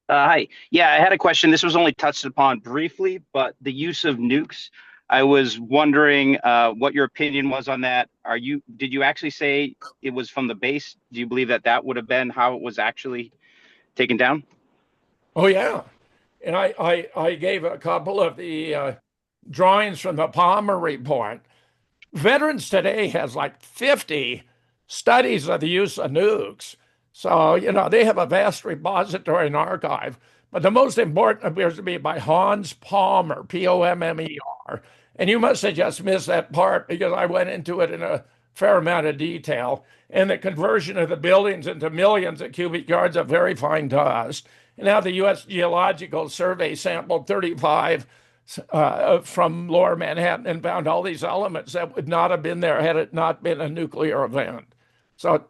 Hi. Yeah, I had a question. This was only touched upon briefly, but the use of nukes. I was wondering what your opinion was on that. Did you actually say it was from the base? Do you believe that that would have been how it was actually taken down? Oh, yeah. And I gave a couple of the drawings from the Palmer report. Veterans Today has like 50 studies of the use of nukes. So, they have a vast repository and archive. But the most important appears to be by Hans Palmer, Pommer. And you must have just missed that part because I went into it in a fair amount of detail. And the conversion of the buildings into millions of cubic yards of very fine dust. And now the U.S. Geological Survey sampled 35 from lower Manhattan and found all these elements that would not have been there had it not been a nuclear event. So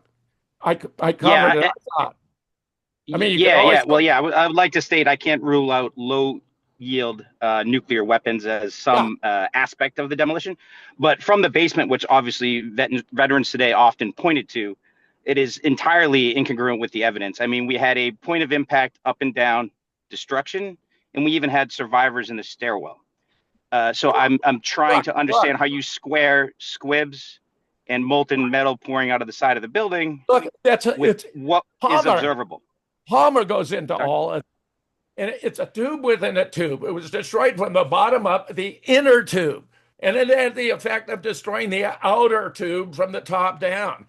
I covered it. I mean, you can always. Well, yeah, I would like to state I can't rule out low yield nuclear weapons as some aspect of the demolition. But from the basement, which obviously veterans today often pointed to, it is entirely incongruent with the evidence. I mean, we had a point of impact up and down destruction, and we even had survivors in the stairwell. So I'm trying to understand how you square squibs and molten metal pouring out of the side of the building. Look, with what is observable. Palmer goes into all of it. And it's a tube within a tube. It was destroyed from the bottom up, the inner tube. And it had the effect of destroying the outer tube from the top down.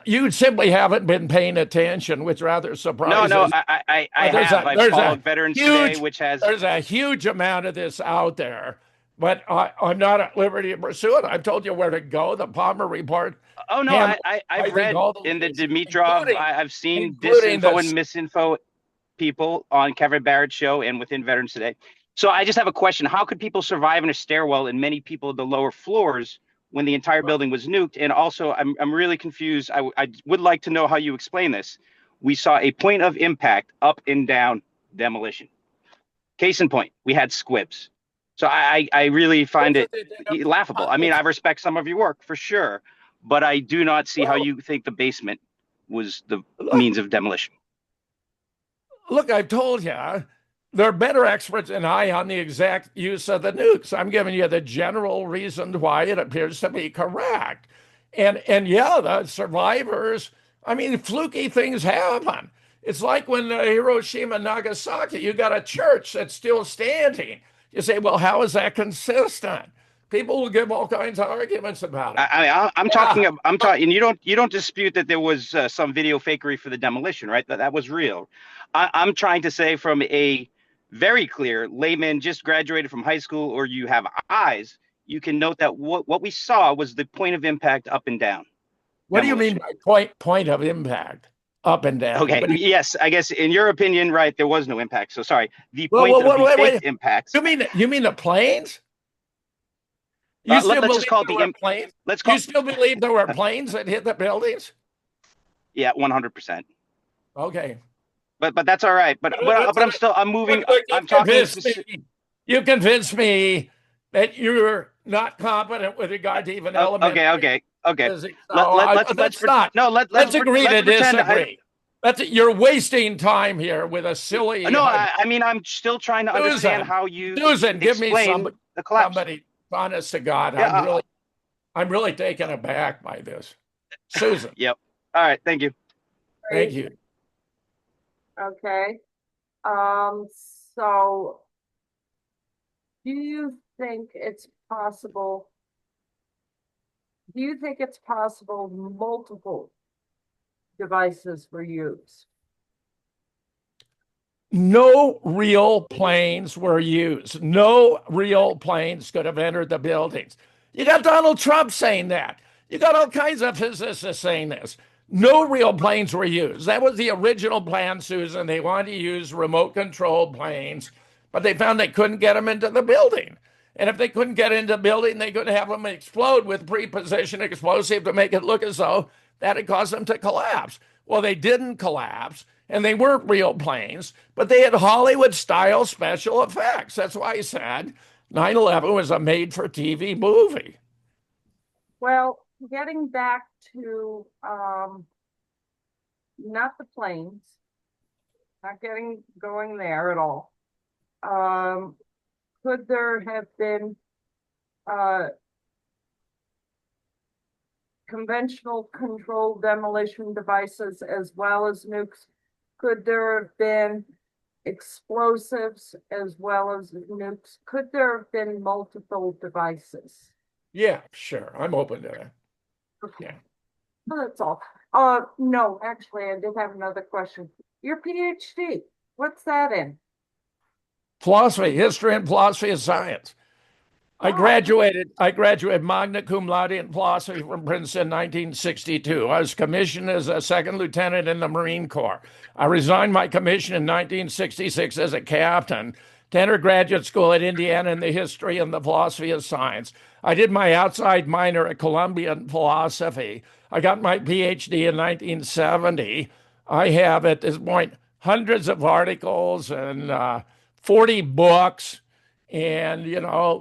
You simply haven't been paying attention, which rather surprises. No, I have. I've followed Veterans Today, which has. There's a huge amount of this out there, but I'm not at liberty to pursue it. I've told you where to go. The Palmer report. Oh, no, I've read in the Dimitrov. I've seen disinfo and misinfo people on Kevin Barrett's show and within Veterans Today. So I just have a question. How could people survive in a stairwell and many people at the lower floors when the entire building was nuked? And also, I'm really confused. I would like to know how you explain this. We saw a point of impact up and down demolition. Case in point, we had squibs. So I really find it laughable. I mean, I respect some of your work for sure, but I do not see how you think the basement was the means of demolition. Look, I've told you, they're better experts than I on the exact use of the nukes. I'm giving you the general reason why it appears to be correct. And yeah, the survivors, I mean, fluky things happen. It's like when Hiroshima and Nagasaki, you got a church that's still standing. You say, well, how is that consistent? People will give all kinds of arguments about it. I'm talking, and you don't dispute that there was some video fakery for the demolition, right? That was real. I'm trying to say from a very clear layman, just graduated from high school, or you have eyes, you can note that what we saw was the point of impact up and down. What do you mean by point of impact? Up and down. Okay. Yes, I guess in your opinion, right, there was no impact. So sorry. The point of the fake impacts. You mean the planes? You still believe there were planes? You still believe there were planes that hit the buildings? Yeah, 100%. Okay. But that's all right. But I'm moving. I'm talking. You convinced me that you're not competent with regard to even elementary. Okay. Let's agree to disagree. You're wasting time here with a silly. No, I mean, I'm still trying to understand how you. Susan, give me the collapse. Somebody, honest to God, Yeah, I'm really taken aback by this. Susan. Yep. All right. Thank you. Thank you. Okay. So do you think it's possible multiple devices were used? No real planes were used. No real planes could have entered the buildings. You got Donald Trump saying that. You got all kinds of physicists saying this. No real planes were used. That was the original plan, Susan. They wanted to use remote controlled planes, but they found they couldn't get them into the building. And if they couldn't get into the building, they could have them explode with pre-positioned explosive to make it look as though that had caused them to collapse. Well, they didn't collapse, and they weren't real planes, but they had Hollywood-style special effects. That's why I said 9/11 was a made-for-TV movie. Well, getting back to not the planes, not going there at all. Could there have been conventional controlled demolition devices as well as nukes? Could there have been explosives as well as nukes? Could there have been multiple devices? Yeah, sure. I'm open to that. Okay. Yeah. Well, that's all. No, actually, I did have another question. Your PhD, what's that in? Philosophy, history and philosophy of science. I graduated magna cum laude in philosophy from Princeton in 1962. I was commissioned as a second lieutenant in the Marine Corps. I resigned my commission in 1966 as a captain to enter graduate school at Indiana in the history and the philosophy of science. I did my outside minor at Columbia in philosophy. I got my PhD in 1970. I have at this point hundreds of articles and 40 books. And,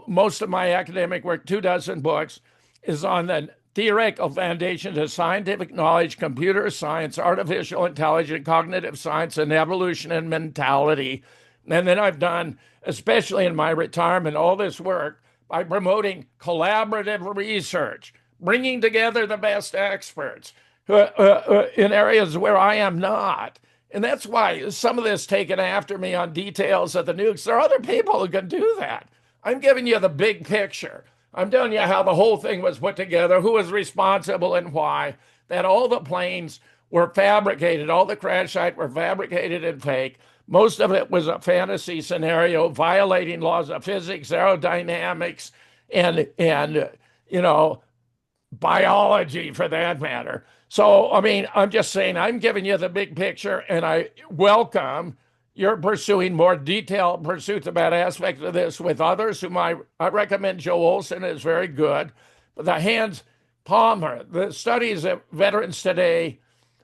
most of my academic work, 24 books, is on the theoretical foundations of scientific knowledge, computer science, artificial intelligence, cognitive science, and evolution and mentality. And then I've done, especially in my retirement, all this work by promoting collaborative research, bringing together the best experts in areas where I am not. And that's why some of this taken after me on details of the nukes. There are other people who can do that. I'm giving you the big picture. I'm telling you how the whole thing was put together, who was responsible and why, that all the planes were fabricated, all the crash sites were fabricated and fake. Most of it was a fantasy scenario violating laws of physics, aerodynamics, and biology for that matter. So, I mean, I'm just saying, I'm giving you the big picture, and I welcome you're pursuing more detailed pursuits about aspects of this with others whom I recommend. Joe Olson is very good. But the Hans Palmer, the studies of veterans today,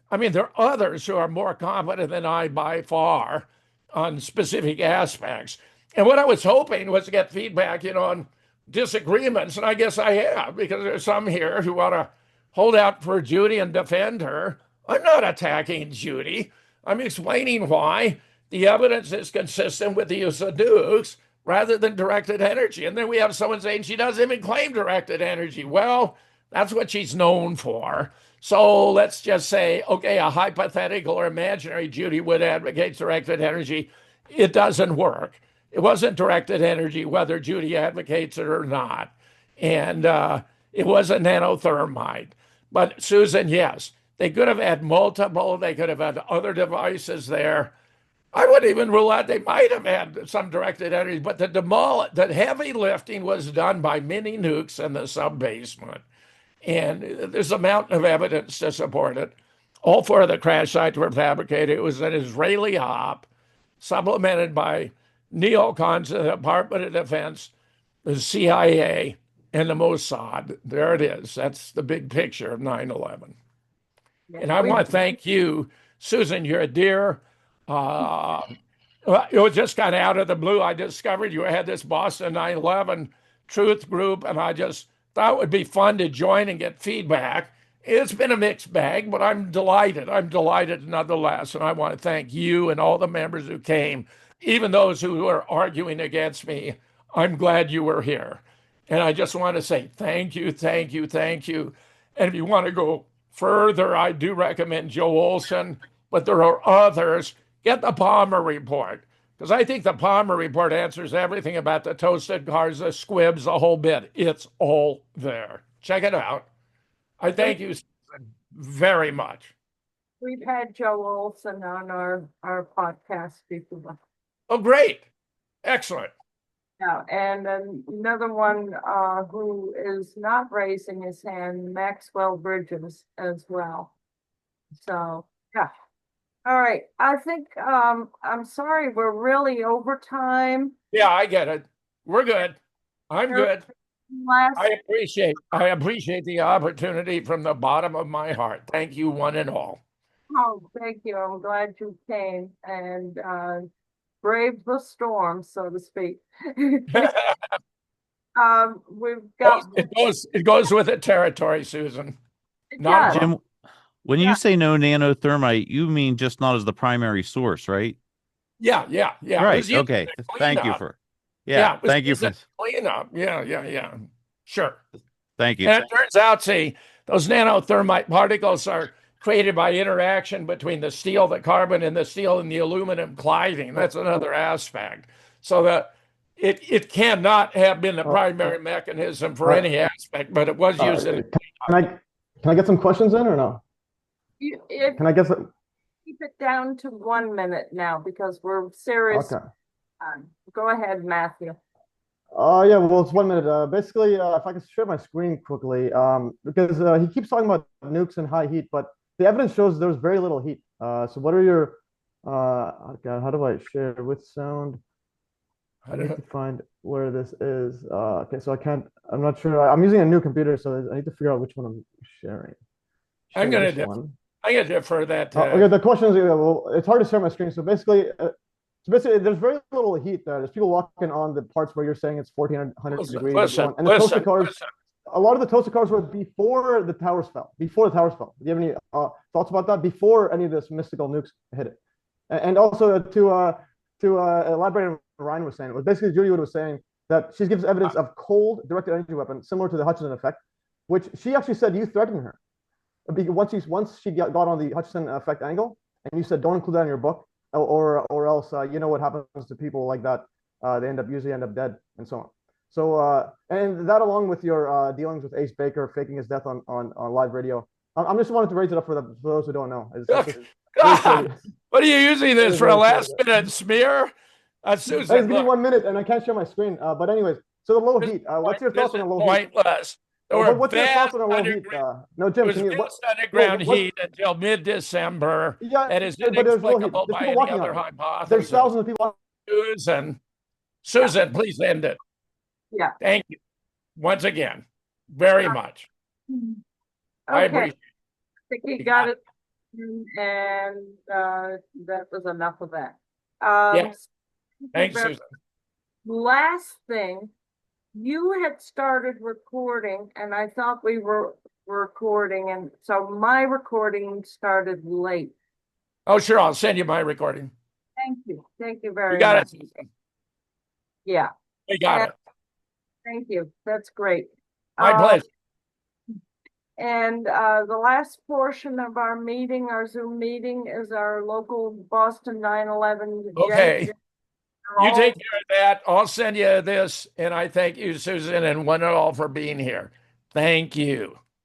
I mean, there are others who are more competent than I by far on specific aspects. And what I was hoping was to get feedback, on disagreements, and I guess I have, because there's some here who want to hold out for Judy and defend her. I'm not attacking Judy. I'm explaining why the evidence is consistent with the use of nukes rather than directed energy. And then we have someone saying she doesn't even claim directed energy. Well, that's what she's known for. So let's just say, okay, a hypothetical or imaginary Judy Wood advocates directed energy. It doesn't work. It wasn't directed energy, whether Judy advocates it or not. And it wasn't nanothermite. But Susan, yes, they could have had multiple, they could have had other devices there. I wouldn't even rule out they might have had some directed energy, but the heavy lifting was done by mini nukes in the sub-basement. And there's a mountain of evidence to support it. All four of the crash sites were fabricated. It was an Israeli op, supplemented by neocons of the Department of Defense, the CIA, and the Mossad. There it is. That's the big picture of 9/11. And I want to thank you, Susan. You're a dear. It was just kind of out of the blue. I discovered you had this Boston 9/11 Truth group, and I just thought it would be fun to join and get feedback. It's been a mixed bag, but I'm delighted. I'm delighted nonetheless. And I want to thank you and all the members who came, even those who were arguing against me. I'm glad you were here. And I just want to say thank you, thank you, thank you. And if you want to go further, I do recommend Joe Olson, but there are others. Get the Palmer report, because I think the Palmer report answers everything about the toasted cars, the squibs, the whole bit. It's all there. Check it out. I thank you very much. We've had Joe Olson on our podcast before. Oh, great. Excellent. Yeah, and another one who is not raising his hand, Maxwell Bridges as well. So, yeah. All right. I think I'm sorry, we're really over time. Yeah, I get it. We're good. I'm good. Last, I appreciate the opportunity from the bottom of my heart. Thank you, one and all. oh, thank you. I'm glad you came and braved the storm, so to speak. We've got It goes with the territory, Susan. Not a does. problem. Jim, when you say no nanothermite, you mean just not as the primary source, right? Yeah. It Right. was used Okay. as a Thank you cleanup. for. Yeah, Yeah. it was Thank you used for. as a cleanup. Yeah. Sure. Thank you. And it turns out, see, those nanothermite particles are created by interaction between the steel, the carbon, and the steel and the aluminum cladding. That's another aspect. So that it cannot have been the primary mechanism for any aspect, but it was used in. Can I get some questions in or no? Can I get some? Keep it down to 1 minute now because we're serious. Okay. Go ahead, Matthew. Yeah, well, it's 1 minute. Basically, if I can share my screen quickly, because he keeps talking about nukes and high heat, but the evidence shows there's very little heat. So what are your, God, how do I share with sound? I need to find where this is. Okay, so I'm not sure. I'm using a new computer, so I need to figure out which one I'm sharing. I'm going to defer that to. Okay, the question is, well, it's hard to share my screen. So basically, there's very little heat. There's people walking on the parts where you're saying it's 1400 degrees. And the toaster cars, a lot of the toaster cars were before the towers fell. Do you have any thoughts about that? Before any of this mystical nukes hit it? And also to elaborate on what Ryan was saying, it was basically Judy Wood was saying that she gives evidence of cold directed energy weapon similar to the Hutchison effect, which she actually said you threatened her. Once she got on the Hutchison effect angle, and you said don't include that in your book, or else you know what happens to people like that. They usually end up dead, and so on. So and that along with your dealings with Ace Baker faking his death on live radio. I'm just wanted to raise it up for those who don't know. God, what are you using this for a last minute smear? Susan, give me 1 minute, and I can't share my screen. But anyways, so the low heat. What's your thoughts on the low heat? Pointless. What's your thoughts on the low heat? No, Jim, can you? Underground heat until mid-December. Yeah, that is but there's low heat. inexplicable There's by people any walking other on it. hypothesis. There's thousands of people. Susan, please end it. Yeah. Thank you once again, very much. Okay. I appreciate it. I think he got it, and that was enough of that. Yes. Thanks, Susan. Last thing, you had started recording, and I thought we were recording, and so my recording started late. Oh, sure, I'll send you my recording. Thank you very much. You got it, Susan. Yeah. We got it. Thank you. That's great. My pleasure. And the last portion of our meeting, our Zoom meeting, is our local Boston 9/11. Okay. You take care of that. I'll send you this, and I thank you, Susan, and one and all for being here. Thank you.